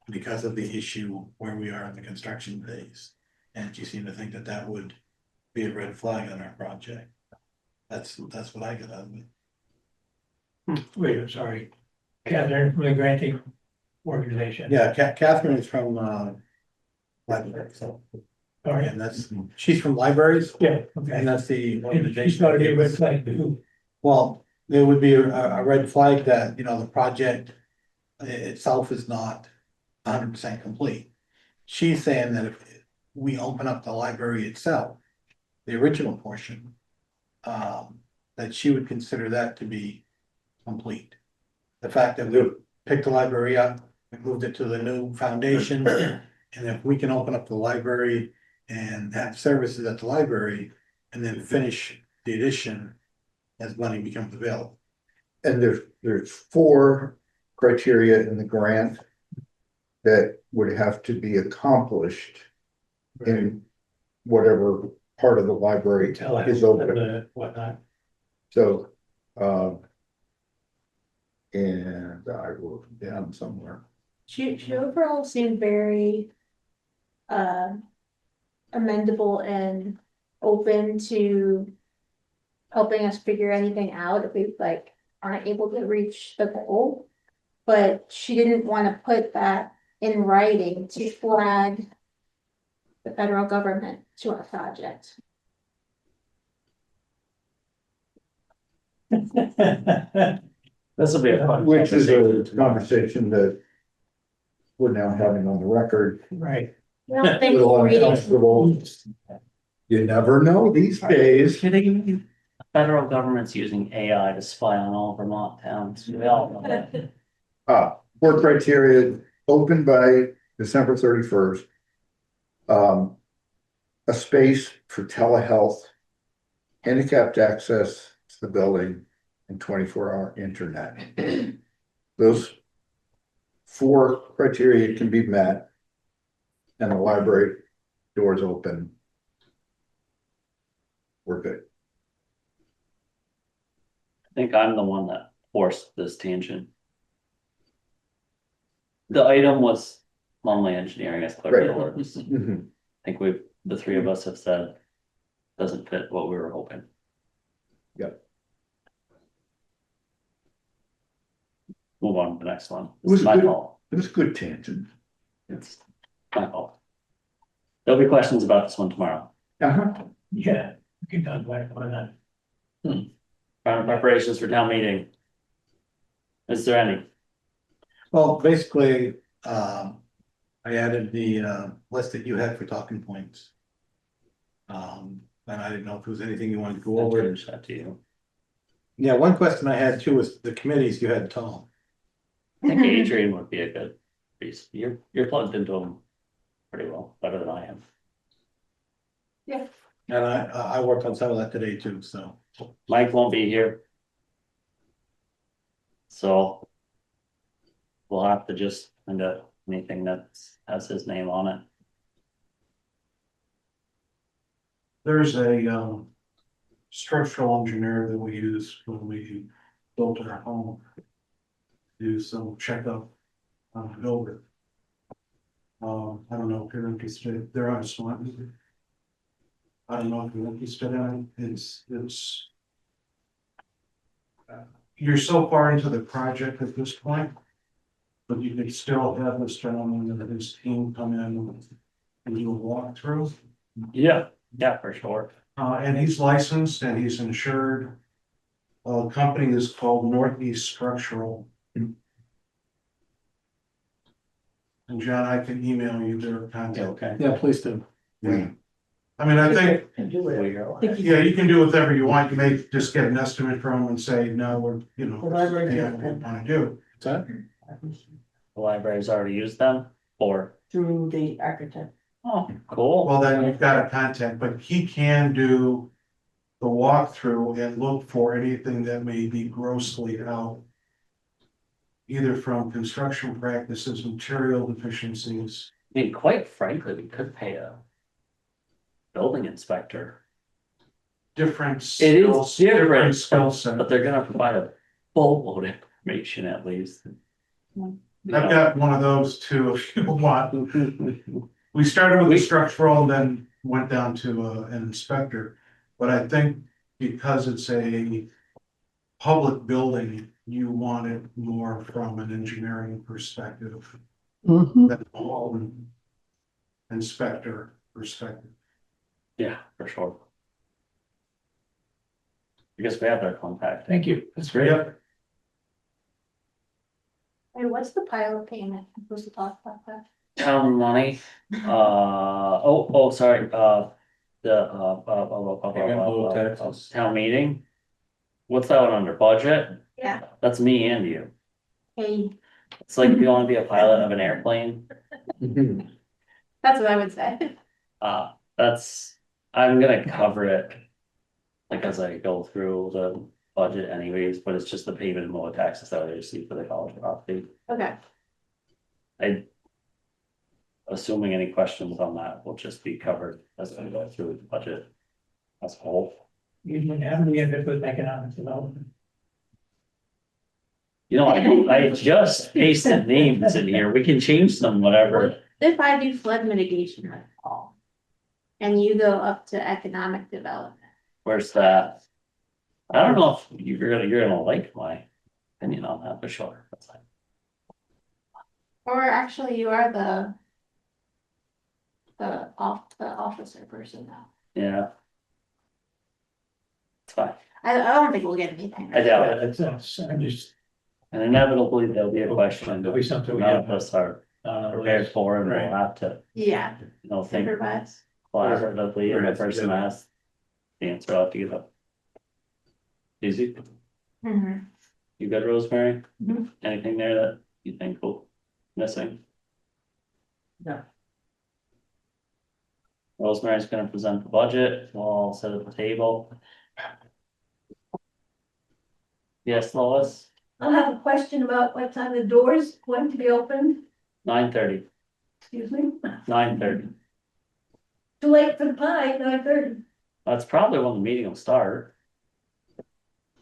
Because of the issue where we are in the construction phase. And she seemed to think that that would be a red flag on our project. That's what I got out of it.
Wait, I'm sorry. Catherine from the granting organization.
Yeah, Catherine is from library, so.
All right.
And she's from libraries.
Yeah, okay.
And that's the
And she's
organization.
got to be a red flag to who?
Well, there would be a red flag that, you know, the project itself is not 100% complete. She's saying that if we open up the library itself, the original portion, that she would consider that to be complete. The fact that we picked the library up, we moved it to the new foundation, and if we can open up the library and have services at the library, and then finish the addition as money becomes available.
And there's 4 criteria in the grant that would have to be accomplished in whatever part of the library is open.
Whatnot.
So, and I wrote it down somewhere.
She overall seemed very amendable and open to helping us figure anything out if we like aren't able to reach the goal. But she didn't want to put that in writing to flag the federal government to our project.
This will be a fun
Which is
conversation.
a conversation that we're now having on the record.
Right.
Well, thank you
Little
for reading.
uncomfortable. You never know these days.
Kidding me? The federal government's using AI to spy on all Vermont towns. We all know that.
4 criteria, open by December 31st. A space for telehealth, handicapped access to the building, and 24-hour internet. Those 4 criteria can be met, and the library doors open. We're good.
I think I'm the one that forced this tangent. The item was Lumley Engineering as clerk
Right.
of works. I think the 3 of us have said doesn't fit what we were hoping.
Yep.
Move on to the next one.
It was
It's
a
my
good-
fault.
It was a good tangent.
It's my fault. There'll be questions about this one tomorrow.
Yeah, we can talk about it for that.
Final preparations for town meeting. Is there any?
Well, basically, I added the list that you had for talking points. And I didn't know if there was anything you wanted to go
I'll
over.
change that to you.
Yeah, one question I had too was the committees you had, Tom.
I think Adrian would be a good piece. You're plugged into them pretty well, better than I am.
And I worked on some of that today too, so.
Mike won't be here. So. We'll have to just end up anything that has his name on it.
There's a structural engineer that we use when we built our home. Do some checkup on the builder. I don't know if you're interested, they're on Swanton. I don't know if you're interested in it, it's. You're so far into the project at this point. But you could still have this gentleman and his team come in and do a walkthrough.
Yeah, for sure.
And he's licensed and he's insured. Company is called Northeast Structural. And John, I can email you their contact.
Okay.
Yeah, please do.
Yeah. I mean, I think, yeah, you can do whatever you want. You may just get an estimate from them and say, no, we're, you know,
The library
yeah,
did
what we
that.
want to do.
What's that?
The library's already used them, or,
Through the architect.
oh, cool.
Well, then you've got a contact, but he can do the walkthrough and look for anything that may be grossly out. Either from construction practices, material deficiencies.
I mean, quite frankly, we could pay a building inspector.
Different
It is
skills,
different,
skill set.
but they're gonna provide a boatload of information at least.
I've got one of those too, if you want. We started with the structural and then went down to an inspector. But I think because it's a public building, you want it more from an engineering perspective. Than an inspector perspective.
Yeah, for sure. I guess we have their contact.
Thank you.
That's great.
Yep.
And what's the pilot payment? I'm supposed to talk about that.
Town money, sorry, town meeting. What's that one under, budget?
Yeah.
That's me and you.
Hey,
It's like if you wanna be a pilot of an airplane,
that's what I would say.
I'm gonna cover it. Like as I go through the budget anyways, but it's just the payment and lower taxes that I receive for the college property.
Okay.
Assuming any questions on that will just be covered as I go through the budget as a whole.
You didn't have any input with economic development.
You know, I just pasted names in here. We can change them, whatever.
If I do flood mitigation at all, and you go up to economic development,
Where's that? I don't know if you're gonna like my opinion on that, for sure. That's fine.
or actually you are the officer person now.
Yeah. It's fine.
I don't think we'll get anything.
I doubt it.
I'm just,
And inevitably, there'll be a question.
There'll be something we
None
have.
of us are
really
prepared for and we'll have to,
Yeah,
you know, think
improvise.
collaboratively and the
Right.
person asks. The answer I'll have to give up. Easy,
Mhm.
you good, Rosemary?
Mhm.
Anything there that you think will missing?
No.
Rosemary's gonna present the budget, we'll all sit at the table. Yes, Lois,
I have a question about what time the door's going to be open,
9:30,
excuse me,
9:30.
too late for the pie, 9:30.
That's probably when the meeting will start.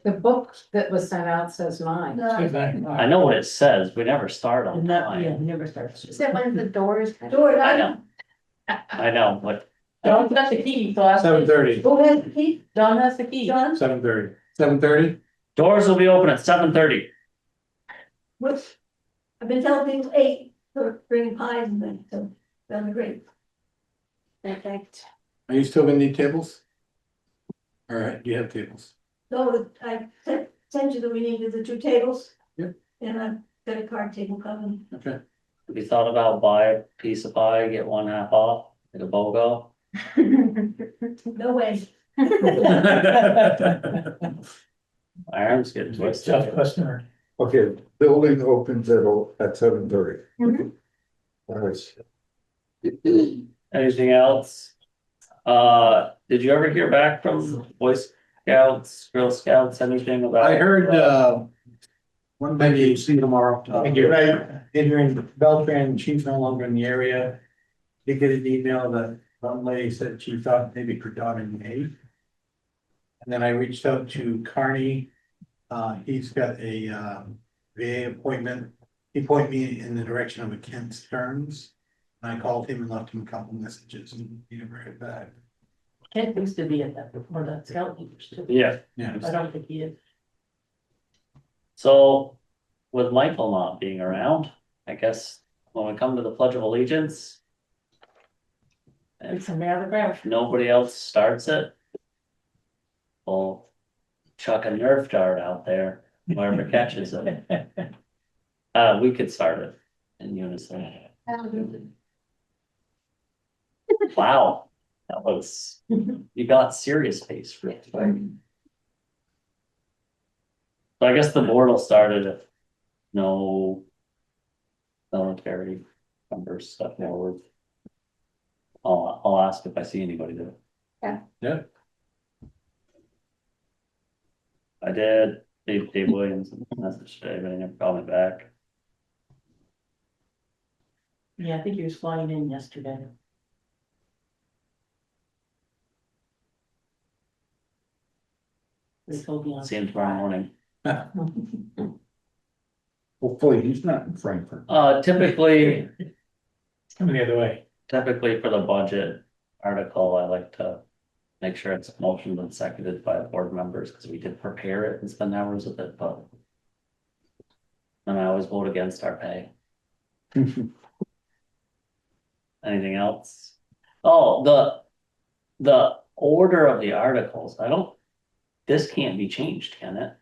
The book that was sent out says mine.
I know what it says, we never start on
Not, yeah,
time.
never starts.
Said when the doors.
Door,
I know, but
John's got the key, so I.
7:30.
Who has the key?
John has the key.
John,
7:30. 7:30?
doors will be open at 7:30.
what's, I've been telling people 8 for bringing pies and things, so that'd be great.
Perfect.
Are you still gonna need tables? All right, you have tables.
So I sent you that we needed the 2 tables.
Yep.
And I've got a card table coming.
Okay.
Have you thought about buy a piece of pie, get one half off, like a BOGO?
No way.
My arms get
Tough
twisted.
customer.
Okay, building opens at 7:30.
Mm-hmm.
All right.
Anything else? Did you ever hear back from Boy Scouts, Girl Scouts, anything about?
I heard, one maybe see you tomorrow. Adrian Beltran, she's no longer in the area. Did get an email that one lady said she thought maybe her daughter May. And then I reached out to Carney. He's got a VA appointment. He pointed me in the direction of a Kent Stearns. And I called him and left him a couple messages and he never heard back.
Kent used to be at that before that scout leaders too.
Yeah.
Yeah.
I don't think he is.
So with Michael not being around, I guess when we come to the Pledge of Allegiance.
It's a paragraph.
If nobody else starts it. We'll chuck a Nerf dart out there, whoever catches it. We could start it in unison. Wow, that was, you got serious face for it. So I guess the board will start it if no military members step forward. I'll ask if I see anybody there.
Yeah.
Yeah.
I did, Dave Williams message today, but he never called me back.
Yeah, I think he was flying in yesterday. They told me on.
See him tomorrow morning.
Hopefully he's not in Frankfurt.
Typically,
It's coming the other way.
typically for the budget article, I like to make sure it's motioned and seconded by the board members, because we did prepare it and spend hours with it, but. And I always vote against our pay. Anything else? Oh, the order of the articles, this can't be changed, can it?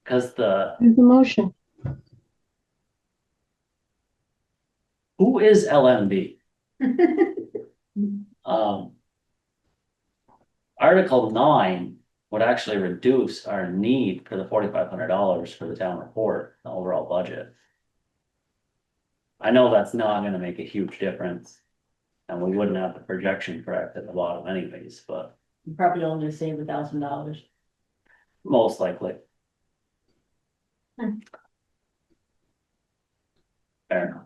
Cause
The motion.
who is LMB? Article 9 would actually reduce our need for the $4,500 for the town report, the overall budget. I know that's not gonna make a huge difference. And we wouldn't have the projection correct at the bottom anyways, but
You probably only save $1,000.
most likely. Fair enough.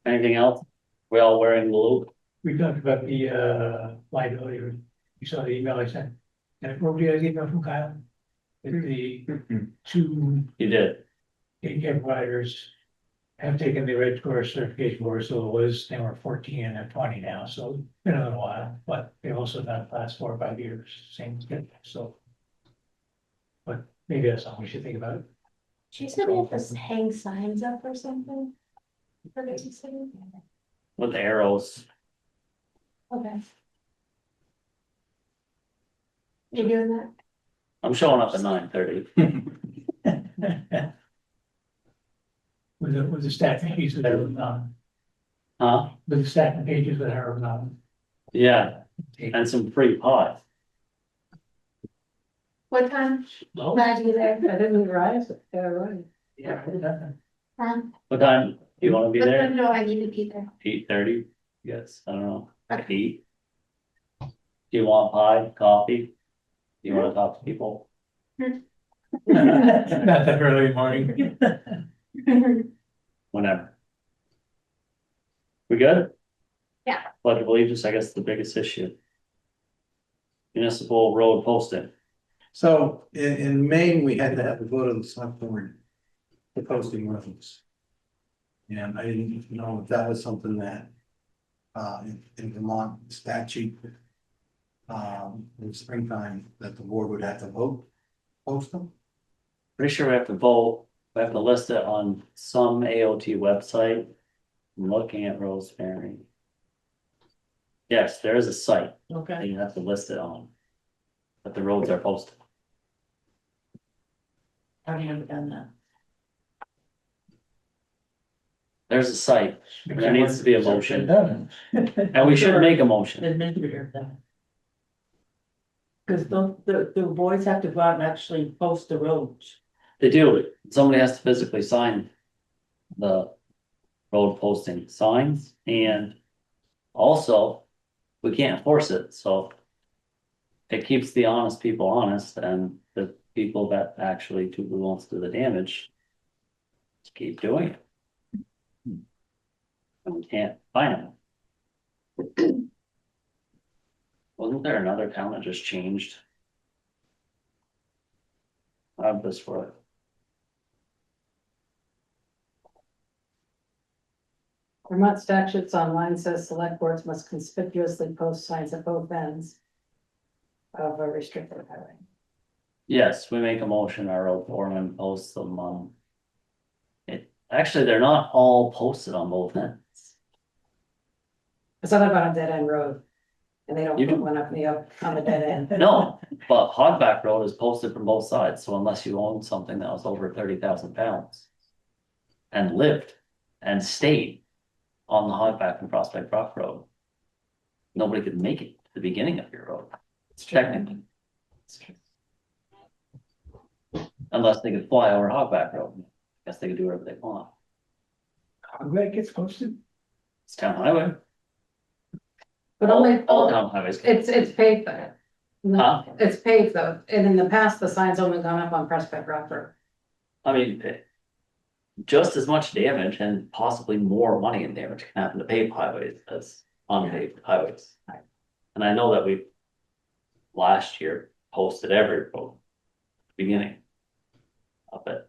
Anything else? We all wearing blue?
We talked about the liability. You saw the email I sent. And what did you guys email from Kyle? That the 2
You did.
daycare providers have taken the red course certification course, so it was, they were 14 and they're 20 now, so it's been a little while, but they've also done it last 4 or 5 years, same schedule, so. But maybe that's something we should think about.
She said we have to hang signs up or something. For babysitting.
With arrows.
Okay. You doing that?
I'm showing up at 9:30.
with the stack of pages that are, with the stack of pages that are,
Yeah, and some free pie.
What time?
no.
Glad you there.
I didn't realize it, right.
Yeah.
What time do you wanna be
What
there?
time do I need to be there?
8:30? Yes, I don't know,
Okay.
8? Do you want pie, coffee? Do you wanna talk to people?
Not that early in the morning.
Whenever. We good?
Yeah.
Pledge of allegiance, I guess, the biggest issue. Municipal road posting.
So in Maine, we had to have a vote of the select board for posting roads. And I didn't know if that was something that in Vermont statute in springtime, that the board would have to vote, post them.
Pretty sure we have to vote, we have to list it on some AOT website. I'm looking at Rosemary. Yes, there is a site that
Okay.
you have to list it on. But the roads are posted.
I've never done that.
There's a site, there needs to be a motion,
Done.
and we should make a motion.
Administrator done. Cause the boys have to go out and actually post the roads.
They do, somebody has to physically sign the road posting signs, and also, we can't force it, so it keeps the honest people honest, and the people that actually do who wants to do the damage just keep doing it. And we can't find them. Wasn't there another town that just changed? I have this for it.
Vermont statutes online says select boards must conspicuously post signs at both ends of a restricted highway.
Yes, we make a motion, our road foreman posts them on. It, actually, they're not all posted on both ends.
Cause I live on a dead end road and they don't
You
put
do?
one up me up on the dead end.
No, but Hogback Road is posted from both sides, so unless you own something that was over 30,000 pounds. And lived and stayed on the Hogback and Prospect Rock Road. Nobody could make it to the beginning of your road, technically. Unless they could fly over Hogback Road, I guess they could do whatever they want,
That gets posted.
it's town highway.
But only,
All town highways.
it's paved though.
Huh?
It's paved though, and in the past, the sign's only gone up on Prospect Rock Road.
I mean, just as much damage and possibly more money in damage can happen to paved highways as unpaved highways. And I know that we last year posted every road, beginning of it,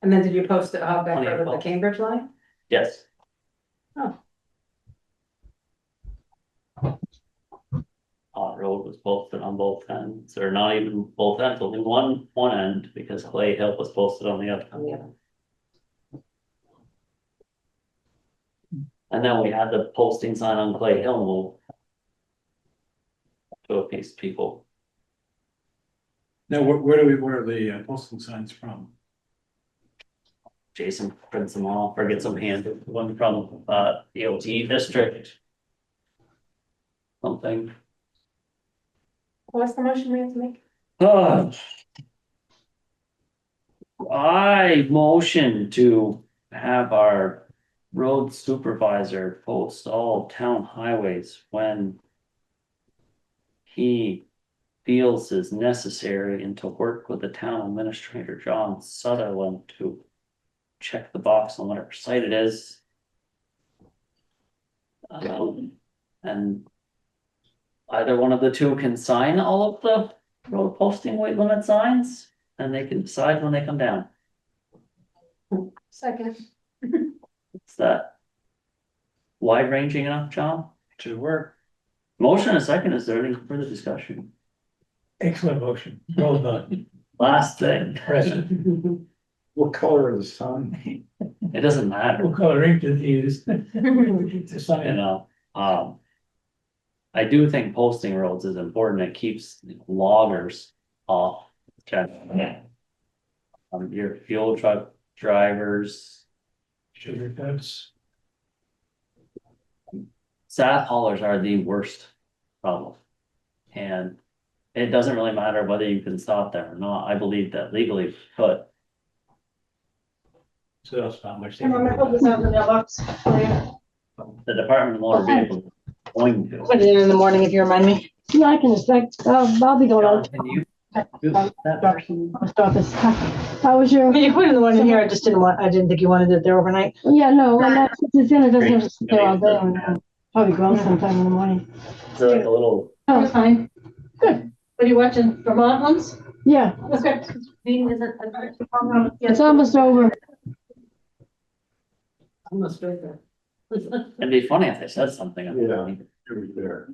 And then did you post it Hogback
Plenty of
Road with the
posts.
Cambridge line?
yes.
Oh.
Road was posted on both ends, or not even both ends, only one end, because Clay Hill was posted on the other.
On the other.
And then we had the posting sign on Clay Hill, and we'll showcase people.
Now, where are the posting signs from?
Jason prints them off or gets them handed, one from the OT district. Something.
What's the motion we have to make?
I motion to have our road supervisor post all town highways when he feels is necessary, and to work with the town administrator, John Sutherland, to check the box on whatever site it is. And either one of the two can sign all of the road posting weight limit signs, and they can decide when they come down.
Second.
Is that wide ranging enough, John?
Should work.
Motion and a second, is there any further discussion?
Excellent motion. Well done.
Last thing,
Impressive.
What color is the sign?
it doesn't matter,
What color ink did he use? To
you
sign.
know, I do think posting roads is important, it keeps loggers off. Okay. Your fuel truck drivers,
Sugar cuts.
Sap haulers are the worst problem. And it doesn't really matter whether you can stop them or not. I believe that legally we could.
So that's not much.
And I'm gonna put this out in the mailbox for you.
The Department of Motor Vehicles is going to.
Put it in the morning if you remind me. Yeah, I can expect, I'll be going out.
Can you do
Post
that?
office. How was your? You put in the one in here, I just I didn't think you wanted it there overnight. Yeah, no, when that sits in, it doesn't have to sit there all day, and probably grow sometime in the morning.
Is there like a little,
Oh, it's fine. Good. What are you watching, Vermont ones? Yeah. Okay. It's almost over.
Almost right there.
it'd be funny if they said something.
Yeah. There.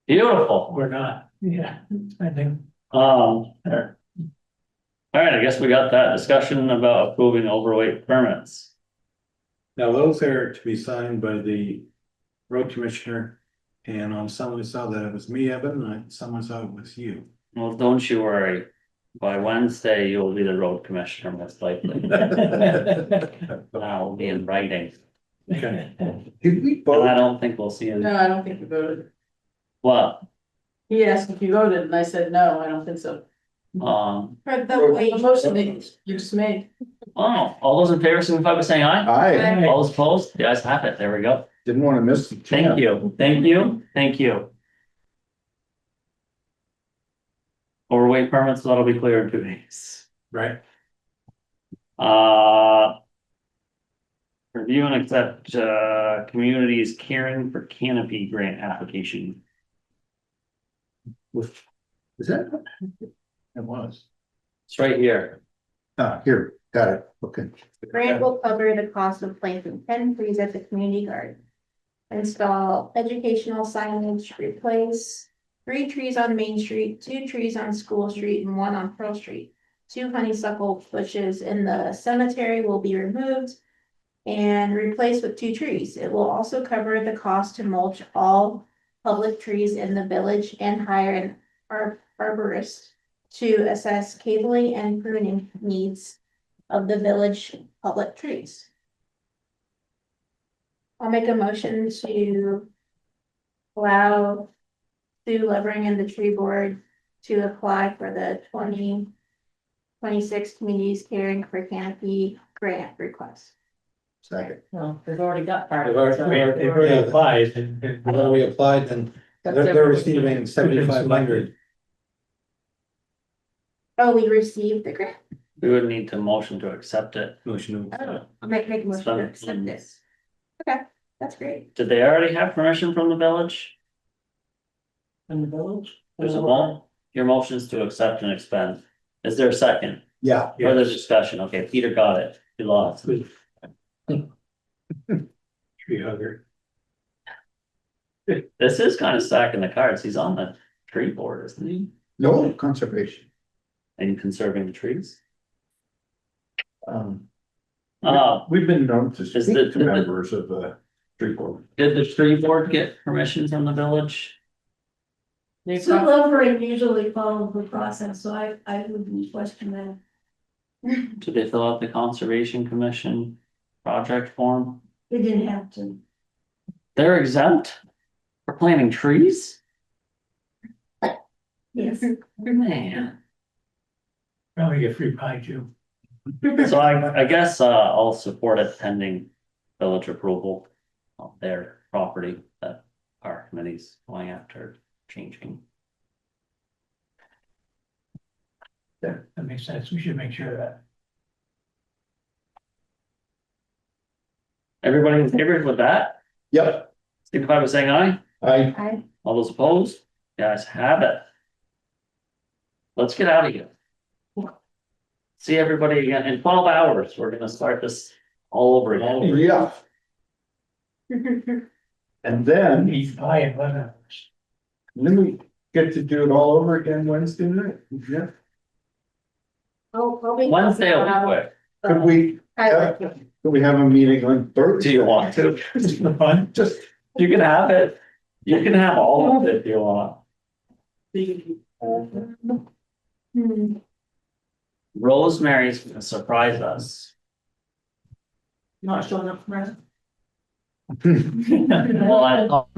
Beautiful.
We're not, yeah, I think.
There. All right, I guess we got that discussion about approving overweight permits.
Now, those are to be signed by the road commissioner. And on someone saw that it was me, Evan, and someone saw it was you.
Well, don't you worry. By Wednesday, you'll be the road commissioner most likely. That'll be in writing.
Okay.
Did we
And I
vote?
don't think we'll see it.
No, I don't think you voted.
What?
He asked if you voted and I said, no, I don't think so.
For the
The
wage.
motion that you just made.
All those in favor, signify by saying aye.
I
All those opposed, the ayes have it, there we go.
didn't want to miss the
Thank
chance.
you, thank you, thank you. Overweight permits, that'll be clear in 2 days.
Right.
Review and accept, communities caring for canopy grant application.
Is that?
It was.
It's right here.
Here, got it. Okay.
The grant will cover the cost of planting 10 trees at the community garden. Install educational signage, replace 3 trees on Main Street, 2 trees on School Street, and 1 on Pearl Street. 2 honeysuckle bushes in the cemetery will be removed and replaced with 2 trees. It will also cover the cost to mulch all public trees in the village and hire an arborist to assess cabling and pruning needs of the village public trees. I'll make a motion to allow Sue Levering and the tree board to apply for the 2026 Communities Caring for Canopy grant request.
Second.
Well, they've already got part
They've
of it.
already applied, when we applied, then they're receiving 7,500.
Oh, we received the grant?
We would need to motion to accept it.
Motion to
Oh, I'll make a motion to accept this. Okay, that's great.
Did they already have permission from the village?
In the village.
There's a your motion is to accept and expend. Is there a second?
Yeah.
Further discussion, okay, Peter got it, he lost.
tree hugger.
This is kind of stacking the cards, he's on the tree board, isn't he?
No conservation.
And conserving the trees?
Um,
Uh,
we've been known to
Is
speak
the-
to members of the tree board.
did the tree board get permission from the village?
Sue Levering usually follows the process, so I wouldn't question that.
Did they fill out the conservation commission project form?
They didn't have to.
They're exempt for planting trees?
Yes.
Man.
Probably get free pie too.
So I guess, I'll support it pending village approval of their property that our committee's going after changing.
Yeah, that makes sense. We should make sure of that.
Everybody in favor with that?
Yep.
Signify by saying aye.
I,
All those opposed? Guys have it. Let's get out of here. See everybody again in 12 hours. We're gonna start this all over again.
yeah. And then
Eat pie in 11 hours.
we get to do it all over again Wednesday night. Yeah.
I'll be.
Wednesday will be quick.
Could we, could we have a meeting on Thursday?
Do you want to?
Fun.
Just,
You can have it. You can have all of it if you want. Rosemary's gonna surprise us.
Not showing up tomorrow.
Well,